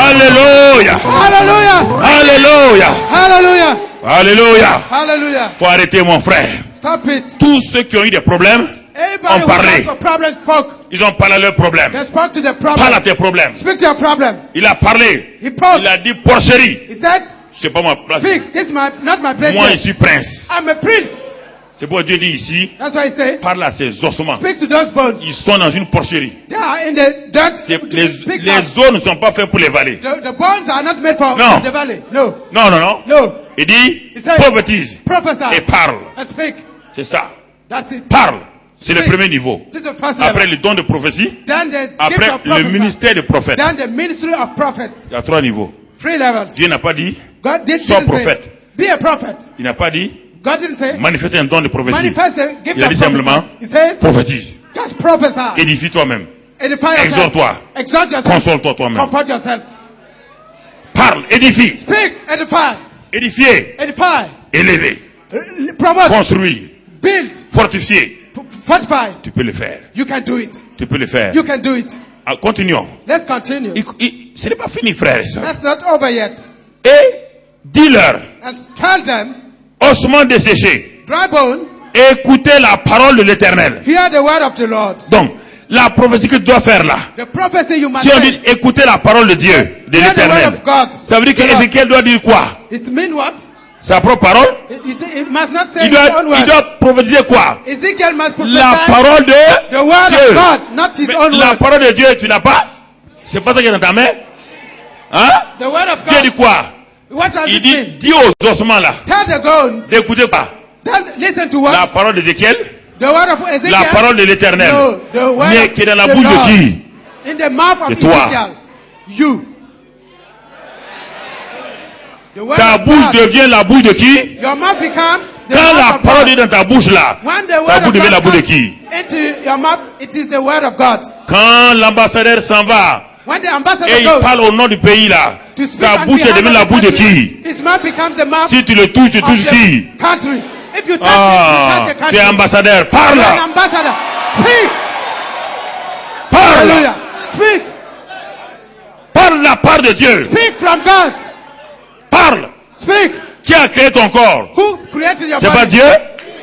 [SPEAKER 1] Alléluia.
[SPEAKER 3] Hallelujah.
[SPEAKER 1] Alléluia.
[SPEAKER 3] Hallelujah.
[SPEAKER 1] Alléluia.
[SPEAKER 3] Hallelujah.
[SPEAKER 1] Faut arrêter mon frère.
[SPEAKER 3] Stop it.
[SPEAKER 1] Tous ceux qui ont eu des problèmes,
[SPEAKER 3] Everybody
[SPEAKER 1] On
[SPEAKER 3] who
[SPEAKER 1] parlait.
[SPEAKER 3] has a problem spoke.
[SPEAKER 1] ils ont parlé à leurs problèmes.
[SPEAKER 3] They spoke to the
[SPEAKER 1] Parle à
[SPEAKER 3] problem.
[SPEAKER 1] tes problèmes.
[SPEAKER 3] Speak to your problem.
[SPEAKER 1] Il a parlé.
[SPEAKER 3] He spoke.
[SPEAKER 1] Il a dit porcherie.
[SPEAKER 3] He said,
[SPEAKER 1] C'est pas ma place.
[SPEAKER 3] fix. This is not my place.
[SPEAKER 1] Moi,
[SPEAKER 3] here.
[SPEAKER 1] je suis prince.
[SPEAKER 3] I'm a prince.
[SPEAKER 1] C'est pourquoi Dieu dit ici,
[SPEAKER 3] That's why he said,
[SPEAKER 1] parle à ces ossements.
[SPEAKER 3] speak to those bones.
[SPEAKER 1] Ils sont dans une porcherie.
[SPEAKER 3] They are in the dirt.
[SPEAKER 1] Les
[SPEAKER 3] Pigs are-
[SPEAKER 1] os ne sont pas faits pour les vallées.
[SPEAKER 3] the bones are not made for
[SPEAKER 1] No.
[SPEAKER 3] the valley. No.
[SPEAKER 1] Non, non, non.
[SPEAKER 3] No.
[SPEAKER 1] Il dit,
[SPEAKER 3] He said,
[SPEAKER 1] prophétise
[SPEAKER 3] prophesy
[SPEAKER 1] et parle.
[SPEAKER 3] and speak.
[SPEAKER 1] C'est ça.
[SPEAKER 3] That's it.
[SPEAKER 1] Parle. C'est le
[SPEAKER 3] Speak.
[SPEAKER 1] premier niveau.
[SPEAKER 3] This is the first
[SPEAKER 1] Après
[SPEAKER 3] level.
[SPEAKER 1] le don de prophétie,
[SPEAKER 3] Then the gift
[SPEAKER 1] après
[SPEAKER 3] of
[SPEAKER 1] le
[SPEAKER 3] prophecy.
[SPEAKER 1] ministère de prophète.
[SPEAKER 3] Then the ministry of prophets.
[SPEAKER 1] Il y a 3 niveaux.
[SPEAKER 3] 3 levels.
[SPEAKER 1] Dieu n'a pas dit,
[SPEAKER 3] God didn't
[SPEAKER 1] sois
[SPEAKER 3] say,
[SPEAKER 1] prophète.
[SPEAKER 3] be a prophet.
[SPEAKER 1] Il n'a pas dit,
[SPEAKER 3] God didn't say,
[SPEAKER 1] manifeste un don de prophétie.
[SPEAKER 3] manifest the gift
[SPEAKER 1] Il a
[SPEAKER 3] of
[SPEAKER 1] dit simplement,
[SPEAKER 3] prophecy. He says,
[SPEAKER 1] prophétise.
[SPEAKER 3] just prophesy.
[SPEAKER 1] Édifie toi-même.
[SPEAKER 3] Edify yourself.
[SPEAKER 1] Exhorte-toi.
[SPEAKER 3] Exalt yourself.
[SPEAKER 1] Console-toi toi-même.
[SPEAKER 3] Comfort yourself.
[SPEAKER 1] Parle, édifie.
[SPEAKER 3] Speak, edify.
[SPEAKER 1] Édifier,
[SPEAKER 3] Edify.
[SPEAKER 1] élever,
[SPEAKER 3] Promote.
[SPEAKER 1] construire,
[SPEAKER 3] Build.
[SPEAKER 1] fortifier.
[SPEAKER 3] Fortify.
[SPEAKER 1] Tu peux le faire.
[SPEAKER 3] You can do it.
[SPEAKER 1] Tu peux le faire.
[SPEAKER 3] You can do it.
[SPEAKER 1] Ah, continuons.
[SPEAKER 3] Let's continue.
[SPEAKER 1] Ce n'est pas fini, frère et sœurs.
[SPEAKER 3] That's not over yet.
[SPEAKER 1] Et dis-leur,
[SPEAKER 3] And tell them,
[SPEAKER 1] ossements desséchés,
[SPEAKER 3] dry bone,
[SPEAKER 1] écoutez la parole de l'Éternel.
[SPEAKER 3] hear the word of the Lord.
[SPEAKER 1] Donc, la prophétie que tu dois faire là,
[SPEAKER 3] The prophecy you must
[SPEAKER 1] si on
[SPEAKER 3] say.
[SPEAKER 1] dit écoutez la parole de Dieu, de
[SPEAKER 3] Hear the word
[SPEAKER 1] l'Éternel,
[SPEAKER 3] of God.
[SPEAKER 1] ça veut dire
[SPEAKER 3] The Lord.
[SPEAKER 1] qu'Ézéchiel doit dire quoi?
[SPEAKER 3] It means what?
[SPEAKER 1] Sa propre parole?
[SPEAKER 3] It must not say
[SPEAKER 1] Il
[SPEAKER 3] his
[SPEAKER 1] doit,
[SPEAKER 3] own
[SPEAKER 1] il
[SPEAKER 3] word.
[SPEAKER 1] doit prophétiser quoi?
[SPEAKER 3] Ezekiel must
[SPEAKER 1] La
[SPEAKER 3] prophesy
[SPEAKER 1] parole de
[SPEAKER 3] the word
[SPEAKER 1] Dieu.
[SPEAKER 3] of God, not his
[SPEAKER 1] Mais
[SPEAKER 3] own
[SPEAKER 1] la
[SPEAKER 3] word.
[SPEAKER 1] parole de Dieu, tu n'as pas? C'est pas ça qui est dans ta main? Hein?
[SPEAKER 3] The word of
[SPEAKER 1] Dieu dit
[SPEAKER 3] God.
[SPEAKER 1] quoi?
[SPEAKER 3] What does
[SPEAKER 1] Il
[SPEAKER 3] it
[SPEAKER 1] dit,
[SPEAKER 3] mean?
[SPEAKER 1] dis aux ossements là,
[SPEAKER 3] Tell the bones.
[SPEAKER 1] d'écouter quoi?
[SPEAKER 3] Listen to what?
[SPEAKER 1] La parole d'Ézéchiel,
[SPEAKER 3] The word of Ezekiel.
[SPEAKER 1] la parole de l'Éternel,
[SPEAKER 3] No, the word
[SPEAKER 1] mais
[SPEAKER 3] of
[SPEAKER 1] qui est dans la
[SPEAKER 3] the
[SPEAKER 1] bouche
[SPEAKER 3] Lord.
[SPEAKER 1] de qui?
[SPEAKER 3] In the mouth of
[SPEAKER 1] De toi.
[SPEAKER 3] Ezekiel. You. The word
[SPEAKER 1] Ta
[SPEAKER 3] of
[SPEAKER 1] bouche
[SPEAKER 3] God.
[SPEAKER 1] devient la bouche de qui?
[SPEAKER 3] Your mouth becomes the
[SPEAKER 1] Quand la
[SPEAKER 3] mouth of
[SPEAKER 1] parole est
[SPEAKER 3] God.
[SPEAKER 1] dans ta bouche là,
[SPEAKER 3] When the
[SPEAKER 1] ta
[SPEAKER 3] word
[SPEAKER 1] bouche
[SPEAKER 3] of
[SPEAKER 1] devient la
[SPEAKER 3] God
[SPEAKER 1] bouche de
[SPEAKER 3] comes
[SPEAKER 1] qui?
[SPEAKER 3] into your mouth, it is the word of God.
[SPEAKER 1] Quand l'ambassadeur s'en va
[SPEAKER 3] When the ambassador
[SPEAKER 1] et il
[SPEAKER 3] goes
[SPEAKER 1] parle au nom du pays là,
[SPEAKER 3] to speak
[SPEAKER 1] ta
[SPEAKER 3] on
[SPEAKER 1] bouche
[SPEAKER 3] behalf
[SPEAKER 1] devient
[SPEAKER 3] of
[SPEAKER 1] la
[SPEAKER 3] the
[SPEAKER 1] bouche de
[SPEAKER 3] country,
[SPEAKER 1] qui?
[SPEAKER 3] his mouth becomes the mouth
[SPEAKER 1] Si tu le touches, tu
[SPEAKER 3] of
[SPEAKER 1] touches qui?
[SPEAKER 3] the country. If you touch
[SPEAKER 1] Ah,
[SPEAKER 3] it, you touch the
[SPEAKER 1] tu es
[SPEAKER 3] country.
[SPEAKER 1] ambassadeur,
[SPEAKER 3] You're
[SPEAKER 1] parle!
[SPEAKER 3] an ambassador. Speak.
[SPEAKER 1] Parle!
[SPEAKER 3] Hallelujah. Speak.
[SPEAKER 1] Parle la part de Dieu!
[SPEAKER 3] Speak from God.
[SPEAKER 1] Parle!
[SPEAKER 3] Speak.
[SPEAKER 1] Qui a créé ton corps?
[SPEAKER 3] Who created your
[SPEAKER 1] C'est pas
[SPEAKER 3] body?
[SPEAKER 1] Dieu?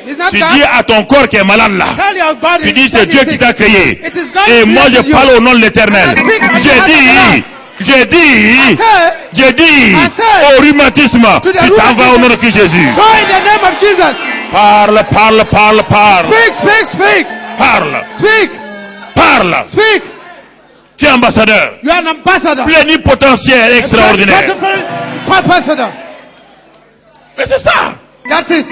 [SPEAKER 3] It's not
[SPEAKER 1] Tu
[SPEAKER 3] God.
[SPEAKER 1] dis à ton corps qui est malade là.
[SPEAKER 3] Tell your body.
[SPEAKER 1] Tu dis
[SPEAKER 3] that
[SPEAKER 1] c'est
[SPEAKER 3] is
[SPEAKER 1] Dieu qui
[SPEAKER 3] sick.
[SPEAKER 1] t'a créé.
[SPEAKER 3] It is God
[SPEAKER 1] Et
[SPEAKER 3] who
[SPEAKER 1] moi je
[SPEAKER 3] created you.
[SPEAKER 1] parle au nom de l'Éternel.
[SPEAKER 3] And I speak on
[SPEAKER 1] J'ai
[SPEAKER 3] behalf of the
[SPEAKER 1] dit,
[SPEAKER 3] I say,
[SPEAKER 1] j'ai dit
[SPEAKER 3] I say,
[SPEAKER 1] au rhumatisme,
[SPEAKER 3] to the
[SPEAKER 1] tu t'en vas au nom de Christ Jésus.
[SPEAKER 3] go in the name of Jesus.
[SPEAKER 1] Parle, parle, parle, parle.
[SPEAKER 3] Speak, speak, speak.
[SPEAKER 1] Parle,
[SPEAKER 3] Speak,
[SPEAKER 1] parle.
[SPEAKER 3] speak.
[SPEAKER 1] Tu es ambassadeur.
[SPEAKER 3] You are an ambassador.
[SPEAKER 1] Plénipotentiaire extraordinaire.
[SPEAKER 3] Beautiful ambassador.
[SPEAKER 1] Mais c'est ça.
[SPEAKER 3] That's it.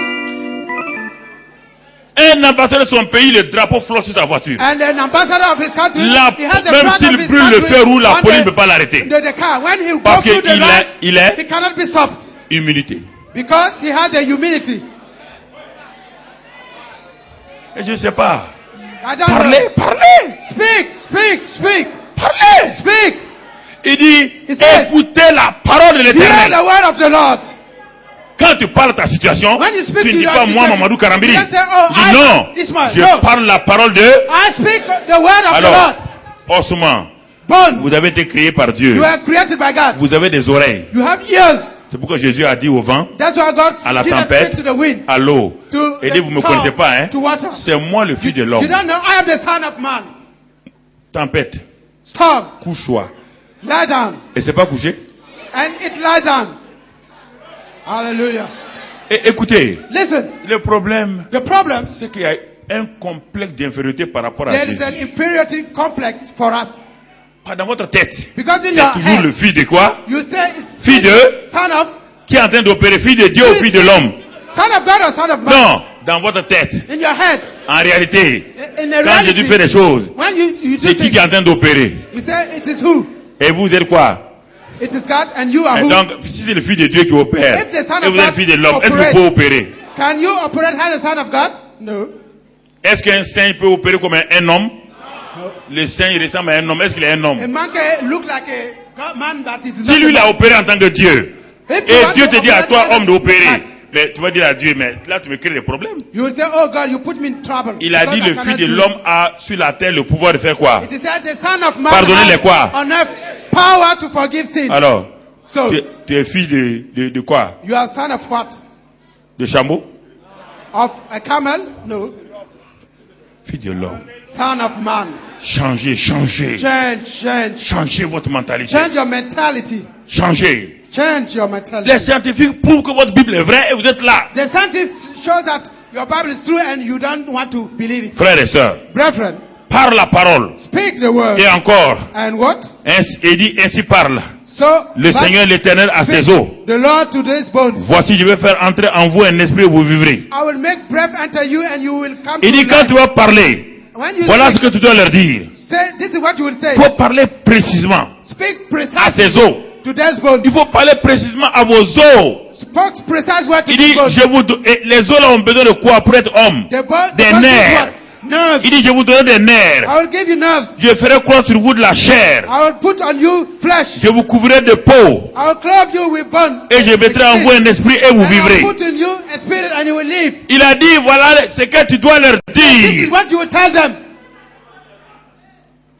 [SPEAKER 1] Un ambassadeur de son pays, le drapeau flotte sur sa voiture.
[SPEAKER 3] And an ambassador of his country, he has the
[SPEAKER 1] Même
[SPEAKER 3] flag
[SPEAKER 1] s'il
[SPEAKER 3] of his
[SPEAKER 1] brûle le
[SPEAKER 3] country
[SPEAKER 1] fer rouge, la
[SPEAKER 3] on
[SPEAKER 1] police ne peut pas l'arrêter.
[SPEAKER 3] the car. When he
[SPEAKER 1] Parce
[SPEAKER 3] goes through the line,
[SPEAKER 1] qu'il
[SPEAKER 3] he
[SPEAKER 1] est
[SPEAKER 3] cannot be stopped.
[SPEAKER 1] humilité.
[SPEAKER 3] Because he has the humility.
[SPEAKER 1] Et je ne sais pas.
[SPEAKER 3] I don't
[SPEAKER 1] Parlez,
[SPEAKER 3] know.
[SPEAKER 1] parlez,
[SPEAKER 3] Speak.
[SPEAKER 1] parlez.
[SPEAKER 3] Speak.
[SPEAKER 1] Il dit,
[SPEAKER 3] He says,
[SPEAKER 1] écoutez la parole de
[SPEAKER 3] Hear
[SPEAKER 1] l'Éternel.
[SPEAKER 3] the word of the Lord.
[SPEAKER 1] Quand tu parles de ta situation,
[SPEAKER 3] When you speak
[SPEAKER 1] tu
[SPEAKER 3] to
[SPEAKER 1] ne dis
[SPEAKER 3] your
[SPEAKER 1] pas moi,
[SPEAKER 3] situation,
[SPEAKER 1] Mamadou Karambiri.
[SPEAKER 3] you don't say, oh,
[SPEAKER 1] Dis non,
[SPEAKER 3] Ismail.
[SPEAKER 1] je
[SPEAKER 3] No.
[SPEAKER 1] parle la parole de...
[SPEAKER 3] I speak the word of the
[SPEAKER 1] Alors,
[SPEAKER 3] Lord.
[SPEAKER 1] osement,
[SPEAKER 3] Bone.
[SPEAKER 1] vous avez été créé par Dieu.
[SPEAKER 3] You were created by God.
[SPEAKER 1] Vous avez des oreilles.
[SPEAKER 3] You have ears.
[SPEAKER 1] C'est pourquoi Jésus a dit au vent,
[SPEAKER 3] That's why God
[SPEAKER 1] à la
[SPEAKER 3] Jesus
[SPEAKER 1] tempête,
[SPEAKER 3] speak to the wind.
[SPEAKER 1] à l'eau.
[SPEAKER 3] To
[SPEAKER 1] Et
[SPEAKER 3] the
[SPEAKER 1] dit, vous ne me
[SPEAKER 3] storm,
[SPEAKER 1] connaissez pas, hein.
[SPEAKER 3] to water.
[SPEAKER 1] C'est moi le fils de
[SPEAKER 3] You
[SPEAKER 1] l'homme.
[SPEAKER 3] don't know, I am the son of man.
[SPEAKER 1] Tempête,
[SPEAKER 3] Storm.
[SPEAKER 1] couche-toi.
[SPEAKER 3] Lie down.
[SPEAKER 1] Et c'est pas couché.
[SPEAKER 3] And it lie down. Hallelujah.
[SPEAKER 1] Et écoutez,
[SPEAKER 3] Listen,
[SPEAKER 1] le problème,
[SPEAKER 3] the problem,
[SPEAKER 1] c'est qu'il y a un complexe d'infériorité par rapport à
[SPEAKER 3] there is
[SPEAKER 1] Jésus.
[SPEAKER 3] an inferiority complex for us.
[SPEAKER 1] Pas dans votre tête.
[SPEAKER 3] Because in
[SPEAKER 1] Il y
[SPEAKER 3] your
[SPEAKER 1] a toujours le
[SPEAKER 3] head,
[SPEAKER 1] fils de quoi?
[SPEAKER 3] you say it's
[SPEAKER 1] Fille de,
[SPEAKER 3] son of,
[SPEAKER 1] qui est en train d'opérer, fille de Dieu ou fille de l'homme?
[SPEAKER 3] son of God or son of man.
[SPEAKER 1] Non, dans votre tête.
[SPEAKER 3] In your head.
[SPEAKER 1] En réalité,
[SPEAKER 3] In the
[SPEAKER 1] quand Jésus
[SPEAKER 3] reality,
[SPEAKER 1] fait des choses,
[SPEAKER 3] when you do
[SPEAKER 1] c'est qui
[SPEAKER 3] things,
[SPEAKER 1] est en train d'opérer?
[SPEAKER 3] you say it is who?
[SPEAKER 1] Et vous êtes quoi?
[SPEAKER 3] It is God and you are
[SPEAKER 1] Et
[SPEAKER 3] who?
[SPEAKER 1] donc, si c'est le fils de Dieu qui opère,
[SPEAKER 3] If the son
[SPEAKER 1] et
[SPEAKER 3] of
[SPEAKER 1] vous êtes
[SPEAKER 3] God
[SPEAKER 1] le fils de l'homme, est-ce que vous
[SPEAKER 3] operates-
[SPEAKER 1] pouvez opérer?
[SPEAKER 3] Can you operate as a son of God? No.
[SPEAKER 1] Est-ce qu'un saint peut opérer comme un homme?
[SPEAKER 3] No.
[SPEAKER 1] Le saint, il ressemble à un homme. Est-ce qu'il est un homme?
[SPEAKER 3] A man can look like a God man, but it is
[SPEAKER 1] Si
[SPEAKER 3] not
[SPEAKER 1] lui, il
[SPEAKER 3] a
[SPEAKER 1] a
[SPEAKER 3] man.
[SPEAKER 1] opéré en tant que Dieu,
[SPEAKER 3] If you
[SPEAKER 1] et
[SPEAKER 3] want
[SPEAKER 1] Dieu
[SPEAKER 3] to
[SPEAKER 1] te dit à
[SPEAKER 3] operate
[SPEAKER 1] toi,
[SPEAKER 3] as a
[SPEAKER 1] homme, d'opérer,
[SPEAKER 3] God,
[SPEAKER 1] mais tu vas dire à Dieu, mais là, tu me crées des problèmes.
[SPEAKER 3] you will say, oh God, you put me in trouble.
[SPEAKER 1] Il a
[SPEAKER 3] because
[SPEAKER 1] dit,
[SPEAKER 3] I
[SPEAKER 1] le
[SPEAKER 3] cannot
[SPEAKER 1] fils de
[SPEAKER 3] do
[SPEAKER 1] l'homme
[SPEAKER 3] it.
[SPEAKER 1] a sur la terre le pouvoir de faire quoi?
[SPEAKER 3] It is said the son of man
[SPEAKER 1] Pardonnez les
[SPEAKER 3] has
[SPEAKER 1] quoi?
[SPEAKER 3] on earth power to forgive sin.
[SPEAKER 1] Alors,
[SPEAKER 3] So,
[SPEAKER 1] tu es fils de quoi?
[SPEAKER 3] you are son of what?
[SPEAKER 1] De chameau?
[SPEAKER 3] Of a camel? No.
[SPEAKER 1] Fils de l'homme.
[SPEAKER 3] Son of man.
[SPEAKER 1] Changez, changez.
[SPEAKER 3] Change.
[SPEAKER 1] Changez votre mentalité.
[SPEAKER 3] Change your mentality.
[SPEAKER 1] Changez.
[SPEAKER 3] Change your mentality.
[SPEAKER 1] Les scientifiques prouvent que votre Bible est vraie et vous êtes là.
[SPEAKER 3] The scientists show that your Bible is true and you don't want to believe it.
[SPEAKER 1] Frères et sœurs,
[SPEAKER 3] Brethren,
[SPEAKER 1] par la parole.
[SPEAKER 3] speak the word.
[SPEAKER 1] Et encore,
[SPEAKER 3] And what?
[SPEAKER 1] et dit, ainsi parle
[SPEAKER 3] So,
[SPEAKER 1] le
[SPEAKER 3] but
[SPEAKER 1] Seigneur l'Éternel à ses
[SPEAKER 3] speak
[SPEAKER 1] os.
[SPEAKER 3] the Lord to these bones.
[SPEAKER 1] Voici, je vais faire entrer en vous un esprit et vous vivrez.
[SPEAKER 3] I will make breath enter you and you will come
[SPEAKER 1] Il
[SPEAKER 3] to
[SPEAKER 1] dit, quand
[SPEAKER 3] life.
[SPEAKER 1] tu vas parler,
[SPEAKER 3] When you
[SPEAKER 1] voilà ce
[SPEAKER 3] speak,
[SPEAKER 1] que tu dois leur dire.
[SPEAKER 3] say, this is what you will say.
[SPEAKER 1] Il faut parler précisément
[SPEAKER 3] Speak
[SPEAKER 1] à
[SPEAKER 3] precisely
[SPEAKER 1] ses os.
[SPEAKER 3] to these bones.
[SPEAKER 1] Il faut parler précisément à vos os.
[SPEAKER 3] Spoke precise word to
[SPEAKER 1] Il
[SPEAKER 3] these
[SPEAKER 1] dit,
[SPEAKER 3] bones.
[SPEAKER 1] et les os là ont besoin de quoi pour être hommes?
[SPEAKER 3] The bone,
[SPEAKER 1] Des nerfs.
[SPEAKER 3] Nerves.
[SPEAKER 1] Il dit, je vous donnerai des nerfs.
[SPEAKER 3] I will give you nerves.
[SPEAKER 1] Je ferai croire sur vous de la chair.
[SPEAKER 3] I will put on you flesh.
[SPEAKER 1] Je vous couvrirai de peau.
[SPEAKER 3] I will clothe you with bones.
[SPEAKER 1] Et je mettrai en vous un esprit et vous
[SPEAKER 3] And I will
[SPEAKER 1] vivrez.
[SPEAKER 3] put in you a spirit and you will live.
[SPEAKER 1] Il a dit, voilà ce que tu dois leur
[SPEAKER 3] This is
[SPEAKER 1] dire.
[SPEAKER 3] what you will tell them.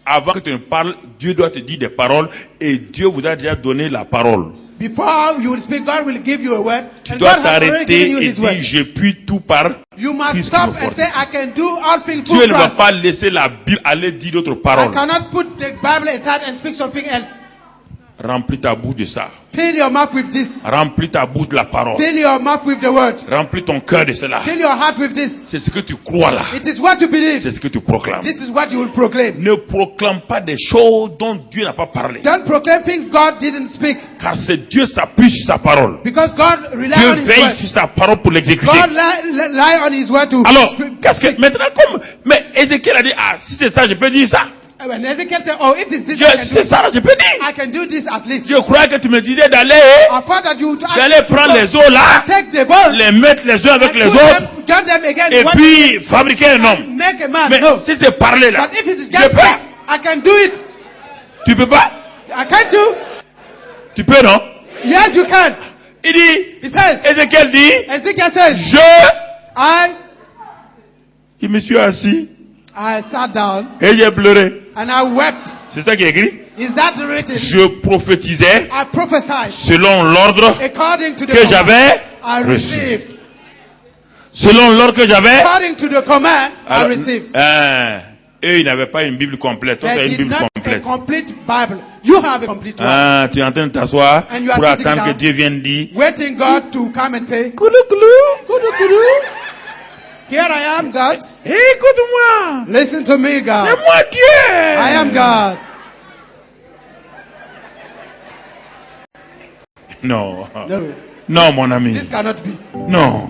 [SPEAKER 1] Avant que tu ne parles, Dieu doit te dire des paroles et Dieu vous a déjà donné la parole.
[SPEAKER 3] Before you will speak, God will give you a word.
[SPEAKER 1] Tu
[SPEAKER 3] And
[SPEAKER 1] dois
[SPEAKER 3] God has already
[SPEAKER 1] t'arrêter
[SPEAKER 3] given you
[SPEAKER 1] et
[SPEAKER 3] His word.
[SPEAKER 1] dire, je puis tout par...
[SPEAKER 3] You must
[SPEAKER 1] Christ
[SPEAKER 3] stop
[SPEAKER 1] me
[SPEAKER 3] and
[SPEAKER 1] fortifie.
[SPEAKER 3] say, I can do all things
[SPEAKER 1] Dieu
[SPEAKER 3] through
[SPEAKER 1] ne va
[SPEAKER 3] Christ.
[SPEAKER 1] pas laisser la Bible aller dire d'autres
[SPEAKER 3] I
[SPEAKER 1] paroles.
[SPEAKER 3] cannot put the Bible aside and speak something else.
[SPEAKER 1] Remplis ta bouche de ça.
[SPEAKER 3] Fill your mouth with this.
[SPEAKER 1] Remplis ta bouche de la parole.
[SPEAKER 3] Fill your mouth with the word.
[SPEAKER 1] Remplis ton cœur de cela.
[SPEAKER 3] Fill your heart with this.
[SPEAKER 1] C'est ce que tu crois là.
[SPEAKER 3] It is what you believe.
[SPEAKER 1] C'est ce que tu proclames.
[SPEAKER 3] This is what you will proclaim.
[SPEAKER 1] Ne proclame pas des choses dont Dieu n'a pas parlé.
[SPEAKER 3] Don't proclaim things God didn't speak.
[SPEAKER 1] Car c'est Dieu s'appuie sur sa parole.
[SPEAKER 3] Because God relies
[SPEAKER 1] Dieu
[SPEAKER 3] on His
[SPEAKER 1] veille
[SPEAKER 3] word.
[SPEAKER 1] sur sa parole pour l'exécuter.
[SPEAKER 3] God lie on His word to
[SPEAKER 1] Alors,
[SPEAKER 3] speak.
[SPEAKER 1] qu'est-ce que maintenant comme mais Ézéchiel a dit ah si c'est ça je peux dire ça.
[SPEAKER 3] When Ezekiel said, oh, if it's this, I can do
[SPEAKER 1] C'est
[SPEAKER 3] it.
[SPEAKER 1] ça je peux dire.
[SPEAKER 3] I can do this at least.
[SPEAKER 1] Je crois que tu me disais d'aller
[SPEAKER 3] I thought that you would
[SPEAKER 1] prendre les os là,
[SPEAKER 3] take the bones
[SPEAKER 1] les mettre les uns avec
[SPEAKER 3] and
[SPEAKER 1] les
[SPEAKER 3] put
[SPEAKER 1] autres
[SPEAKER 3] them, join them again,
[SPEAKER 1] et
[SPEAKER 3] one
[SPEAKER 1] puis fabriquer un homme.
[SPEAKER 3] make a man.
[SPEAKER 1] Mais
[SPEAKER 3] No.
[SPEAKER 1] si c'est parler là,
[SPEAKER 3] But if it's
[SPEAKER 1] je
[SPEAKER 3] just
[SPEAKER 1] peux.
[SPEAKER 3] speak, I can do it.
[SPEAKER 1] Tu peux pas?
[SPEAKER 3] I can't you?
[SPEAKER 1] Tu peux non?
[SPEAKER 3] Yes, you can.
[SPEAKER 1] Il dit,
[SPEAKER 3] He says,
[SPEAKER 1] Ézéchiel dit,
[SPEAKER 3] Ezekiel says,
[SPEAKER 1] il me suis assis
[SPEAKER 3] I sat down
[SPEAKER 1] et j'ai pleuré.
[SPEAKER 3] and I wept.
[SPEAKER 1] C'est ça qui est écrit.
[SPEAKER 3] Is that written?
[SPEAKER 1] Je prophétisais
[SPEAKER 3] I prophesied
[SPEAKER 1] selon l'ordre
[SPEAKER 3] according to the
[SPEAKER 1] que
[SPEAKER 3] command
[SPEAKER 1] j'avais
[SPEAKER 3] I
[SPEAKER 1] reçu.
[SPEAKER 3] received.
[SPEAKER 1] Selon l'ordre que j'avais.
[SPEAKER 3] According to the command I
[SPEAKER 1] Alors,
[SPEAKER 3] received.
[SPEAKER 1] Eux, ils n'avaient pas une Bible complète. Toi, tu as
[SPEAKER 3] They
[SPEAKER 1] une
[SPEAKER 3] did
[SPEAKER 1] Bible
[SPEAKER 3] not a
[SPEAKER 1] complète.
[SPEAKER 3] complete Bible. You have a complete one.
[SPEAKER 1] Tu es en train de t'asseoir
[SPEAKER 3] And you are
[SPEAKER 1] pour
[SPEAKER 3] sitting
[SPEAKER 1] attendre que
[SPEAKER 3] down.
[SPEAKER 1] Dieu vienne dire.
[SPEAKER 3] Waiting God to come and say,
[SPEAKER 1] Koulou, koulou.
[SPEAKER 3] Kudu kudu. Here I am, God.
[SPEAKER 1] Écoute-moi.
[SPEAKER 3] Listen to me,
[SPEAKER 1] C'est
[SPEAKER 3] God.
[SPEAKER 1] moi Dieu.
[SPEAKER 3] I am God.
[SPEAKER 1] Non.
[SPEAKER 3] No,
[SPEAKER 1] Non, mon ami.
[SPEAKER 3] this cannot be.
[SPEAKER 1] Non.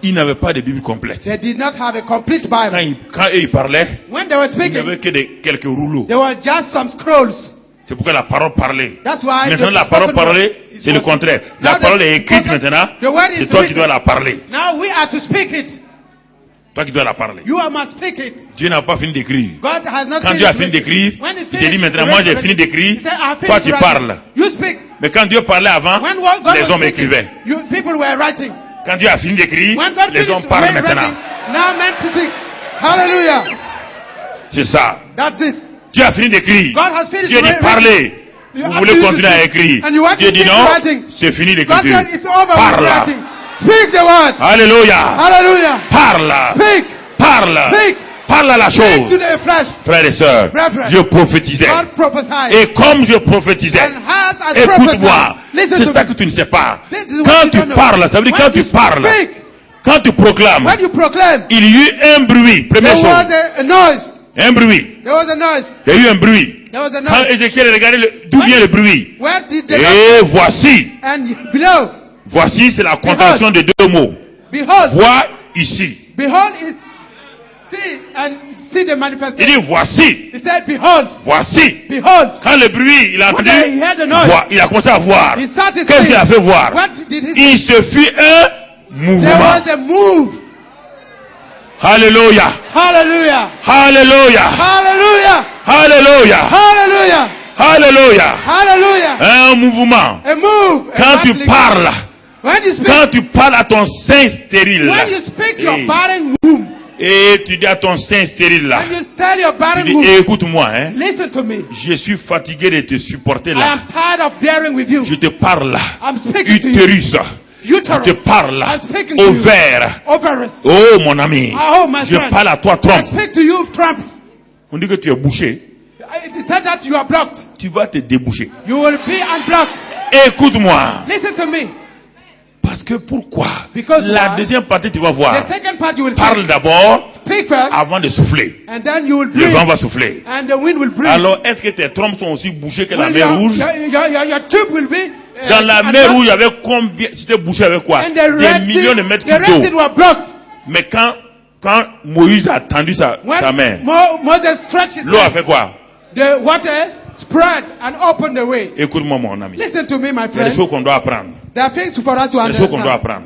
[SPEAKER 1] Il n'avait pas de Bible complète.
[SPEAKER 3] They did not have a complete
[SPEAKER 1] Quand
[SPEAKER 3] Bible.
[SPEAKER 1] il parlait,
[SPEAKER 3] When they were
[SPEAKER 1] il n'y
[SPEAKER 3] speaking,
[SPEAKER 1] avait que quelques rouleaux.
[SPEAKER 3] there were just some scrolls.
[SPEAKER 1] C'est pourquoi la parole parlait.
[SPEAKER 3] That's why
[SPEAKER 1] Maintenant,
[SPEAKER 3] the
[SPEAKER 1] la parole
[SPEAKER 3] spoken word
[SPEAKER 1] parlée,
[SPEAKER 3] is
[SPEAKER 1] c'est le
[SPEAKER 3] was-
[SPEAKER 1] contraire.
[SPEAKER 3] Now
[SPEAKER 1] La
[SPEAKER 3] the
[SPEAKER 1] parole est écrite
[SPEAKER 3] spoken-
[SPEAKER 1] maintenant.
[SPEAKER 3] The word
[SPEAKER 1] C'est
[SPEAKER 3] is
[SPEAKER 1] toi qui dois
[SPEAKER 3] written.
[SPEAKER 1] la parler.
[SPEAKER 3] Now we are to speak it.
[SPEAKER 1] Toi qui dois la parler.
[SPEAKER 3] You must speak it.
[SPEAKER 1] Dieu n'a pas fini d'écrire.
[SPEAKER 3] God has not
[SPEAKER 1] Quand Dieu a fini
[SPEAKER 3] finished
[SPEAKER 1] d'écrire,
[SPEAKER 3] written. When he's
[SPEAKER 1] il te dit
[SPEAKER 3] finished,
[SPEAKER 1] maintenant, moi j'ai
[SPEAKER 3] written,
[SPEAKER 1] fini d'écrire,
[SPEAKER 3] he said, I
[SPEAKER 1] toi
[SPEAKER 3] finished
[SPEAKER 1] tu
[SPEAKER 3] writing.
[SPEAKER 1] parles.
[SPEAKER 3] You speak.
[SPEAKER 1] Mais quand Dieu parlait avant,
[SPEAKER 3] When God
[SPEAKER 1] les
[SPEAKER 3] was
[SPEAKER 1] hommes
[SPEAKER 3] speaking,
[SPEAKER 1] écrivaient.
[SPEAKER 3] people were writing.
[SPEAKER 1] Quand Dieu a fini d'écrire,
[SPEAKER 3] When God
[SPEAKER 1] les hommes
[SPEAKER 3] finished
[SPEAKER 1] parlent
[SPEAKER 3] writing,
[SPEAKER 1] maintenant.
[SPEAKER 3] now men speak. Hallelujah.
[SPEAKER 1] C'est ça.
[SPEAKER 3] That's it.
[SPEAKER 1] Dieu a fini d'écrire.
[SPEAKER 3] God has finished
[SPEAKER 1] Dieu dit
[SPEAKER 3] writing.
[SPEAKER 1] parlez.
[SPEAKER 3] You
[SPEAKER 1] Vous
[SPEAKER 3] have
[SPEAKER 1] voulez
[SPEAKER 3] to
[SPEAKER 1] continuer à
[SPEAKER 3] speak.
[SPEAKER 1] écrire.
[SPEAKER 3] And you want
[SPEAKER 1] Dieu
[SPEAKER 3] to
[SPEAKER 1] dit
[SPEAKER 3] keep
[SPEAKER 1] non,
[SPEAKER 3] writing.
[SPEAKER 1] c'est fini
[SPEAKER 3] God
[SPEAKER 1] l'écriture.
[SPEAKER 3] said it's over with
[SPEAKER 1] Parle.
[SPEAKER 3] writing. Speak the word.
[SPEAKER 1] Alléluia.
[SPEAKER 3] Hallelujah.
[SPEAKER 1] Parle.
[SPEAKER 3] Speak.
[SPEAKER 1] Parle.
[SPEAKER 3] Speak.
[SPEAKER 1] Parle à la
[SPEAKER 3] Speak
[SPEAKER 1] chose.
[SPEAKER 3] to the flesh.
[SPEAKER 1] Frères et sœurs,
[SPEAKER 3] Brethren.
[SPEAKER 1] je prophétisais.
[SPEAKER 3] God prophesied.
[SPEAKER 1] Et comme je prophétisais,
[SPEAKER 3] And as I
[SPEAKER 1] écoute-moi,
[SPEAKER 3] prophesied. Listen
[SPEAKER 1] c'est
[SPEAKER 3] to
[SPEAKER 1] ça
[SPEAKER 3] me.
[SPEAKER 1] que tu ne sais pas.
[SPEAKER 3] This is what
[SPEAKER 1] Quand
[SPEAKER 3] you
[SPEAKER 1] tu
[SPEAKER 3] don't know.
[SPEAKER 1] parles, ça veut dire
[SPEAKER 3] When
[SPEAKER 1] quand tu
[SPEAKER 3] you
[SPEAKER 1] parles,
[SPEAKER 3] speak,
[SPEAKER 1] quand tu proclames,
[SPEAKER 3] when you proclaim,
[SPEAKER 1] il y eut un bruit. Première
[SPEAKER 3] there was
[SPEAKER 1] chose,
[SPEAKER 3] a noise.
[SPEAKER 1] un bruit.
[SPEAKER 3] There was a noise.
[SPEAKER 1] Il y a eu un bruit.
[SPEAKER 3] There was a
[SPEAKER 1] Quand
[SPEAKER 3] noise.
[SPEAKER 1] Ézéchiel regardait d'où vient le bruit.
[SPEAKER 3] Where did the
[SPEAKER 1] Et voici,
[SPEAKER 3] and below,
[SPEAKER 1] voici c'est la contraction de deux mots.
[SPEAKER 3] behold,
[SPEAKER 1] Vois ici.
[SPEAKER 3] behold is see and see the
[SPEAKER 1] Il
[SPEAKER 3] manifestation.
[SPEAKER 1] dit voici,
[SPEAKER 3] He said, behold,
[SPEAKER 1] voici.
[SPEAKER 3] behold.
[SPEAKER 1] Quand le bruit, il a entendu,
[SPEAKER 3] When he heard the noise,
[SPEAKER 1] il a commencé à voir.
[SPEAKER 3] he started
[SPEAKER 1] Qu'est-ce qu'il a
[SPEAKER 3] seeing.
[SPEAKER 1] fait voir?
[SPEAKER 3] What did he see?
[SPEAKER 1] Il se fit un
[SPEAKER 3] There
[SPEAKER 1] mouvement.
[SPEAKER 3] was a move.
[SPEAKER 1] Alléluia.
[SPEAKER 3] Hallelujah.
[SPEAKER 1] Alléluia.
[SPEAKER 3] Hallelujah.
[SPEAKER 1] Alléluia.
[SPEAKER 3] Hallelujah.
[SPEAKER 1] Alléluia.
[SPEAKER 3] Hallelujah.
[SPEAKER 1] Un mouvement.
[SPEAKER 3] A move.
[SPEAKER 1] Quand
[SPEAKER 3] a
[SPEAKER 1] tu
[SPEAKER 3] rattling.
[SPEAKER 1] parles,
[SPEAKER 3] When you speak,
[SPEAKER 1] quand tu parles à ton sein stérile,
[SPEAKER 3] when you speak your
[SPEAKER 1] et,
[SPEAKER 3] barren womb,
[SPEAKER 1] et tu dis à ton sein stérile là,
[SPEAKER 3] when you tell your
[SPEAKER 1] tu
[SPEAKER 3] barren
[SPEAKER 1] dis,
[SPEAKER 3] womb,
[SPEAKER 1] écoute-moi, hein,
[SPEAKER 3] listen to me.
[SPEAKER 1] je suis fatigué de te supporter
[SPEAKER 3] I
[SPEAKER 1] là.
[SPEAKER 3] am tired of bearing with you.
[SPEAKER 1] Je te parle là.
[SPEAKER 3] I'm speaking to you.
[SPEAKER 1] Utérus. Je
[SPEAKER 3] Uterus.
[SPEAKER 1] te parle là.
[SPEAKER 3] I'm speaking to you.
[SPEAKER 1] Ovaire.
[SPEAKER 3] Ovaries.
[SPEAKER 1] Oh mon ami.
[SPEAKER 3] Oh, my
[SPEAKER 1] Je
[SPEAKER 3] friend.
[SPEAKER 1] parle à toi,
[SPEAKER 3] I
[SPEAKER 1] trompe.
[SPEAKER 3] speak to you, Trump.
[SPEAKER 1] On dit que tu es bouché.
[SPEAKER 3] It said that you are blocked.
[SPEAKER 1] Tu vas te déboucher.
[SPEAKER 3] You will be unblocked.
[SPEAKER 1] Écoute-moi.
[SPEAKER 3] Listen to me.
[SPEAKER 1] Parce que pourquoi?
[SPEAKER 3] Because
[SPEAKER 1] La
[SPEAKER 3] why?
[SPEAKER 1] deuxième partie, tu vas voir.
[SPEAKER 3] The second part you will
[SPEAKER 1] Parle
[SPEAKER 3] say,
[SPEAKER 1] d'abord
[SPEAKER 3] speak first,
[SPEAKER 1] avant de souffler.
[SPEAKER 3] and then you will
[SPEAKER 1] Le
[SPEAKER 3] breathe,
[SPEAKER 1] vent va souffler.
[SPEAKER 3] and the wind will breathe.
[SPEAKER 1] Alors, est-ce que tes trompes sont aussi bouchées que la
[SPEAKER 3] Will
[SPEAKER 1] mer rouge?
[SPEAKER 3] your tube will be
[SPEAKER 1] Dans la
[SPEAKER 3] unblocked,
[SPEAKER 1] mer rouge, il y avait combien? C'était bouché avec quoi?
[SPEAKER 3] and the
[SPEAKER 1] Des
[SPEAKER 3] Red
[SPEAKER 1] millions de
[SPEAKER 3] Sea,
[SPEAKER 1] mètres
[SPEAKER 3] the
[SPEAKER 1] cubes
[SPEAKER 3] Red Sea
[SPEAKER 1] d'eau.
[SPEAKER 3] were blocked.
[SPEAKER 1] Mais quand Moïse a tendu sa
[SPEAKER 3] When
[SPEAKER 1] main,
[SPEAKER 3] Moses stretched his
[SPEAKER 1] l'eau a
[SPEAKER 3] hand,
[SPEAKER 1] fait quoi?
[SPEAKER 3] the water spread and opened the way.
[SPEAKER 1] Écoute-moi, mon ami.
[SPEAKER 3] Listen to me, my
[SPEAKER 1] Il y a des
[SPEAKER 3] friend.
[SPEAKER 1] choses qu'on doit apprendre.
[SPEAKER 3] There are things for us to
[SPEAKER 1] Il y a des choses qu'on doit
[SPEAKER 3] understand.
[SPEAKER 1] apprendre.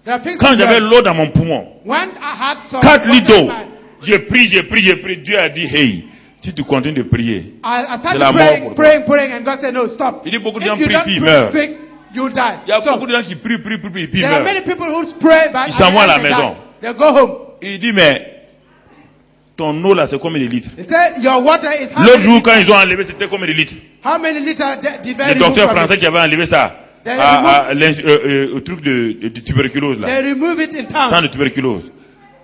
[SPEAKER 3] There are things
[SPEAKER 1] Quand
[SPEAKER 3] to
[SPEAKER 1] j'avais
[SPEAKER 3] learn.
[SPEAKER 1] l'eau dans mon poumon,
[SPEAKER 3] When I had some
[SPEAKER 1] 4 litres
[SPEAKER 3] water in
[SPEAKER 1] d'eau,
[SPEAKER 3] my-
[SPEAKER 1] j'ai pris. Dieu a dit, hey, si tu continues de prier,
[SPEAKER 3] I
[SPEAKER 1] C'est
[SPEAKER 3] started
[SPEAKER 1] la mort
[SPEAKER 3] praying,
[SPEAKER 1] pour toi.
[SPEAKER 3] praying, and God said, no, stop.
[SPEAKER 1] Il dit beaucoup de
[SPEAKER 3] If
[SPEAKER 1] gens
[SPEAKER 3] you
[SPEAKER 1] prient,
[SPEAKER 3] don't
[SPEAKER 1] puis ils
[SPEAKER 3] pray,
[SPEAKER 1] meurent.
[SPEAKER 3] speak, you'll die.
[SPEAKER 1] Il y a
[SPEAKER 3] So,
[SPEAKER 1] beaucoup de gens qui prient, puis ils
[SPEAKER 3] there are
[SPEAKER 1] meurent.
[SPEAKER 3] many people who pray, but
[SPEAKER 1] Ils s'en vont à la
[SPEAKER 3] they
[SPEAKER 1] maison.
[SPEAKER 3] die. They go home.
[SPEAKER 1] Il dit, mais ton eau là, c'est combien de litres?
[SPEAKER 3] They say, your water is how
[SPEAKER 1] L'autre
[SPEAKER 3] many,
[SPEAKER 1] jour, quand ils ont enlevé, c'était combien de litres?
[SPEAKER 3] how many liters did they
[SPEAKER 1] Le
[SPEAKER 3] remove
[SPEAKER 1] docteur
[SPEAKER 3] from
[SPEAKER 1] français
[SPEAKER 3] it?
[SPEAKER 1] qui avait enlevé ça au truc de tuberculose là.
[SPEAKER 3] They remove it in
[SPEAKER 1] Tant
[SPEAKER 3] town.
[SPEAKER 1] de tuberculose.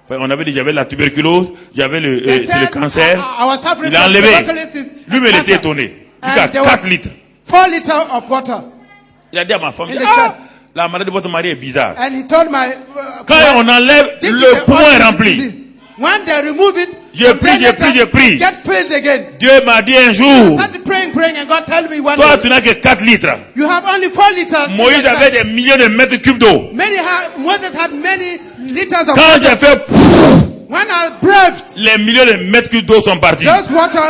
[SPEAKER 1] Enfin, on avait dit, j'avais la tuberculose, j'avais
[SPEAKER 3] They
[SPEAKER 1] c'est le
[SPEAKER 3] said,
[SPEAKER 1] cancer.
[SPEAKER 3] I was suffering
[SPEAKER 1] Il a
[SPEAKER 3] from
[SPEAKER 1] enlevé.
[SPEAKER 3] tuberculosis and
[SPEAKER 1] Lui-même, il était
[SPEAKER 3] cancer.
[SPEAKER 1] étonné. Il
[SPEAKER 3] And
[SPEAKER 1] a
[SPEAKER 3] there
[SPEAKER 1] 4
[SPEAKER 3] was
[SPEAKER 1] litres.
[SPEAKER 3] 4 liters of water.
[SPEAKER 1] Il a dit à ma femme,
[SPEAKER 3] In the
[SPEAKER 1] ah,
[SPEAKER 3] chest.
[SPEAKER 1] la maladie de votre mari est bizarre.
[SPEAKER 3] And he told my
[SPEAKER 1] Quand on enlève,
[SPEAKER 3] this is
[SPEAKER 1] le
[SPEAKER 3] the
[SPEAKER 1] poumon est
[SPEAKER 3] ordinary
[SPEAKER 1] rempli.
[SPEAKER 3] disease. When they remove it,
[SPEAKER 1] Je
[SPEAKER 3] some
[SPEAKER 1] prie,
[SPEAKER 3] days
[SPEAKER 1] je
[SPEAKER 3] later,
[SPEAKER 1] prie, je prie.
[SPEAKER 3] get filled again.
[SPEAKER 1] Dieu m'a dit un
[SPEAKER 3] I
[SPEAKER 1] jour,
[SPEAKER 3] started praying, and God told me one
[SPEAKER 1] toi
[SPEAKER 3] day,
[SPEAKER 1] tu n'as que 4 litres.
[SPEAKER 3] you have only 4 liters. in
[SPEAKER 1] Moïse
[SPEAKER 3] your
[SPEAKER 1] avait
[SPEAKER 3] chest.
[SPEAKER 1] des millions de mètres cubes d'eau.
[SPEAKER 3] Moses had many liters of
[SPEAKER 1] Quand j'ai
[SPEAKER 3] water.
[SPEAKER 1] fait,
[SPEAKER 3] When I breathed,
[SPEAKER 1] les millions de mètres cubes d'eau sont partis.
[SPEAKER 3] those water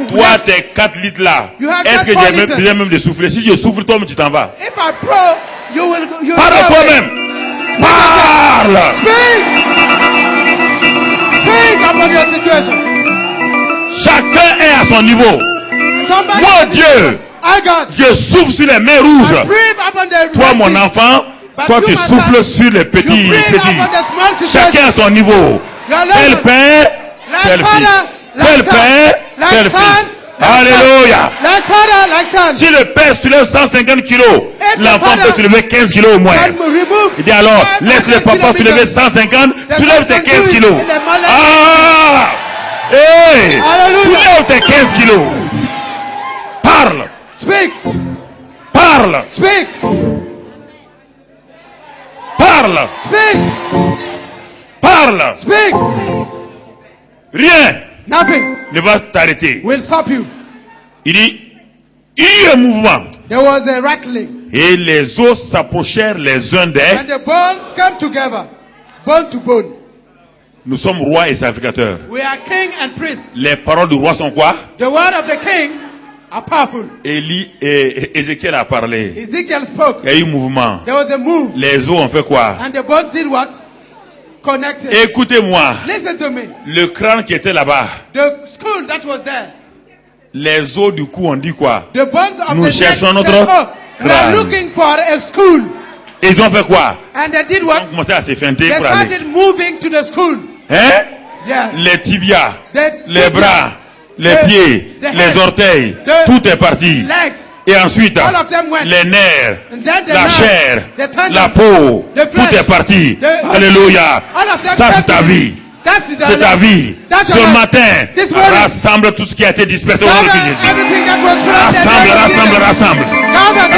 [SPEAKER 1] Toi,
[SPEAKER 3] left.
[SPEAKER 1] tes 4 litres là,
[SPEAKER 3] You have
[SPEAKER 1] est-ce
[SPEAKER 3] just
[SPEAKER 1] que
[SPEAKER 3] 4
[SPEAKER 1] j'ai
[SPEAKER 3] litres.
[SPEAKER 1] besoin même de souffler? Si je souffle, toi, tu t'en vas.
[SPEAKER 3] If I pray, you will
[SPEAKER 1] Parle à
[SPEAKER 3] go away.
[SPEAKER 1] toi-même. Parle.
[SPEAKER 3] Speak! Speak about your situation.
[SPEAKER 1] Chacun est à son niveau.
[SPEAKER 3] Somebody
[SPEAKER 1] Mon
[SPEAKER 3] says,
[SPEAKER 1] Dieu,
[SPEAKER 3] I got.
[SPEAKER 1] je souffle sur les mains
[SPEAKER 3] I
[SPEAKER 1] rouges.
[SPEAKER 3] breathe upon the
[SPEAKER 1] Toi,
[SPEAKER 3] red
[SPEAKER 1] mon
[SPEAKER 3] sea.
[SPEAKER 1] enfant,
[SPEAKER 3] But
[SPEAKER 1] toi,
[SPEAKER 3] you,
[SPEAKER 1] tu
[SPEAKER 3] my
[SPEAKER 1] souffles
[SPEAKER 3] son,
[SPEAKER 1] sur les
[SPEAKER 3] You
[SPEAKER 1] petits.
[SPEAKER 3] breathe upon the small situation.
[SPEAKER 1] Chacun à son niveau.
[SPEAKER 3] Your
[SPEAKER 1] Tel
[SPEAKER 3] level.
[SPEAKER 1] père,
[SPEAKER 3] Like
[SPEAKER 1] tel fils.
[SPEAKER 3] father, like
[SPEAKER 1] Tel
[SPEAKER 3] son.
[SPEAKER 1] père,
[SPEAKER 3] Like
[SPEAKER 1] tel
[SPEAKER 3] son,
[SPEAKER 1] fils.
[SPEAKER 3] like son.
[SPEAKER 1] Alléluia.
[SPEAKER 3] Like father, like son.
[SPEAKER 1] Si le père soulève 150 kilos,
[SPEAKER 3] If the
[SPEAKER 1] l'enfant
[SPEAKER 3] father
[SPEAKER 1] peut soulever 15 kilos au moins.
[SPEAKER 3] can remove
[SPEAKER 1] Il dit alors,
[SPEAKER 3] 500
[SPEAKER 1] laisse le papa soulever
[SPEAKER 3] kilometers.
[SPEAKER 1] 150,
[SPEAKER 3] The
[SPEAKER 1] soulève
[SPEAKER 3] son
[SPEAKER 1] tes
[SPEAKER 3] can
[SPEAKER 1] 15
[SPEAKER 3] do it
[SPEAKER 1] kilos.
[SPEAKER 3] in the mother-
[SPEAKER 1] Ah! Hey!
[SPEAKER 3] Hallelujah.
[SPEAKER 1] Soulève tes 15 kilos. Parle,
[SPEAKER 3] Speak.
[SPEAKER 1] parle,
[SPEAKER 3] Speak.
[SPEAKER 1] parle,
[SPEAKER 3] Speak.
[SPEAKER 1] parle.
[SPEAKER 3] Speak.
[SPEAKER 1] Rien
[SPEAKER 3] Nothing
[SPEAKER 1] ne va t'arrêter.
[SPEAKER 3] will stop you.
[SPEAKER 1] Il dit, il y a eu un mouvement.
[SPEAKER 3] There was a rattling.
[SPEAKER 1] Et les os s'approchèrent les uns des...
[SPEAKER 3] and the bones came together, bone to bone.
[SPEAKER 1] Nous sommes rois et sacrificateurs.
[SPEAKER 3] We are king and priests.
[SPEAKER 1] Les paroles du roi sont quoi?
[SPEAKER 3] The word of the king are powerful.
[SPEAKER 1] Ézéchiel a parlé.
[SPEAKER 3] Ezekiel spoke.
[SPEAKER 1] Il y a eu mouvement.
[SPEAKER 3] There was a move.
[SPEAKER 1] Les os ont fait quoi?
[SPEAKER 3] And the bones did what? Connected.
[SPEAKER 1] Écoutez-moi.
[SPEAKER 3] Listen to me.
[SPEAKER 1] Le crâne qui était là-bas.
[SPEAKER 3] The skull that was there.
[SPEAKER 1] Les os du cou ont dit quoi?
[SPEAKER 3] The bones of
[SPEAKER 1] Nous
[SPEAKER 3] the neck
[SPEAKER 1] cherchons
[SPEAKER 3] said,
[SPEAKER 1] notre
[SPEAKER 3] oh, we are
[SPEAKER 1] crâne.
[SPEAKER 3] looking for a skull.
[SPEAKER 1] Et ils ont fait quoi?
[SPEAKER 3] And they did
[SPEAKER 1] Ils
[SPEAKER 3] what?
[SPEAKER 1] ont commencé à se feinter
[SPEAKER 3] They
[SPEAKER 1] pour aller.
[SPEAKER 3] started moving to the skull.
[SPEAKER 1] Hein?
[SPEAKER 3] Yes.
[SPEAKER 1] Les tibias,
[SPEAKER 3] The
[SPEAKER 1] les
[SPEAKER 3] tibia,
[SPEAKER 1] bras, les
[SPEAKER 3] the-
[SPEAKER 1] pieds,
[SPEAKER 3] the
[SPEAKER 1] les
[SPEAKER 3] head,
[SPEAKER 1] orteils,
[SPEAKER 3] the
[SPEAKER 1] tout est parti.
[SPEAKER 3] legs.
[SPEAKER 1] Et ensuite,
[SPEAKER 3] All of them went.
[SPEAKER 1] les nerfs,
[SPEAKER 3] And then the
[SPEAKER 1] la
[SPEAKER 3] nerve,
[SPEAKER 1] chair,
[SPEAKER 3] the tendon,
[SPEAKER 1] la peau,
[SPEAKER 3] the flesh,
[SPEAKER 1] tout est parti.
[SPEAKER 3] the-
[SPEAKER 1] Alléluia.
[SPEAKER 3] all of them
[SPEAKER 1] Ça
[SPEAKER 3] came
[SPEAKER 1] c'est ta
[SPEAKER 3] to me.
[SPEAKER 1] vie.
[SPEAKER 3] That's the
[SPEAKER 1] C'est ta vie.
[SPEAKER 3] That's
[SPEAKER 1] Ce
[SPEAKER 3] your life.
[SPEAKER 1] matin,
[SPEAKER 3] This morning.
[SPEAKER 1] rassemble tout ce qui a été dispersé au nom de
[SPEAKER 3] Gather
[SPEAKER 1] Jésus.
[SPEAKER 3] everything that was put out there.
[SPEAKER 1] Rassemble, rassemble, rassemble.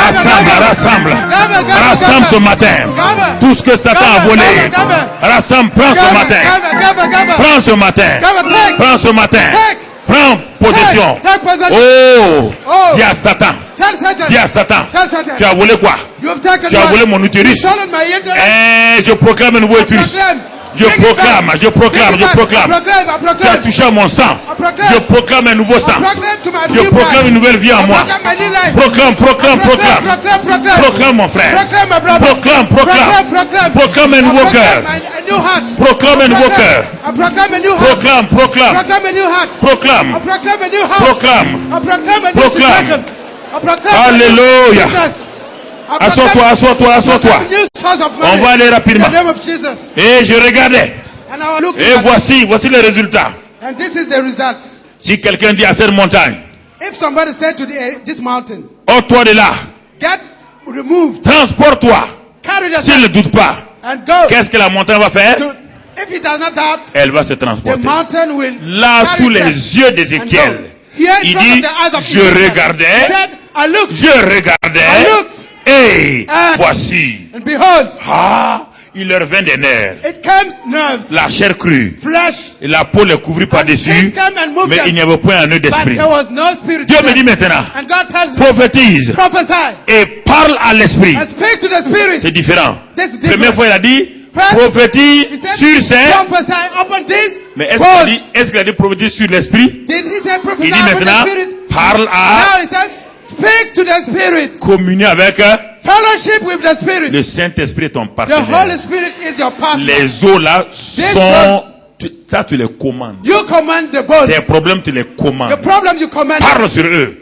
[SPEAKER 1] Rassemble, rassemble. Rassemble ce matin. Tout ce que Satan a volé. Rassemble, prends ce matin. Prends ce matin. Prends ce matin. Prends possession.
[SPEAKER 3] Take possession.
[SPEAKER 1] Oh,
[SPEAKER 3] Oh.
[SPEAKER 1] dis à Satan.
[SPEAKER 3] Tell Satan.
[SPEAKER 1] Dis à Satan.
[SPEAKER 3] Tell Satan.
[SPEAKER 1] Tu as volé quoi?
[SPEAKER 3] You have taken
[SPEAKER 1] Tu as
[SPEAKER 3] what?
[SPEAKER 1] volé mon
[SPEAKER 3] You
[SPEAKER 1] utérus.
[SPEAKER 3] stolen my interest.
[SPEAKER 1] Je proclame un nouveau utérus. Je proclame, je proclame, je proclame. Tu as touché à mon sang. Je proclame un nouveau sang. Je proclame une nouvelle vie en moi. Proclame, proclame, proclame. Proclame mon frère. Proclame, proclame. Proclame un nouveau cœur. Proclame un nouveau cœur. Proclame, proclame. Proclame. Proclame. Alléluia. Assois-toi, assois-toi, assois-toi. On va aller rapidement. Et je regardais. Et voici le résultat.
[SPEAKER 3] And this is the result.
[SPEAKER 1] Si quelqu'un dit à cette montagne,
[SPEAKER 3] If somebody said to this mountain,
[SPEAKER 1] ôte-toi de là,
[SPEAKER 3] get removed,
[SPEAKER 1] transporte-toi.
[SPEAKER 3] carry
[SPEAKER 1] S'il ne
[SPEAKER 3] yourself,
[SPEAKER 1] doute pas,
[SPEAKER 3] and go.
[SPEAKER 1] qu'est-ce que la montagne va faire?
[SPEAKER 3] If he does not doubt,
[SPEAKER 1] Elle va se
[SPEAKER 3] the
[SPEAKER 1] transporter.
[SPEAKER 3] mountain will
[SPEAKER 1] Là,
[SPEAKER 3] carry
[SPEAKER 1] sous les
[SPEAKER 3] itself
[SPEAKER 1] yeux
[SPEAKER 3] and
[SPEAKER 1] d'Ézéchiel,
[SPEAKER 3] go. Here in
[SPEAKER 1] il
[SPEAKER 3] front of
[SPEAKER 1] dit,
[SPEAKER 3] the eyes of
[SPEAKER 1] je
[SPEAKER 3] Ezekiel,
[SPEAKER 1] regardais,
[SPEAKER 3] he said, I looked,
[SPEAKER 1] je regardais,
[SPEAKER 3] looked,
[SPEAKER 1] et
[SPEAKER 3] and-
[SPEAKER 1] voici.
[SPEAKER 3] and behold,
[SPEAKER 1] Il leur vint des nerfs,
[SPEAKER 3] it came nerves,
[SPEAKER 1] la chair crue,
[SPEAKER 3] flesh,
[SPEAKER 1] et la peau les couvrit
[SPEAKER 3] and
[SPEAKER 1] par-dessus,
[SPEAKER 3] things came and moved
[SPEAKER 1] mais il
[SPEAKER 3] them,
[SPEAKER 1] n'y avait point un nœud
[SPEAKER 3] but
[SPEAKER 1] d'esprit.
[SPEAKER 3] there was no spirit.
[SPEAKER 1] Dieu
[SPEAKER 3] in
[SPEAKER 1] me
[SPEAKER 3] them.
[SPEAKER 1] dit maintenant,
[SPEAKER 3] And God tells me,
[SPEAKER 1] prophétise
[SPEAKER 3] prophesy
[SPEAKER 1] et parle à l'esprit.
[SPEAKER 3] and speak to the spirit.
[SPEAKER 1] C'est différent.
[SPEAKER 3] This is
[SPEAKER 1] Première
[SPEAKER 3] different.
[SPEAKER 1] fois, il a dit,
[SPEAKER 3] First,
[SPEAKER 1] prophétise
[SPEAKER 3] He said,
[SPEAKER 1] sur ces...
[SPEAKER 3] prophesy upon this.
[SPEAKER 1] Mais est-ce
[SPEAKER 3] bones.
[SPEAKER 1] qu'il a dit prophétise sur l'esprit?
[SPEAKER 3] Did he say prophesy
[SPEAKER 1] Il dit
[SPEAKER 3] upon the
[SPEAKER 1] maintenant,
[SPEAKER 3] spirit?
[SPEAKER 1] parle à
[SPEAKER 3] Now he said, speak to the spirit.
[SPEAKER 1] communier avec
[SPEAKER 3] Fellowship with the spirit.
[SPEAKER 1] le Saint-Esprit est ton
[SPEAKER 3] The Holy
[SPEAKER 1] partenaire.
[SPEAKER 3] Spirit is your partner.
[SPEAKER 1] Les eaux là sont...
[SPEAKER 3] bones.
[SPEAKER 1] Ça, tu les commandes.
[SPEAKER 3] You command the bones.
[SPEAKER 1] Tes problèmes, tu les
[SPEAKER 3] The
[SPEAKER 1] commandes.
[SPEAKER 3] problem you command.
[SPEAKER 1] Parle sur eux.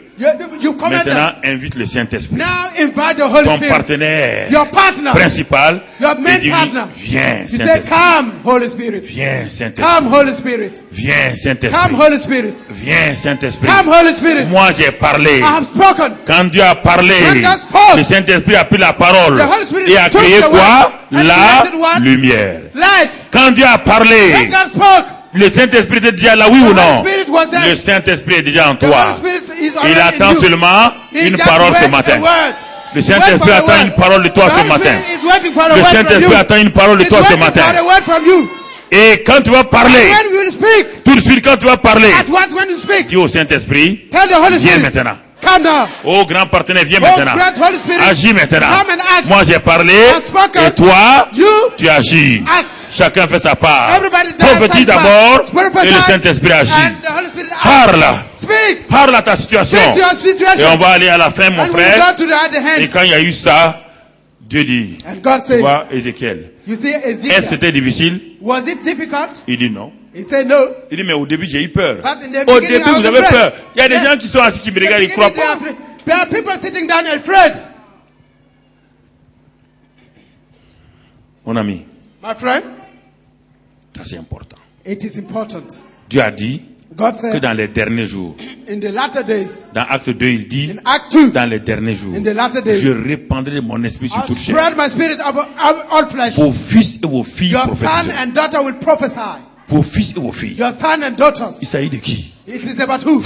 [SPEAKER 3] You command
[SPEAKER 1] Maintenant,
[SPEAKER 3] them.
[SPEAKER 1] invite le Saint-Esprit.
[SPEAKER 3] Now invite the Holy
[SPEAKER 1] Ton
[SPEAKER 3] Spirit.
[SPEAKER 1] partenaire
[SPEAKER 3] Your partner.
[SPEAKER 1] principal.
[SPEAKER 3] Your main
[SPEAKER 1] Et dis-lui,
[SPEAKER 3] partner.
[SPEAKER 1] viens,
[SPEAKER 3] He said,
[SPEAKER 1] Saint-Esprit.
[SPEAKER 3] come, Holy Spirit.
[SPEAKER 1] Viens, Saint-Esprit.
[SPEAKER 3] Come, Holy Spirit.
[SPEAKER 1] Viens,
[SPEAKER 3] Come,
[SPEAKER 1] Saint-Esprit.
[SPEAKER 3] Holy Spirit.
[SPEAKER 1] Viens, Saint-Esprit.
[SPEAKER 3] Come, Holy Spirit.
[SPEAKER 1] Moi, j'ai parlé.
[SPEAKER 3] I have spoken.
[SPEAKER 1] Quand Dieu a parlé,
[SPEAKER 3] When God spoke,
[SPEAKER 1] le Saint-Esprit a pris la parole
[SPEAKER 3] the Holy Spirit
[SPEAKER 1] et a
[SPEAKER 3] took
[SPEAKER 1] créé
[SPEAKER 3] the
[SPEAKER 1] quoi?
[SPEAKER 3] word and
[SPEAKER 1] La
[SPEAKER 3] created what?
[SPEAKER 1] lumière.
[SPEAKER 3] Light.
[SPEAKER 1] Quand Dieu a
[SPEAKER 3] When
[SPEAKER 1] parlé,
[SPEAKER 3] God spoke,
[SPEAKER 1] le Saint-Esprit était déjà là, oui
[SPEAKER 3] the
[SPEAKER 1] ou
[SPEAKER 3] Holy
[SPEAKER 1] non?
[SPEAKER 3] Spirit was there.
[SPEAKER 1] Le Saint-Esprit est déjà en
[SPEAKER 3] The Holy
[SPEAKER 1] toi.
[SPEAKER 3] Spirit is
[SPEAKER 1] Il
[SPEAKER 3] already in
[SPEAKER 1] attend
[SPEAKER 3] you.
[SPEAKER 1] seulement
[SPEAKER 3] He
[SPEAKER 1] une
[SPEAKER 3] just
[SPEAKER 1] parole ce
[SPEAKER 3] waits a
[SPEAKER 1] matin.
[SPEAKER 3] word.
[SPEAKER 1] Le Saint-Esprit
[SPEAKER 3] Wait for
[SPEAKER 1] attend
[SPEAKER 3] the
[SPEAKER 1] une
[SPEAKER 3] word.
[SPEAKER 1] parole de toi
[SPEAKER 3] The
[SPEAKER 1] ce
[SPEAKER 3] Holy
[SPEAKER 1] matin.
[SPEAKER 3] Spirit is waiting for a
[SPEAKER 1] Le
[SPEAKER 3] word from you.
[SPEAKER 1] Saint-Esprit attend une parole de
[SPEAKER 3] He's
[SPEAKER 1] toi ce
[SPEAKER 3] waiting for
[SPEAKER 1] matin.
[SPEAKER 3] a word from you.
[SPEAKER 1] Et quand tu vas parler,
[SPEAKER 3] When you will speak,
[SPEAKER 1] tout de suite quand tu vas parler,
[SPEAKER 3] at once when you speak,
[SPEAKER 1] dis au Saint-Esprit,
[SPEAKER 3] tell the Holy
[SPEAKER 1] viens
[SPEAKER 3] Spirit,
[SPEAKER 1] maintenant.
[SPEAKER 3] come now.
[SPEAKER 1] Oh grand partenaire, viens
[SPEAKER 3] Oh,
[SPEAKER 1] maintenant.
[SPEAKER 3] great Holy Spirit,
[SPEAKER 1] Agis maintenant.
[SPEAKER 3] come and act.
[SPEAKER 1] Moi j'ai parlé
[SPEAKER 3] I have spoken.
[SPEAKER 1] et toi,
[SPEAKER 3] You
[SPEAKER 1] tu agis.
[SPEAKER 3] act.
[SPEAKER 1] Chacun fait sa part.
[SPEAKER 3] Everybody does
[SPEAKER 1] Prophétise
[SPEAKER 3] his part.
[SPEAKER 1] d'abord
[SPEAKER 3] Prophesy,
[SPEAKER 1] et le Saint-Esprit agit.
[SPEAKER 3] and the Holy Spirit acts.
[SPEAKER 1] Parle.
[SPEAKER 3] Speak.
[SPEAKER 1] Parle à ta situation.
[SPEAKER 3] Speak to your
[SPEAKER 1] Et
[SPEAKER 3] situation.
[SPEAKER 1] on va aller à la fin, mon
[SPEAKER 3] And we'll
[SPEAKER 1] frère.
[SPEAKER 3] go to the other
[SPEAKER 1] Et
[SPEAKER 3] hands.
[SPEAKER 1] quand il y a eu ça, Dieu dit,
[SPEAKER 3] And God
[SPEAKER 1] tu
[SPEAKER 3] says,
[SPEAKER 1] vois, Ézéchiel,
[SPEAKER 3] you see
[SPEAKER 1] est-ce que
[SPEAKER 3] Ezekiel,
[SPEAKER 1] c'était difficile?
[SPEAKER 3] was it difficult?
[SPEAKER 1] Il dit non.
[SPEAKER 3] He said no.
[SPEAKER 1] Il dit, mais au début, j'ai eu peur.
[SPEAKER 3] But in the
[SPEAKER 1] Au
[SPEAKER 3] beginning,
[SPEAKER 1] début,
[SPEAKER 3] I was
[SPEAKER 1] vous avez
[SPEAKER 3] afraid.
[SPEAKER 1] peur. Il y a des
[SPEAKER 3] Yeah.
[SPEAKER 1] gens qui sont assis, qui me
[SPEAKER 3] In the
[SPEAKER 1] regardent, ils
[SPEAKER 3] beginning,
[SPEAKER 1] croient pas.
[SPEAKER 3] there are people sitting down afraid.
[SPEAKER 1] Mon ami,
[SPEAKER 3] My friend,
[SPEAKER 1] ça c'est important.
[SPEAKER 3] it is important.
[SPEAKER 1] Dieu a dit
[SPEAKER 3] God
[SPEAKER 1] que
[SPEAKER 3] said
[SPEAKER 1] dans les derniers jours,
[SPEAKER 3] in the latter days,
[SPEAKER 1] dans Acte 2, il dit,
[SPEAKER 3] in Act 2,
[SPEAKER 1] dans les derniers jours,
[SPEAKER 3] in the latter days,
[SPEAKER 1] je répandrai mon esprit sur
[SPEAKER 3] I'll
[SPEAKER 1] toute chair.
[SPEAKER 3] spread my spirit over all flesh.
[SPEAKER 1] Vos fils et vos filles
[SPEAKER 3] Your son
[SPEAKER 1] prophétiseront.
[SPEAKER 3] and daughter will prophesy.
[SPEAKER 1] Vos fils et vos filles.
[SPEAKER 3] Your son and daughters.
[SPEAKER 1] Il s'agit de qui?
[SPEAKER 3] It is about who?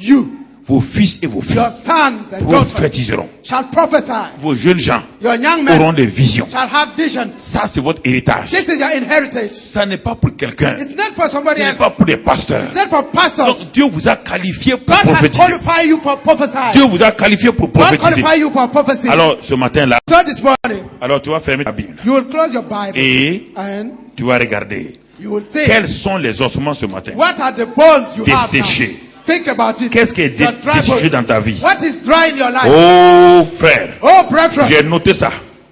[SPEAKER 3] You.
[SPEAKER 1] vos fils et vos filles
[SPEAKER 3] Your sons and daughters
[SPEAKER 1] prophétiseront.
[SPEAKER 3] shall prophesy.
[SPEAKER 1] Vos jeunes gens
[SPEAKER 3] Your young
[SPEAKER 1] auront
[SPEAKER 3] men
[SPEAKER 1] des visions.
[SPEAKER 3] shall have visions.
[SPEAKER 1] Ça, c'est votre héritage.
[SPEAKER 3] This is your inheritance.
[SPEAKER 1] Ça n'est pas pour quelqu'un.
[SPEAKER 3] It's not for
[SPEAKER 1] Ce
[SPEAKER 3] somebody
[SPEAKER 1] n'est
[SPEAKER 3] else.
[SPEAKER 1] pas pour des pasteurs.
[SPEAKER 3] It's not for pastors.
[SPEAKER 1] Donc, Dieu vous a qualifié pour
[SPEAKER 3] God has
[SPEAKER 1] prophétiser.
[SPEAKER 3] qualified you for prophesying.
[SPEAKER 1] Dieu vous a qualifié pour
[SPEAKER 3] God
[SPEAKER 1] prophétiser.
[SPEAKER 3] qualified you for prophecy.
[SPEAKER 1] Alors, ce matin-là,
[SPEAKER 3] So this morning,
[SPEAKER 1] alors tu vas fermer ta Bible.
[SPEAKER 3] you will close your Bible
[SPEAKER 1] Et
[SPEAKER 3] and
[SPEAKER 1] tu vas regarder
[SPEAKER 3] you will see
[SPEAKER 1] quels sont les ossements ce matin.
[SPEAKER 3] what are the bones you have now.
[SPEAKER 1] Desséchés.
[SPEAKER 3] Think about it.
[SPEAKER 1] Qu'est-ce qui est
[SPEAKER 3] Your dry
[SPEAKER 1] desséché
[SPEAKER 3] bones.
[SPEAKER 1] dans ta vie?
[SPEAKER 3] What is dry in your life?
[SPEAKER 1] Oh frère,
[SPEAKER 3] Oh, brethren.
[SPEAKER 1] j'ai noté ça.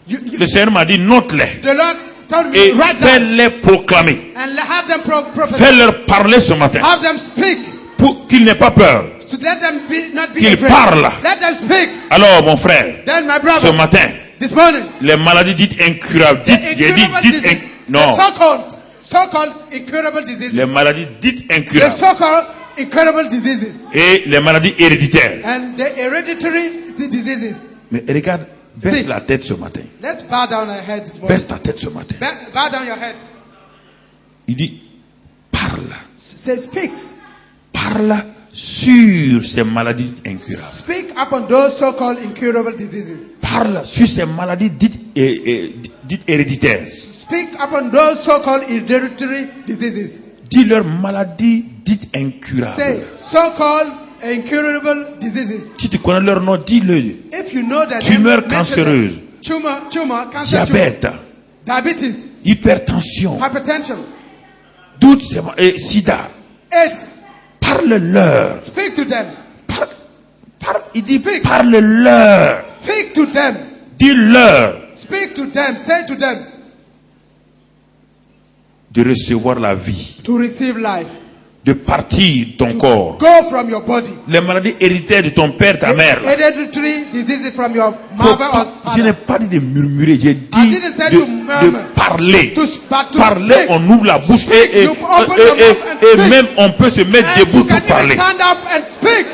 [SPEAKER 1] Le Seigneur m'a dit note-les
[SPEAKER 3] The Lord told me,
[SPEAKER 1] et
[SPEAKER 3] write down
[SPEAKER 1] fais-les proclamer.
[SPEAKER 3] and have them prophesy.
[SPEAKER 1] Fais-leur parler ce matin
[SPEAKER 3] Have them speak.
[SPEAKER 1] pour qu'ils n'aient pas peur.
[SPEAKER 3] So let them not be
[SPEAKER 1] Qu'ils
[SPEAKER 3] afraid.
[SPEAKER 1] parlent.
[SPEAKER 3] Let them speak.
[SPEAKER 1] Alors mon frère,
[SPEAKER 3] Then my
[SPEAKER 1] ce
[SPEAKER 3] brother,
[SPEAKER 1] matin,
[SPEAKER 3] this morning,
[SPEAKER 1] les maladies dites incurables,
[SPEAKER 3] the incurable diseases,
[SPEAKER 1] non,
[SPEAKER 3] the so-called incurable diseases,
[SPEAKER 1] les maladies dites
[SPEAKER 3] the
[SPEAKER 1] incurables
[SPEAKER 3] so-called incurable diseases,
[SPEAKER 1] et les maladies héréditaires.
[SPEAKER 3] and the hereditary diseases.
[SPEAKER 1] Mais regarde, baisse
[SPEAKER 3] Si.
[SPEAKER 1] la tête ce matin.
[SPEAKER 3] Let's bow down our head this morning.
[SPEAKER 1] Baisse ta tête ce matin.
[SPEAKER 3] Bow down your head.
[SPEAKER 1] Il dit, parle.
[SPEAKER 3] Say, speaks.
[SPEAKER 1] Parle sur ces maladies incurables.
[SPEAKER 3] Speak upon those so-called incurable diseases.
[SPEAKER 1] Parle sur ces maladies dites héréditaires.
[SPEAKER 3] Speak upon those so-called hereditary diseases.
[SPEAKER 1] Dis leur maladie dite incurable.
[SPEAKER 3] Say, so-called incurable diseases.
[SPEAKER 1] Si tu connais leur nom, dis-le.
[SPEAKER 3] If you know that
[SPEAKER 1] Tumeur cancéreuse,
[SPEAKER 3] tumor, cancer,
[SPEAKER 1] diabète,
[SPEAKER 3] diabetes,
[SPEAKER 1] hypertension,
[SPEAKER 3] hypertension,
[SPEAKER 1] doute et sida.
[SPEAKER 3] AIDS.
[SPEAKER 1] Parle-leur.
[SPEAKER 3] Speak to them.
[SPEAKER 1] Il dit
[SPEAKER 3] Speak.
[SPEAKER 1] parle-leur.
[SPEAKER 3] Speak to them.
[SPEAKER 1] Dis-leur
[SPEAKER 3] Speak to them. Say to them
[SPEAKER 1] de recevoir la vie,
[SPEAKER 3] to receive life.
[SPEAKER 1] de partir de ton corps.
[SPEAKER 3] Go from your body.
[SPEAKER 1] Les maladies héréditaires de ton père, ta mère. là.
[SPEAKER 3] Hereditary diseases from your
[SPEAKER 1] Faut
[SPEAKER 3] mother
[SPEAKER 1] pas-
[SPEAKER 3] or
[SPEAKER 1] je n'ai
[SPEAKER 3] father.
[SPEAKER 1] pas dit de murmurer, j'ai dit
[SPEAKER 3] didn't say to murmur.
[SPEAKER 1] de parler.
[SPEAKER 3] But to
[SPEAKER 1] Parler,
[SPEAKER 3] speak.
[SPEAKER 1] on ouvre la bouche et
[SPEAKER 3] You open your mouth and speak.
[SPEAKER 1] même on peut se mettre
[SPEAKER 3] And
[SPEAKER 1] debout
[SPEAKER 3] you
[SPEAKER 1] pour
[SPEAKER 3] can
[SPEAKER 1] parler.
[SPEAKER 3] even stand up and speak.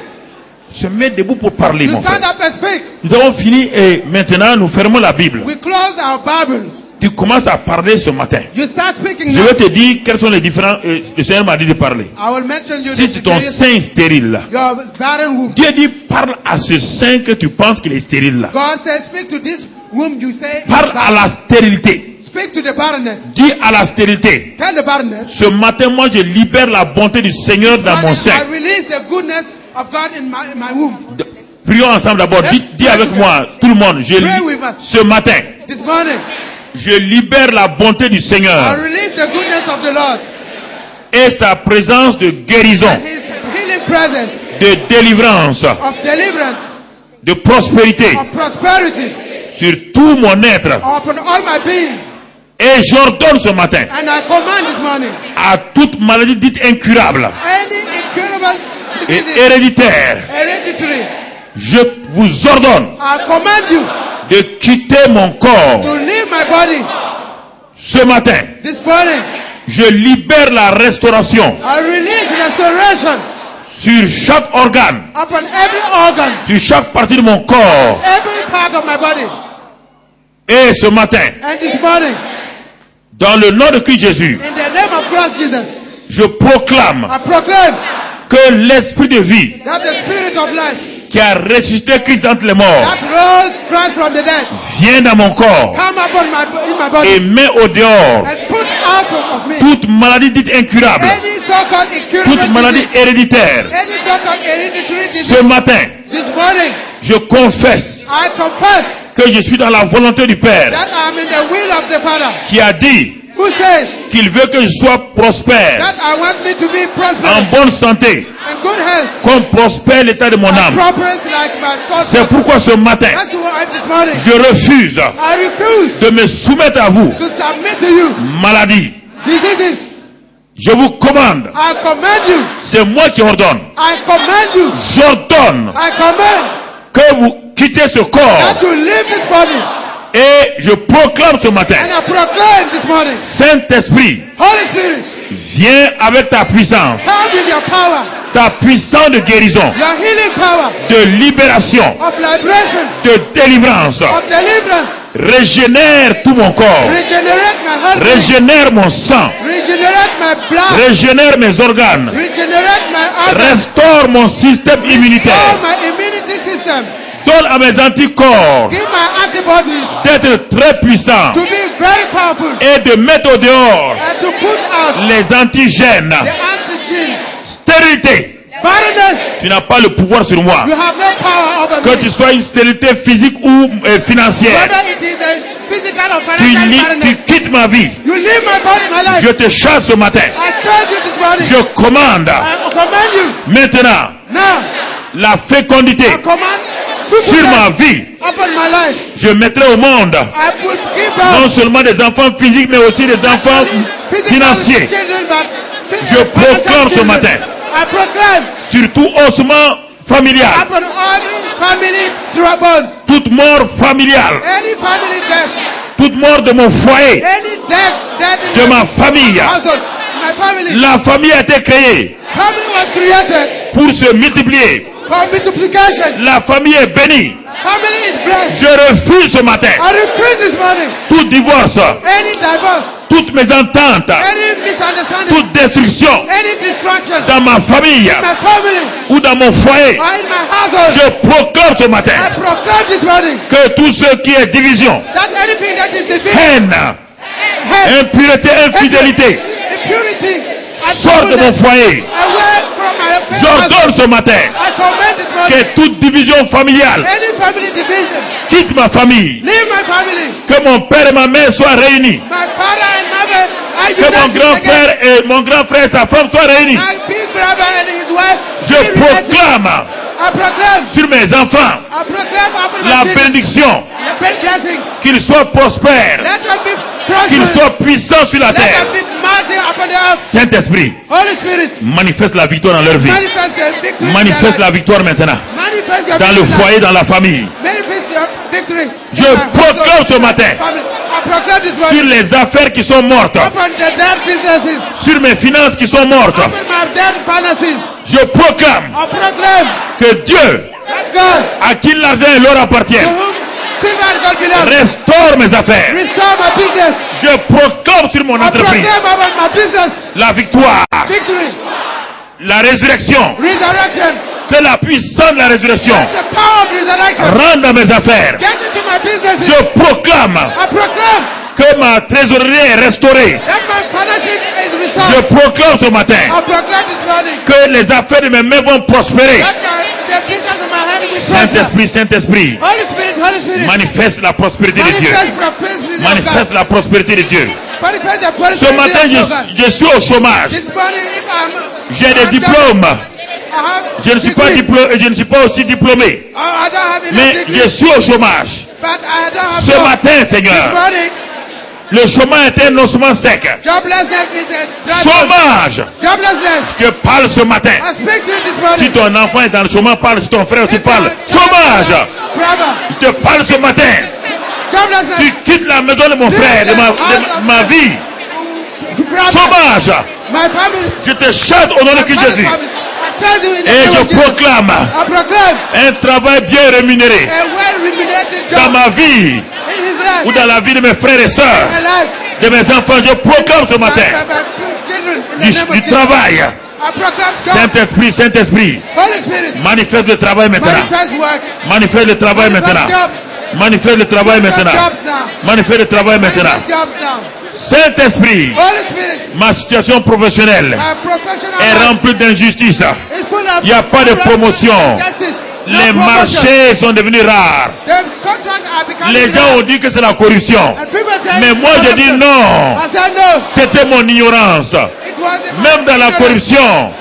[SPEAKER 1] Se mettre debout pour parler,
[SPEAKER 3] You
[SPEAKER 1] mon
[SPEAKER 3] stand
[SPEAKER 1] frère.
[SPEAKER 3] up and speak.
[SPEAKER 1] Nous avons fini et maintenant nous fermons la Bible.
[SPEAKER 3] We close our Bibles.
[SPEAKER 1] Tu commences à parler ce matin.
[SPEAKER 3] You start speaking
[SPEAKER 1] Je
[SPEAKER 3] now.
[SPEAKER 1] vais te dire quels sont les différents. Le Seigneur m'a dit de parler.
[SPEAKER 3] I will mention you
[SPEAKER 1] Si
[SPEAKER 3] the
[SPEAKER 1] ton
[SPEAKER 3] various-
[SPEAKER 1] sein est stérile là,
[SPEAKER 3] your barren womb.
[SPEAKER 1] Dieu dit parle à ce sein que tu penses qu'il est stérile là.
[SPEAKER 3] God says, speak to this womb you say. is
[SPEAKER 1] Parle à la
[SPEAKER 3] barren.
[SPEAKER 1] stérilité.
[SPEAKER 3] Speak to the barrenness.
[SPEAKER 1] Dis à la stérilité.
[SPEAKER 3] Tell the barrenness.
[SPEAKER 1] Ce matin, moi, je libère la bonté du Seigneur dans mon sein.
[SPEAKER 3] I release the goodness of God in my womb.
[SPEAKER 1] Prions ensemble d'abord. Dis avec moi, tout le monde.
[SPEAKER 3] Pray with us.
[SPEAKER 1] Ce matin,
[SPEAKER 3] This morning,
[SPEAKER 1] je libère la bonté du
[SPEAKER 3] I
[SPEAKER 1] Seigneur
[SPEAKER 3] release the goodness of the Lord
[SPEAKER 1] et sa présence de guérison,
[SPEAKER 3] and His healing presence
[SPEAKER 1] de délivrance,
[SPEAKER 3] of deliverance,
[SPEAKER 1] de prospérité
[SPEAKER 3] of prosperity
[SPEAKER 1] sur tout mon être.
[SPEAKER 3] upon all my being.
[SPEAKER 1] Et j'ordonne ce matin
[SPEAKER 3] And I command this morning,
[SPEAKER 1] à toute maladie dite incurable
[SPEAKER 3] any incurable
[SPEAKER 1] et
[SPEAKER 3] disease,
[SPEAKER 1] héréditaire,
[SPEAKER 3] hereditary,
[SPEAKER 1] je vous ordonne
[SPEAKER 3] I command you
[SPEAKER 1] de quitter mon corps.
[SPEAKER 3] to leave my body
[SPEAKER 1] Ce matin,
[SPEAKER 3] this morning.
[SPEAKER 1] je libère la restauration
[SPEAKER 3] I release restoration
[SPEAKER 1] sur chaque organe,
[SPEAKER 3] upon every organ,
[SPEAKER 1] sur chaque partie de mon corps.
[SPEAKER 3] every part of my body.
[SPEAKER 1] Et ce matin,
[SPEAKER 3] And this morning,
[SPEAKER 1] dans le nom de Christ Jésus,
[SPEAKER 3] in the name of Christ Jesus,
[SPEAKER 1] je proclame
[SPEAKER 3] I proclaim
[SPEAKER 1] que l'esprit de vie
[SPEAKER 3] that the spirit of life
[SPEAKER 1] qui a ressuscité Christ d'entre les morts
[SPEAKER 3] that rose Christ from the dead
[SPEAKER 1] vient dans mon corps
[SPEAKER 3] come upon in my
[SPEAKER 1] et
[SPEAKER 3] body
[SPEAKER 1] met au dehors
[SPEAKER 3] and put out of me
[SPEAKER 1] toute maladie dite incurable,
[SPEAKER 3] any so-called incurable
[SPEAKER 1] toute maladie
[SPEAKER 3] disease,
[SPEAKER 1] héréditaire.
[SPEAKER 3] any so-called hereditary
[SPEAKER 1] Ce
[SPEAKER 3] disease.
[SPEAKER 1] matin,
[SPEAKER 3] This morning,
[SPEAKER 1] je confesse
[SPEAKER 3] I confess
[SPEAKER 1] que je suis dans la volonté du Père
[SPEAKER 3] that I am in the will of the Father,
[SPEAKER 1] qui a dit
[SPEAKER 3] who says
[SPEAKER 1] qu'il veut que je sois prospère,
[SPEAKER 3] that I want me to be
[SPEAKER 1] en
[SPEAKER 3] prosperous
[SPEAKER 1] bonne santé,
[SPEAKER 3] and good health,
[SPEAKER 1] comme prospère l'état de mon
[SPEAKER 3] and
[SPEAKER 1] âme.
[SPEAKER 3] prosperous like my soul.
[SPEAKER 1] C'est pourquoi ce matin,
[SPEAKER 3] That's why this morning
[SPEAKER 1] je refuse
[SPEAKER 3] I refuse
[SPEAKER 1] de me soumettre à vous.
[SPEAKER 3] to submit to you
[SPEAKER 1] Maladie,
[SPEAKER 3] diseases.
[SPEAKER 1] je vous commande,
[SPEAKER 3] I command you.
[SPEAKER 1] c'est moi qui ordonne.
[SPEAKER 3] I command you.
[SPEAKER 1] J'ordonne
[SPEAKER 3] I command
[SPEAKER 1] que vous quittez ce
[SPEAKER 3] that
[SPEAKER 1] corps
[SPEAKER 3] you leave this body.
[SPEAKER 1] et je proclame ce matin,
[SPEAKER 3] And I proclaim this morning,
[SPEAKER 1] Saint-Esprit,
[SPEAKER 3] Holy Spirit,
[SPEAKER 1] viens avec ta puissance,
[SPEAKER 3] come with your power,
[SPEAKER 1] ta puissance de guérison,
[SPEAKER 3] your healing power
[SPEAKER 1] de libération,
[SPEAKER 3] of liberation,
[SPEAKER 1] de délivrance.
[SPEAKER 3] of deliverance.
[SPEAKER 1] Régénère tout mon corps,
[SPEAKER 3] Regenerate my health.
[SPEAKER 1] régénère mon sang,
[SPEAKER 3] Regenerate my blood.
[SPEAKER 1] régénère mes organes,
[SPEAKER 3] Regenerate Regenerate my organs.
[SPEAKER 1] Restaure mon système
[SPEAKER 3] Restore
[SPEAKER 1] immunitaire.
[SPEAKER 3] my immunity system.
[SPEAKER 1] Donne à mes anticorps
[SPEAKER 3] Give my antibodies
[SPEAKER 1] d'être très puissants
[SPEAKER 3] to be very powerful
[SPEAKER 1] et de mettre au dehors
[SPEAKER 3] and to put out
[SPEAKER 1] les antigènes.
[SPEAKER 3] the antigens.
[SPEAKER 1] Stérilité.
[SPEAKER 3] Barrenness,
[SPEAKER 1] Tu n'as pas le pouvoir sur moi.
[SPEAKER 3] you have no power over
[SPEAKER 1] Que
[SPEAKER 3] me.
[SPEAKER 1] tu sois une stérilité physique ou financière.
[SPEAKER 3] Whether it is a physical or
[SPEAKER 1] Tu
[SPEAKER 3] financial barrenness,
[SPEAKER 1] quittes ma vie.
[SPEAKER 3] you leave my body, my life.
[SPEAKER 1] Je te chasse ce matin.
[SPEAKER 3] I charge you this morning.
[SPEAKER 1] Je commande
[SPEAKER 3] I command you
[SPEAKER 1] maintenant
[SPEAKER 3] now.
[SPEAKER 1] la fécondité
[SPEAKER 3] I command
[SPEAKER 1] sur ma
[SPEAKER 3] fruitfulness
[SPEAKER 1] vie.
[SPEAKER 3] upon my life.
[SPEAKER 1] Je mettrai au monde
[SPEAKER 3] I will give
[SPEAKER 1] non
[SPEAKER 3] birth
[SPEAKER 1] seulement des enfants physiques mais aussi des enfants
[SPEAKER 3] physical
[SPEAKER 1] financiers.
[SPEAKER 3] children, but
[SPEAKER 1] Je
[SPEAKER 3] financial
[SPEAKER 1] proclame ce
[SPEAKER 3] children.
[SPEAKER 1] matin,
[SPEAKER 3] I proclaim
[SPEAKER 1] surtout haussement familial,
[SPEAKER 3] upon all family troubles,
[SPEAKER 1] toute mort familiale,
[SPEAKER 3] any family death,
[SPEAKER 1] toute mort de mon foyer,
[SPEAKER 3] any death in
[SPEAKER 1] de
[SPEAKER 3] my
[SPEAKER 1] ma famille.
[SPEAKER 3] household, my family.
[SPEAKER 1] La famille a été créée
[SPEAKER 3] Family was created
[SPEAKER 1] pour se multiplier.
[SPEAKER 3] for multiplication.
[SPEAKER 1] La famille est bénie.
[SPEAKER 3] Family is blessed.
[SPEAKER 1] Je refuse ce matin
[SPEAKER 3] I refuse this morning
[SPEAKER 1] tout divorce,
[SPEAKER 3] any divorce,
[SPEAKER 1] toutes mes ententes,
[SPEAKER 3] any misunderstanding,
[SPEAKER 1] toute destruction
[SPEAKER 3] any distraction
[SPEAKER 1] dans ma famille
[SPEAKER 3] in my family
[SPEAKER 1] ou dans mon foyer.
[SPEAKER 3] or in my household.
[SPEAKER 1] Je proclame ce
[SPEAKER 3] I
[SPEAKER 1] matin
[SPEAKER 3] proclaim this morning
[SPEAKER 1] que tout ce qui est division,
[SPEAKER 3] that anything that is division,
[SPEAKER 1] haine,
[SPEAKER 3] hate,
[SPEAKER 1] impureté, infidélité,
[SPEAKER 3] impurity,
[SPEAKER 1] sort de mon foyer.
[SPEAKER 3] away from my
[SPEAKER 1] J'ordonne ce matin
[SPEAKER 3] I command this morning
[SPEAKER 1] que toute division familiale
[SPEAKER 3] any family division,
[SPEAKER 1] quitte ma famille.
[SPEAKER 3] leave my family.
[SPEAKER 1] Que mon père et ma mère soient réunis.
[SPEAKER 3] My father and mother are
[SPEAKER 1] Que mon
[SPEAKER 3] united
[SPEAKER 1] grand
[SPEAKER 3] again.
[SPEAKER 1] frère et mon grand frère et sa femme soient réunis.
[SPEAKER 3] My big brother and his wife.
[SPEAKER 1] Je
[SPEAKER 3] be united.
[SPEAKER 1] proclame
[SPEAKER 3] I proclaim.
[SPEAKER 1] sur mes enfants
[SPEAKER 3] I proclaim upon my
[SPEAKER 1] la
[SPEAKER 3] children
[SPEAKER 1] bénédiction,
[SPEAKER 3] the great blessings.
[SPEAKER 1] qu'ils soient prospères,
[SPEAKER 3] Let them be
[SPEAKER 1] qu'ils
[SPEAKER 3] prosperous.
[SPEAKER 1] soient puissants sur la
[SPEAKER 3] Let them
[SPEAKER 1] terre.
[SPEAKER 3] be mighty upon the earth.
[SPEAKER 1] Saint-Esprit,
[SPEAKER 3] Holy Spirit,
[SPEAKER 1] manifeste la victoire dans leur vie.
[SPEAKER 3] manifest the victory. in
[SPEAKER 1] Manifeste
[SPEAKER 3] their
[SPEAKER 1] la
[SPEAKER 3] life.
[SPEAKER 1] victoire maintenant.
[SPEAKER 3] Manifest your
[SPEAKER 1] Dans le
[SPEAKER 3] victory.
[SPEAKER 1] foyer, dans la famille.
[SPEAKER 3] Manifest your victory.
[SPEAKER 1] Je
[SPEAKER 3] in my
[SPEAKER 1] proclame
[SPEAKER 3] household,
[SPEAKER 1] ce
[SPEAKER 3] in my
[SPEAKER 1] matin
[SPEAKER 3] family. I proclaim this
[SPEAKER 1] sur
[SPEAKER 3] morning
[SPEAKER 1] les affaires qui sont mortes,
[SPEAKER 3] upon the dead businesses,
[SPEAKER 1] sur mes finances qui sont mortes.
[SPEAKER 3] upon my dead finances.
[SPEAKER 1] Je proclame
[SPEAKER 3] I proclaim
[SPEAKER 1] que Dieu,
[SPEAKER 3] that God,
[SPEAKER 1] à qui l'argent et l'or
[SPEAKER 3] to
[SPEAKER 1] appartiennent,
[SPEAKER 3] whom silver and gold belong,
[SPEAKER 1] restaure mes affaires.
[SPEAKER 3] restore my business.
[SPEAKER 1] Je proclame sur mon
[SPEAKER 3] I
[SPEAKER 1] entreprise
[SPEAKER 3] proclaim upon my business
[SPEAKER 1] la victoire,
[SPEAKER 3] victory,
[SPEAKER 1] la résurrection,
[SPEAKER 3] resurrection.
[SPEAKER 1] que la puissance de la résurrection
[SPEAKER 3] Let the power of resurrection
[SPEAKER 1] rentre dans mes affaires.
[SPEAKER 3] get into my businesses.
[SPEAKER 1] Je proclame
[SPEAKER 3] I proclaim
[SPEAKER 1] que ma trésorerie est restaurée.
[SPEAKER 3] that my financial is
[SPEAKER 1] Je
[SPEAKER 3] restored.
[SPEAKER 1] proclame ce matin
[SPEAKER 3] I proclaim this morning
[SPEAKER 1] que les affaires de mes mains vont prospérer.
[SPEAKER 3] that the business of my hand will prosper.
[SPEAKER 1] Saint-Esprit, Saint-Esprit,
[SPEAKER 3] Holy Spirit,
[SPEAKER 1] manifeste la prospérité de Dieu.
[SPEAKER 3] manifest prosperity of
[SPEAKER 1] Manifeste
[SPEAKER 3] God.
[SPEAKER 1] la prospérité de Dieu.
[SPEAKER 3] Manifest the
[SPEAKER 1] Ce
[SPEAKER 3] prosperity
[SPEAKER 1] matin,
[SPEAKER 3] of God.
[SPEAKER 1] je suis au chômage.
[SPEAKER 3] This morning, if I'm,
[SPEAKER 1] J'ai des diplômes.
[SPEAKER 3] I have
[SPEAKER 1] Je ne suis pas
[SPEAKER 3] degree.
[SPEAKER 1] diplômé et je ne suis pas aussi diplômé.
[SPEAKER 3] I don't have enough
[SPEAKER 1] Mais
[SPEAKER 3] degree,
[SPEAKER 1] je suis au chômage.
[SPEAKER 3] but I don't have
[SPEAKER 1] Ce
[SPEAKER 3] job.
[SPEAKER 1] matin,
[SPEAKER 3] This
[SPEAKER 1] Seigneur,
[SPEAKER 3] morning,
[SPEAKER 1] le chômage est un ossement sec.
[SPEAKER 3] joblessness is a dry bone.
[SPEAKER 1] Chômage.
[SPEAKER 3] Joblessness.
[SPEAKER 1] Je parle ce matin.
[SPEAKER 3] I speak to you this
[SPEAKER 1] Si
[SPEAKER 3] morning.
[SPEAKER 1] ton enfant est dans le chômage, parle. Si ton frère aussi
[SPEAKER 3] If
[SPEAKER 1] parle.
[SPEAKER 3] your
[SPEAKER 1] Chômage.
[SPEAKER 3] brother,
[SPEAKER 1] Je te parle ce matin.
[SPEAKER 3] joblessness.
[SPEAKER 1] Tu quittes la maison de mon frère, de ma vie.
[SPEAKER 3] Brother,
[SPEAKER 1] Chômage.
[SPEAKER 3] my family,
[SPEAKER 1] Je te chasse au nom de
[SPEAKER 3] my
[SPEAKER 1] Christ
[SPEAKER 3] father's
[SPEAKER 1] Jésus.
[SPEAKER 3] family. I tell you in the
[SPEAKER 1] Et
[SPEAKER 3] name
[SPEAKER 1] je
[SPEAKER 3] of Jesus.
[SPEAKER 1] proclame
[SPEAKER 3] I proclaim
[SPEAKER 1] un travail bien rémunéré
[SPEAKER 3] a well-remunerated
[SPEAKER 1] dans
[SPEAKER 3] job
[SPEAKER 1] ma vie
[SPEAKER 3] in his
[SPEAKER 1] ou
[SPEAKER 3] life,
[SPEAKER 1] dans la vie de mes frères et sœurs,
[SPEAKER 3] my life,
[SPEAKER 1] de mes enfants. Je proclame ce matin
[SPEAKER 3] my children, in the name of
[SPEAKER 1] du
[SPEAKER 3] Jesus.
[SPEAKER 1] travail.
[SPEAKER 3] I proclaim job.
[SPEAKER 1] Saint-Esprit, Saint-Esprit,
[SPEAKER 3] Holy Spirit,
[SPEAKER 1] manifeste le travail maintenant.
[SPEAKER 3] manifest work,
[SPEAKER 1] Manifeste le travail
[SPEAKER 3] manifest
[SPEAKER 1] maintenant.
[SPEAKER 3] jobs,
[SPEAKER 1] Manifeste le travail
[SPEAKER 3] manifest
[SPEAKER 1] maintenant.
[SPEAKER 3] jobs now,
[SPEAKER 1] Manifeste le travail maintenant.
[SPEAKER 3] manifest jobs now.
[SPEAKER 1] Saint-Esprit,
[SPEAKER 3] Holy Spirit,
[SPEAKER 1] ma situation professionnelle
[SPEAKER 3] my professional
[SPEAKER 1] est
[SPEAKER 3] life
[SPEAKER 1] remplie d'injustice.
[SPEAKER 3] is full of
[SPEAKER 1] Il n'y a pas de promotion.
[SPEAKER 3] justice. No
[SPEAKER 1] Les
[SPEAKER 3] promotion.
[SPEAKER 1] marchés sont devenus rares.
[SPEAKER 3] The contracts are becoming
[SPEAKER 1] Les gens
[SPEAKER 3] rare.
[SPEAKER 1] ont dit que c'est la corruption.
[SPEAKER 3] And people say
[SPEAKER 1] Mais
[SPEAKER 3] it's
[SPEAKER 1] moi je dis
[SPEAKER 3] corruption.
[SPEAKER 1] non.
[SPEAKER 3] I said no.
[SPEAKER 1] C'était mon ignorance.
[SPEAKER 3] It was
[SPEAKER 1] Même dans la corruption,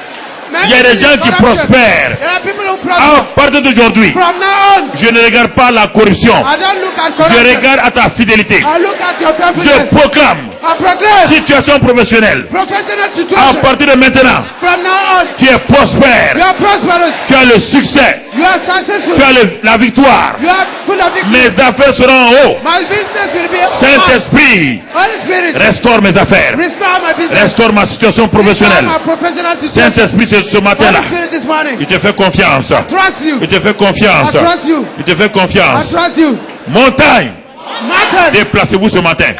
[SPEAKER 1] il y a des gens qui prospèrent.
[SPEAKER 3] There are people who
[SPEAKER 1] À
[SPEAKER 3] prosper.
[SPEAKER 1] partir d'aujourd'hui,
[SPEAKER 3] From now on,
[SPEAKER 1] je ne regarde pas la corruption.
[SPEAKER 3] I don't look at
[SPEAKER 1] Je
[SPEAKER 3] corruption.
[SPEAKER 1] regarde à ta fidélité.
[SPEAKER 3] I look at your
[SPEAKER 1] Je
[SPEAKER 3] faithfulness.
[SPEAKER 1] proclame
[SPEAKER 3] I proclaim
[SPEAKER 1] situation professionnelle.
[SPEAKER 3] professional
[SPEAKER 1] À
[SPEAKER 3] situation.
[SPEAKER 1] partir de maintenant,
[SPEAKER 3] From now on,
[SPEAKER 1] tu es prospère.
[SPEAKER 3] you are prosperous.
[SPEAKER 1] Tu as le succès.
[SPEAKER 3] You are successful.
[SPEAKER 1] Tu as la victoire.
[SPEAKER 3] You are full of victory.
[SPEAKER 1] Mes affaires seront en haut.
[SPEAKER 3] My business will be up.
[SPEAKER 1] Saint-Esprit,
[SPEAKER 3] Holy Spirit,
[SPEAKER 1] restaure mes affaires.
[SPEAKER 3] restore my business.
[SPEAKER 1] Restaure ma situation
[SPEAKER 3] Restore
[SPEAKER 1] professionnelle.
[SPEAKER 3] my professional situation.
[SPEAKER 1] Saint-Esprit, ce matin-là,
[SPEAKER 3] Holy Spirit, this morning,
[SPEAKER 1] il te fait confiance.
[SPEAKER 3] trust you.
[SPEAKER 1] Il te fait
[SPEAKER 3] I
[SPEAKER 1] confiance.
[SPEAKER 3] trust you.
[SPEAKER 1] Il te fait
[SPEAKER 3] I
[SPEAKER 1] confiance.
[SPEAKER 3] trust you.
[SPEAKER 1] Montagne,
[SPEAKER 3] Mountain,
[SPEAKER 1] déplacez-vous ce matin.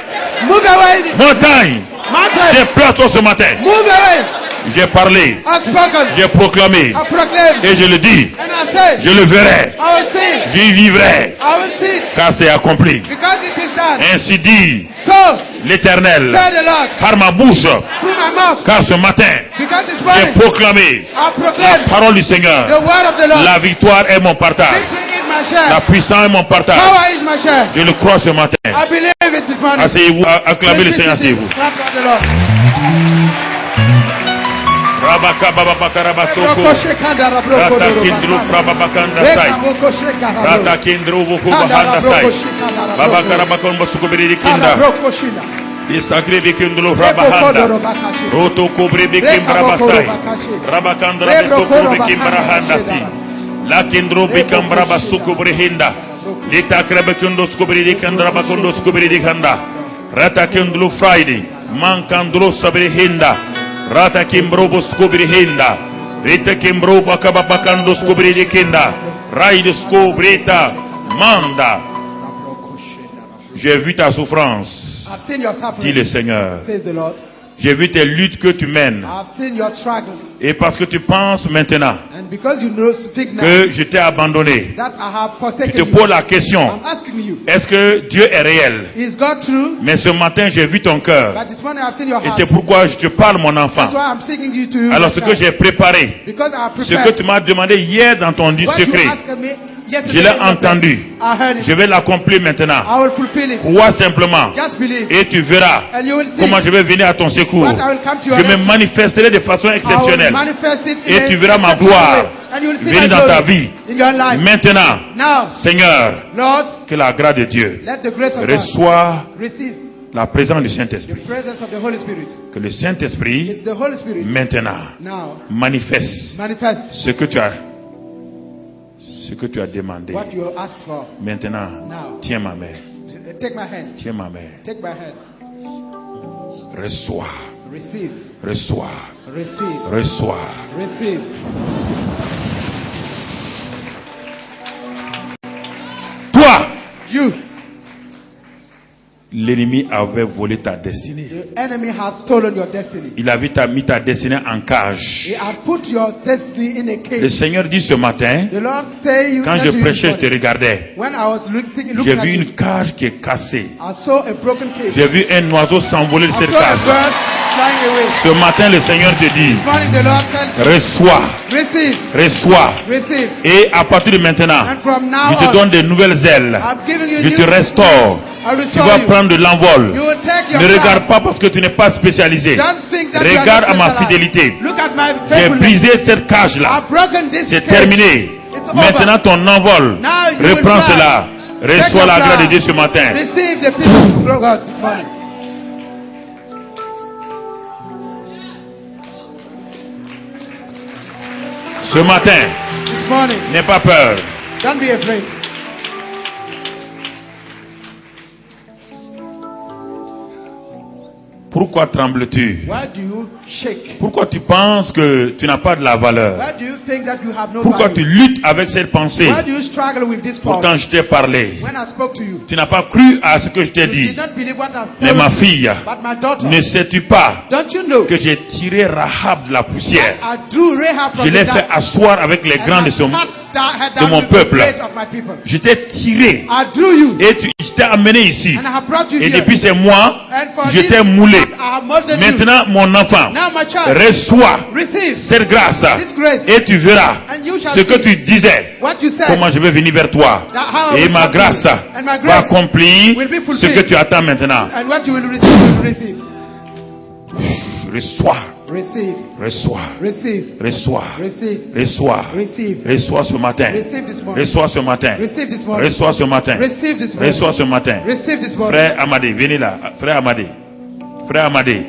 [SPEAKER 3] move away.
[SPEAKER 1] Montagne,
[SPEAKER 3] Mountain,
[SPEAKER 1] déplace-toi ce matin.
[SPEAKER 3] move away.
[SPEAKER 1] J'ai parlé,
[SPEAKER 3] I've spoken.
[SPEAKER 1] j'ai proclamé,
[SPEAKER 3] I proclaim.
[SPEAKER 1] et je le dis,
[SPEAKER 3] And I say,
[SPEAKER 1] je le verrai,
[SPEAKER 3] I will see.
[SPEAKER 1] j'y vivrai,
[SPEAKER 3] I will see it.
[SPEAKER 1] car c'est accompli.
[SPEAKER 3] Because it is done.
[SPEAKER 1] Ainsi dit
[SPEAKER 3] So,
[SPEAKER 1] l'Éternel
[SPEAKER 3] say the Lord,
[SPEAKER 1] par ma bouche,
[SPEAKER 3] through my mouth.
[SPEAKER 1] car ce matin,
[SPEAKER 3] Because this
[SPEAKER 1] j'ai
[SPEAKER 3] morning,
[SPEAKER 1] proclamé
[SPEAKER 3] I
[SPEAKER 1] la
[SPEAKER 3] proclaim
[SPEAKER 1] parole du
[SPEAKER 3] the
[SPEAKER 1] Seigneur.
[SPEAKER 3] word of the Lord.
[SPEAKER 1] La victoire est mon partage.
[SPEAKER 3] Victory is my
[SPEAKER 1] La
[SPEAKER 3] share.
[SPEAKER 1] puissance est mon partage.
[SPEAKER 3] Power is my share.
[SPEAKER 1] Je le crois ce matin.
[SPEAKER 3] I believe it this morning.
[SPEAKER 1] Asseyez-vous, acclamez le
[SPEAKER 3] Let's
[SPEAKER 1] Seigneur,
[SPEAKER 3] be seated.
[SPEAKER 1] asseyez-vous.
[SPEAKER 3] Clap for the Lord.
[SPEAKER 1] Rabaka bababakara basoko. Rata kindru frababakanda sai. Rata kindru vukuba sai. Babakara bakon basukubiri kinda. Isakri bikindru frabahanda. Roto kubri bikimbra basai. Rabakandra bisukubri bikimbra handa si. La kindru bikambra basukubri hinda. Lita krebekundu skubri dikandra bakundu skubri dikanda. Rata kindru Friday. Mankandru sabri hinda. Rata kimbrobo skubri hinda. Rita kimbrobo akababakando skubri dikinda. Raide skubrita manda. J'ai vu ta souffrance,
[SPEAKER 3] I've seen your
[SPEAKER 1] dit
[SPEAKER 3] suffering,
[SPEAKER 1] le Seigneur.
[SPEAKER 3] says the Lord.
[SPEAKER 1] J'ai vu tes luttes que tu mènes.
[SPEAKER 3] I've seen your struggles.
[SPEAKER 1] Et parce que tu penses maintenant
[SPEAKER 3] And because you know, speak now,
[SPEAKER 1] que je t'ai abandonné,
[SPEAKER 3] that I have
[SPEAKER 1] tu
[SPEAKER 3] forsaken
[SPEAKER 1] te
[SPEAKER 3] you.
[SPEAKER 1] poses la question,
[SPEAKER 3] I'm asking you,
[SPEAKER 1] est-ce que Dieu est réel?
[SPEAKER 3] is God true?
[SPEAKER 1] Mais ce matin, j'ai vu ton cœur.
[SPEAKER 3] But this morning I've seen your
[SPEAKER 1] Et
[SPEAKER 3] heart.
[SPEAKER 1] c'est pourquoi je te parle, mon enfant.
[SPEAKER 3] That's why I'm seeking you to.
[SPEAKER 1] Alors ce que j'ai préparé,
[SPEAKER 3] Because I have
[SPEAKER 1] ce que
[SPEAKER 3] prepared.
[SPEAKER 1] tu m'as demandé hier dans ton
[SPEAKER 3] What you
[SPEAKER 1] secret,
[SPEAKER 3] asked me yesterday,
[SPEAKER 1] je l'ai
[SPEAKER 3] in your prayer,
[SPEAKER 1] entendu.
[SPEAKER 3] I heard
[SPEAKER 1] Je
[SPEAKER 3] it.
[SPEAKER 1] vais l'accomplir maintenant.
[SPEAKER 3] I will fulfill it.
[SPEAKER 1] Crois simplement.
[SPEAKER 3] Just believe.
[SPEAKER 1] Et tu verras
[SPEAKER 3] And you will see
[SPEAKER 1] comment je vais venir à ton secours.
[SPEAKER 3] what I will come to your
[SPEAKER 1] Je me
[SPEAKER 3] rescue.
[SPEAKER 1] manifesterai de façon
[SPEAKER 3] I will
[SPEAKER 1] exceptionnelle.
[SPEAKER 3] manifest it
[SPEAKER 1] Et
[SPEAKER 3] in
[SPEAKER 1] tu
[SPEAKER 3] a
[SPEAKER 1] verras ma
[SPEAKER 3] exceptional
[SPEAKER 1] gloire
[SPEAKER 3] way. And you will see
[SPEAKER 1] venir
[SPEAKER 3] my
[SPEAKER 1] dans ta
[SPEAKER 3] glory
[SPEAKER 1] vie.
[SPEAKER 3] in your life.
[SPEAKER 1] Maintenant,
[SPEAKER 3] Now,
[SPEAKER 1] Seigneur,
[SPEAKER 3] Lord,
[SPEAKER 1] que la grâce de Dieu
[SPEAKER 3] let the grace of God
[SPEAKER 1] reçoit
[SPEAKER 3] receive
[SPEAKER 1] la présence du
[SPEAKER 3] the
[SPEAKER 1] Saint-Esprit.
[SPEAKER 3] presence of the Holy Spirit.
[SPEAKER 1] Que le Saint-Esprit,
[SPEAKER 3] It's the Holy Spirit
[SPEAKER 1] maintenant,
[SPEAKER 3] now
[SPEAKER 1] manifeste
[SPEAKER 3] manifest
[SPEAKER 1] ce que tu as demandé.
[SPEAKER 3] what you asked for.
[SPEAKER 1] Maintenant,
[SPEAKER 3] Now.
[SPEAKER 1] tiens ma main.
[SPEAKER 3] Take my hand.
[SPEAKER 1] Tiens ma main.
[SPEAKER 3] Take my hand.
[SPEAKER 1] Reçois,
[SPEAKER 3] Receive.
[SPEAKER 1] reçois,
[SPEAKER 3] Receive.
[SPEAKER 1] reçois.
[SPEAKER 3] Receive.
[SPEAKER 1] Toi,
[SPEAKER 3] You,
[SPEAKER 1] l'ennemi avait volé ta destinée.
[SPEAKER 3] the enemy has stolen your destiny.
[SPEAKER 1] Il avait mis ta destinée en cage.
[SPEAKER 3] He had put your destiny in a
[SPEAKER 1] Le
[SPEAKER 3] cage.
[SPEAKER 1] Seigneur dit ce matin,
[SPEAKER 3] The Lord say you
[SPEAKER 1] quand
[SPEAKER 3] said
[SPEAKER 1] je
[SPEAKER 3] to you
[SPEAKER 1] prêchais,
[SPEAKER 3] this
[SPEAKER 1] je te
[SPEAKER 3] morning,
[SPEAKER 1] regardais.
[SPEAKER 3] when I was looking
[SPEAKER 1] J'ai
[SPEAKER 3] at
[SPEAKER 1] vu
[SPEAKER 3] you,
[SPEAKER 1] une cage qui est cassée.
[SPEAKER 3] I saw a broken cage.
[SPEAKER 1] J'ai vu un oiseau s'envoler de
[SPEAKER 3] I
[SPEAKER 1] cette
[SPEAKER 3] saw a
[SPEAKER 1] cage.
[SPEAKER 3] bird flying away.
[SPEAKER 1] Ce matin, le Seigneur te dit,
[SPEAKER 3] This morning the Lord tells you,
[SPEAKER 1] reçois,
[SPEAKER 3] receive,
[SPEAKER 1] reçois.
[SPEAKER 3] receive.
[SPEAKER 1] Et à partir de maintenant,
[SPEAKER 3] And from now
[SPEAKER 1] je te
[SPEAKER 3] on,
[SPEAKER 1] donne de nouvelles ailes.
[SPEAKER 3] I'm giving you
[SPEAKER 1] Je
[SPEAKER 3] new
[SPEAKER 1] te restaure.
[SPEAKER 3] I
[SPEAKER 1] Tu
[SPEAKER 3] restore
[SPEAKER 1] vas
[SPEAKER 3] you.
[SPEAKER 1] prendre de l'envol.
[SPEAKER 3] You will take your
[SPEAKER 1] Ne
[SPEAKER 3] flight.
[SPEAKER 1] regarde pas parce que tu n'es pas spécialisé.
[SPEAKER 3] Don't think that you are
[SPEAKER 1] Regarde
[SPEAKER 3] not
[SPEAKER 1] à ma
[SPEAKER 3] specialized.
[SPEAKER 1] fidélité.
[SPEAKER 3] Look at my
[SPEAKER 1] J'ai
[SPEAKER 3] faithfulness.
[SPEAKER 1] brisé cette cage-là.
[SPEAKER 3] I've broken this
[SPEAKER 1] C'est
[SPEAKER 3] cage.
[SPEAKER 1] terminé.
[SPEAKER 3] It's over.
[SPEAKER 1] Maintenant ton envol.
[SPEAKER 3] Now you will
[SPEAKER 1] Reprends
[SPEAKER 3] fly.
[SPEAKER 1] cela.
[SPEAKER 3] Take
[SPEAKER 1] Reçois
[SPEAKER 3] your
[SPEAKER 1] la grâce de
[SPEAKER 3] flight.
[SPEAKER 1] Dieu ce matin.
[SPEAKER 3] Receive the peace of God this morning.
[SPEAKER 1] Ce matin,
[SPEAKER 3] This morning,
[SPEAKER 1] n'aie pas peur.
[SPEAKER 3] don't be afraid.
[SPEAKER 1] Pourquoi trembles-tu?
[SPEAKER 3] Why do you shake?
[SPEAKER 1] Pourquoi tu penses que tu n'as pas de la valeur?
[SPEAKER 3] Why do you think that you have no
[SPEAKER 1] Pourquoi tu
[SPEAKER 3] value?
[SPEAKER 1] luttes avec cette pensée?
[SPEAKER 3] Why do you struggle with this thought?
[SPEAKER 1] Pourtant, je t'ai parlé.
[SPEAKER 3] When I spoke to you,
[SPEAKER 1] Tu n'as pas cru à ce que je t'ai
[SPEAKER 3] you
[SPEAKER 1] dit.
[SPEAKER 3] did not believe what I
[SPEAKER 1] Mais
[SPEAKER 3] told
[SPEAKER 1] ma
[SPEAKER 3] you.
[SPEAKER 1] fille,
[SPEAKER 3] But my daughter,
[SPEAKER 1] ne sais-tu pas
[SPEAKER 3] don't you know
[SPEAKER 1] que j'ai tiré Rahab de la poussière?
[SPEAKER 3] I drew Rahab from
[SPEAKER 1] Je
[SPEAKER 3] the
[SPEAKER 1] l'ai fait
[SPEAKER 3] dust
[SPEAKER 1] asseoir avec les
[SPEAKER 3] and
[SPEAKER 1] grands
[SPEAKER 3] I
[SPEAKER 1] de son...
[SPEAKER 3] sat her
[SPEAKER 1] de
[SPEAKER 3] down
[SPEAKER 1] mon
[SPEAKER 3] with
[SPEAKER 1] peuple.
[SPEAKER 3] the great of my people.
[SPEAKER 1] Je t'ai tiré
[SPEAKER 3] I drew you
[SPEAKER 1] et je t'ai amené ici.
[SPEAKER 3] and I have brought you
[SPEAKER 1] Et
[SPEAKER 3] here.
[SPEAKER 1] depuis ces mois,
[SPEAKER 3] And for
[SPEAKER 1] je
[SPEAKER 3] this,
[SPEAKER 1] t'ai moulé.
[SPEAKER 3] I have molded you.
[SPEAKER 1] Maintenant, mon enfant,
[SPEAKER 3] Now my child,
[SPEAKER 1] reçois
[SPEAKER 3] receive
[SPEAKER 1] cette grâce
[SPEAKER 3] this grace
[SPEAKER 1] et tu verras
[SPEAKER 3] and you shall
[SPEAKER 1] ce que
[SPEAKER 3] see
[SPEAKER 1] tu disais.
[SPEAKER 3] what you said.
[SPEAKER 1] Comment je vais venir vers toi.
[SPEAKER 3] That how I
[SPEAKER 1] Et
[SPEAKER 3] will
[SPEAKER 1] ma
[SPEAKER 3] come to
[SPEAKER 1] grâce
[SPEAKER 3] you. And my
[SPEAKER 1] va
[SPEAKER 3] grace
[SPEAKER 1] accomplir
[SPEAKER 3] will be
[SPEAKER 1] ce
[SPEAKER 3] fulfilled.
[SPEAKER 1] que tu attends maintenant.
[SPEAKER 3] And what you will receive, you will receive.
[SPEAKER 1] Reçois,
[SPEAKER 3] Receive,
[SPEAKER 1] reçois,
[SPEAKER 3] receive,
[SPEAKER 1] reçois,
[SPEAKER 3] receive,
[SPEAKER 1] reçois,
[SPEAKER 3] receive.
[SPEAKER 1] reçois ce matin.
[SPEAKER 3] Receive this morning.
[SPEAKER 1] Reçois ce matin.
[SPEAKER 3] Receive this morning.
[SPEAKER 1] Reçois ce matin.
[SPEAKER 3] Receive this morning.
[SPEAKER 1] Reçois ce matin.
[SPEAKER 3] Receive this morning.
[SPEAKER 1] Frère Amadé, venez là. Frère Amadé. Frère Amadé.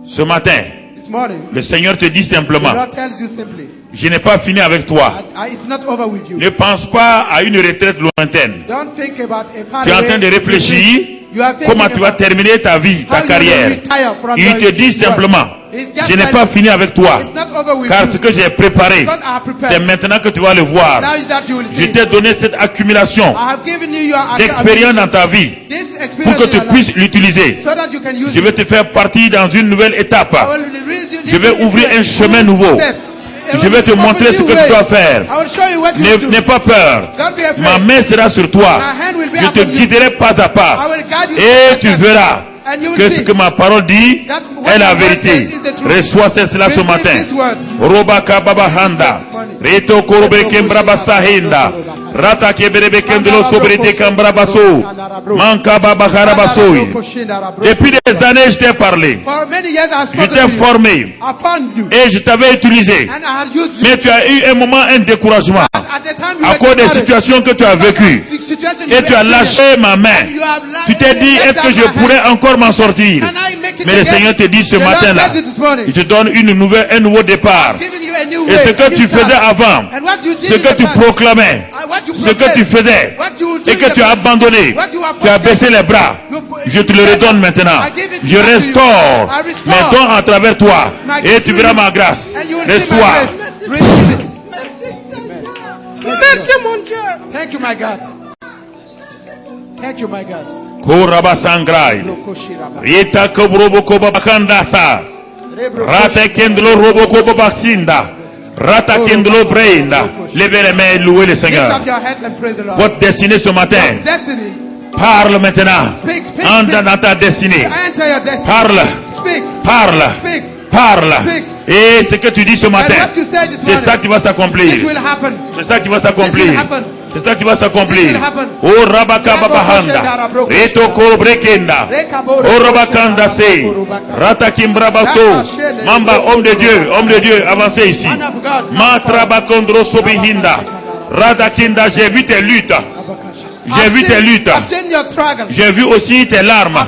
[SPEAKER 1] Ce matin,
[SPEAKER 3] This morning,
[SPEAKER 1] le Seigneur te dit
[SPEAKER 3] the
[SPEAKER 1] simplement,
[SPEAKER 3] Lord tells you simply,
[SPEAKER 1] je n'ai pas fini avec toi.
[SPEAKER 3] it's not over with you.
[SPEAKER 1] Ne pense pas à une retraite lointaine.
[SPEAKER 3] Don't think about a far
[SPEAKER 1] Tu es en
[SPEAKER 3] away
[SPEAKER 1] train de réfléchir
[SPEAKER 3] You are thinking
[SPEAKER 1] comment tu vas
[SPEAKER 3] about
[SPEAKER 1] terminer ta vie, ta
[SPEAKER 3] how you
[SPEAKER 1] carrière.
[SPEAKER 3] will retire from
[SPEAKER 1] Il
[SPEAKER 3] your
[SPEAKER 1] te dit
[SPEAKER 3] work.
[SPEAKER 1] simplement,
[SPEAKER 3] It's just
[SPEAKER 1] je n'ai
[SPEAKER 3] like-
[SPEAKER 1] pas fini avec toi.
[SPEAKER 3] It's not over with
[SPEAKER 1] Car
[SPEAKER 3] you.
[SPEAKER 1] ce que j'ai préparé,
[SPEAKER 3] Because I have
[SPEAKER 1] c'est
[SPEAKER 3] prepared.
[SPEAKER 1] maintenant que tu vas le voir.
[SPEAKER 3] Now that you will
[SPEAKER 1] Je
[SPEAKER 3] see it.
[SPEAKER 1] t'ai donné cette accumulation
[SPEAKER 3] I have given you your
[SPEAKER 1] d'expérience dans ta vie
[SPEAKER 3] this
[SPEAKER 1] pour
[SPEAKER 3] experience
[SPEAKER 1] que
[SPEAKER 3] in
[SPEAKER 1] tu
[SPEAKER 3] your life,
[SPEAKER 1] puisses l'utiliser.
[SPEAKER 3] so that you can use
[SPEAKER 1] Je vais
[SPEAKER 3] it.
[SPEAKER 1] te faire partir dans une nouvelle étape.
[SPEAKER 3] I will
[SPEAKER 1] Je vais ouvrir un chemin nouveau. Je vais te montrer ce que tu dois faire. N'aie pas peur. Ma main sera sur toi. Je te guiderai pas à pas. Et tu verras que ce que ma parole dit est la vérité. Reçois cela ce matin. Robaka Baba Handa. Reto Korbe Kembraba Sahinda. Rata Keberebe Kendelo Sobrete Kambrabaso. Manka Baba Harabasoy. Depuis des années, je t'ai parlé. Je t'ai formé. Et je t'avais utilisé. Mais tu as eu un moment, un découragement. À cause des situations que tu as vécues. Et tu as lâché ma main. Tu t'es dit, est-ce que je pourrais encore m'en sortir? Mais le Seigneur te dit ce matin-là, il te donne un nouveau départ. Et ce que tu faisais avant, ce que tu proclamais, ce que tu faisais, et que tu as abandonné, tu as baissé les bras, je te le redonne maintenant. Je restaure mes dons à travers toi, et tu verras ma grâce. Reçois.
[SPEAKER 3] Merci mon Dieu. Thank you my God. Thank you my God.
[SPEAKER 1] Koraba Sangrai. Rita Kobroboko Babakandasa. Rata Kendlo Roboko Babasinda. Rata Kendlo Brainda. Levez les mains et louez le Seigneur. Votre destinée ce matin. Parle maintenant. Entre dans ta destinée. Parle. Parle. Parle. Et ce que tu dis ce matin, c'est ça qui va s'accomplir. C'est ça qui va s'accomplir. C'est ça qui va s'accomplir. Oh Rabaka Babahanda. Reto Korobrekenda. Oh Rabakanda se. Ratakimbrabato. Mamba, homme de Dieu, avancez ici. Matrabakondro Sobihinda. Radakinda, j'ai vu tes luttes. J'ai vu tes luttes. J'ai vu aussi tes larmes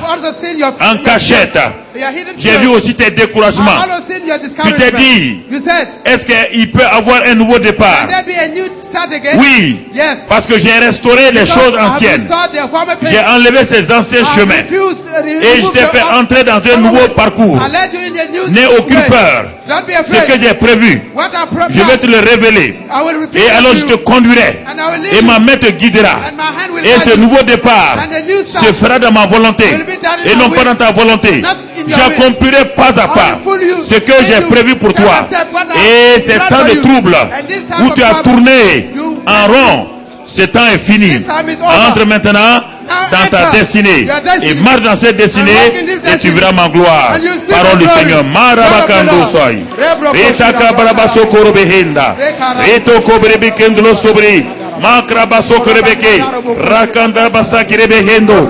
[SPEAKER 1] en cachette. J'ai vu aussi tes découragements. Tu t'es dit, est-ce qu'il peut avoir un nouveau départ? Oui, parce que j'ai restauré les choses anciennes. J'ai enlevé ces anciens chemins. Et je t'ai fait entrer dans un nouveau parcours. N'aie aucune peur. Ce que j'ai prévu, je vais te le révéler. Et alors je te conduirai. Et ma main te guidera. Et ce nouveau départ se fera dans ma volonté. Et non pas dans ta volonté. J'accomplirai pas à pas ce que j'ai prévu pour toi. Et ces temps de trouble où tu as tourné en rond, ce temps est fini. Entre maintenant dans ta destinée et marche dans cette destinée et tu verras ma gloire. Parole du Seigneur. Marabakando soy. Retaka barabaso korobehenda. Reto kobrebekendo sobri. Makrabaso korebeke. Rakanda basakirebehendo.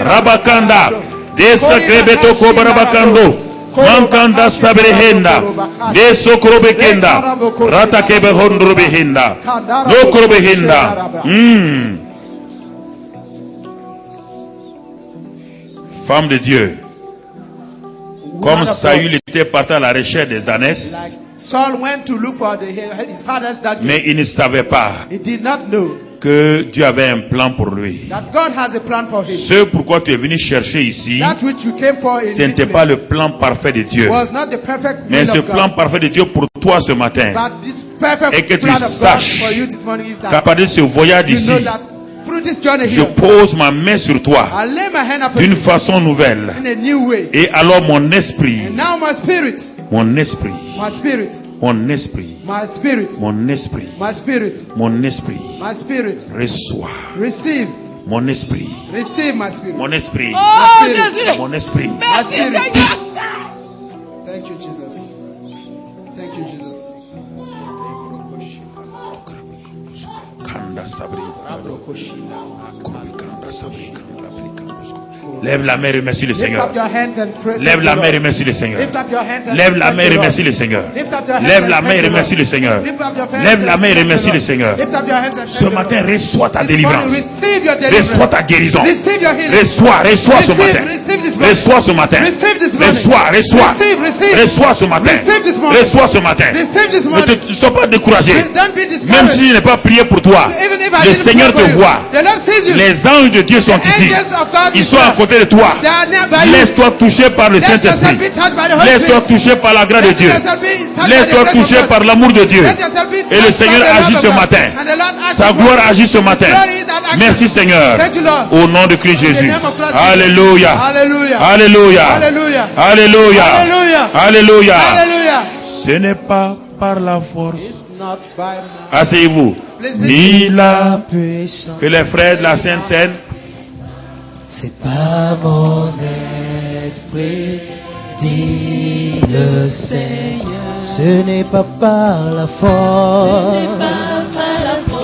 [SPEAKER 1] Rabakanda. Desakrebeto kobarabakando. Mankanda sabrehenda. Desokrobekenda. Ratakebehondrobehenda. Nokrobehenda. Femme de Dieu, comme Saül était parti à la recherche des ânesses, mais il ne savait pas que Dieu avait un plan pour lui. Ce pourquoi tu es venu chercher ici, ce n'était pas le plan parfait de Dieu, mais ce plan parfait de Dieu pour toi ce matin, et que tu saches qu'à partir de ce voyage ici, je pose ma main sur toi d'une façon nouvelle. Et alors mon esprit, mon esprit, mon esprit, mon esprit, mon esprit, reçois. Mon esprit, mon esprit, mon esprit.
[SPEAKER 3] Thank you, Jesus. Thank you, Jesus.
[SPEAKER 1] Lève la main et remercie le Seigneur. Lève la main et remercie le Seigneur. Lève la main et remercie le Seigneur. Lève la main et remercie le Seigneur. Lève la main et remercie le Seigneur. Ce matin, reçois ta délivrance. Reçois ta guérison. Reçois ce matin. Reçois ce matin. Reçois ce matin. Reçois ce matin. Ne sois pas découragé. Même si je n'ai pas prié pour toi, le Seigneur te voit. Les anges de Dieu sont ici. Ils sont à côté de toi. Laisse-toi toucher par le Saint-Esprit. Laisse-toi toucher par la grâce de Dieu. Laisse-toi toucher par l'amour de Dieu. Et le Seigneur agit ce matin. Sa gloire agit ce matin. Merci Seigneur. Au nom de Christ Jésus. Alléluia.
[SPEAKER 3] Hallelujah.
[SPEAKER 1] Alléluia.
[SPEAKER 3] Hallelujah.
[SPEAKER 1] Alléluia.
[SPEAKER 3] Hallelujah.
[SPEAKER 1] Alléluia.
[SPEAKER 3] Hallelujah.
[SPEAKER 1] Ce n'est pas par la force.
[SPEAKER 3] It's not by might.
[SPEAKER 1] Asseyez-vous. Ni la
[SPEAKER 2] puissant.
[SPEAKER 1] que les frères de la Sainte Seine.
[SPEAKER 2] C'est pas mon esprit, dit le Seigneur. Ce n'est pas par la force.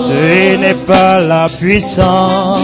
[SPEAKER 2] Ce n'est pas la puissance.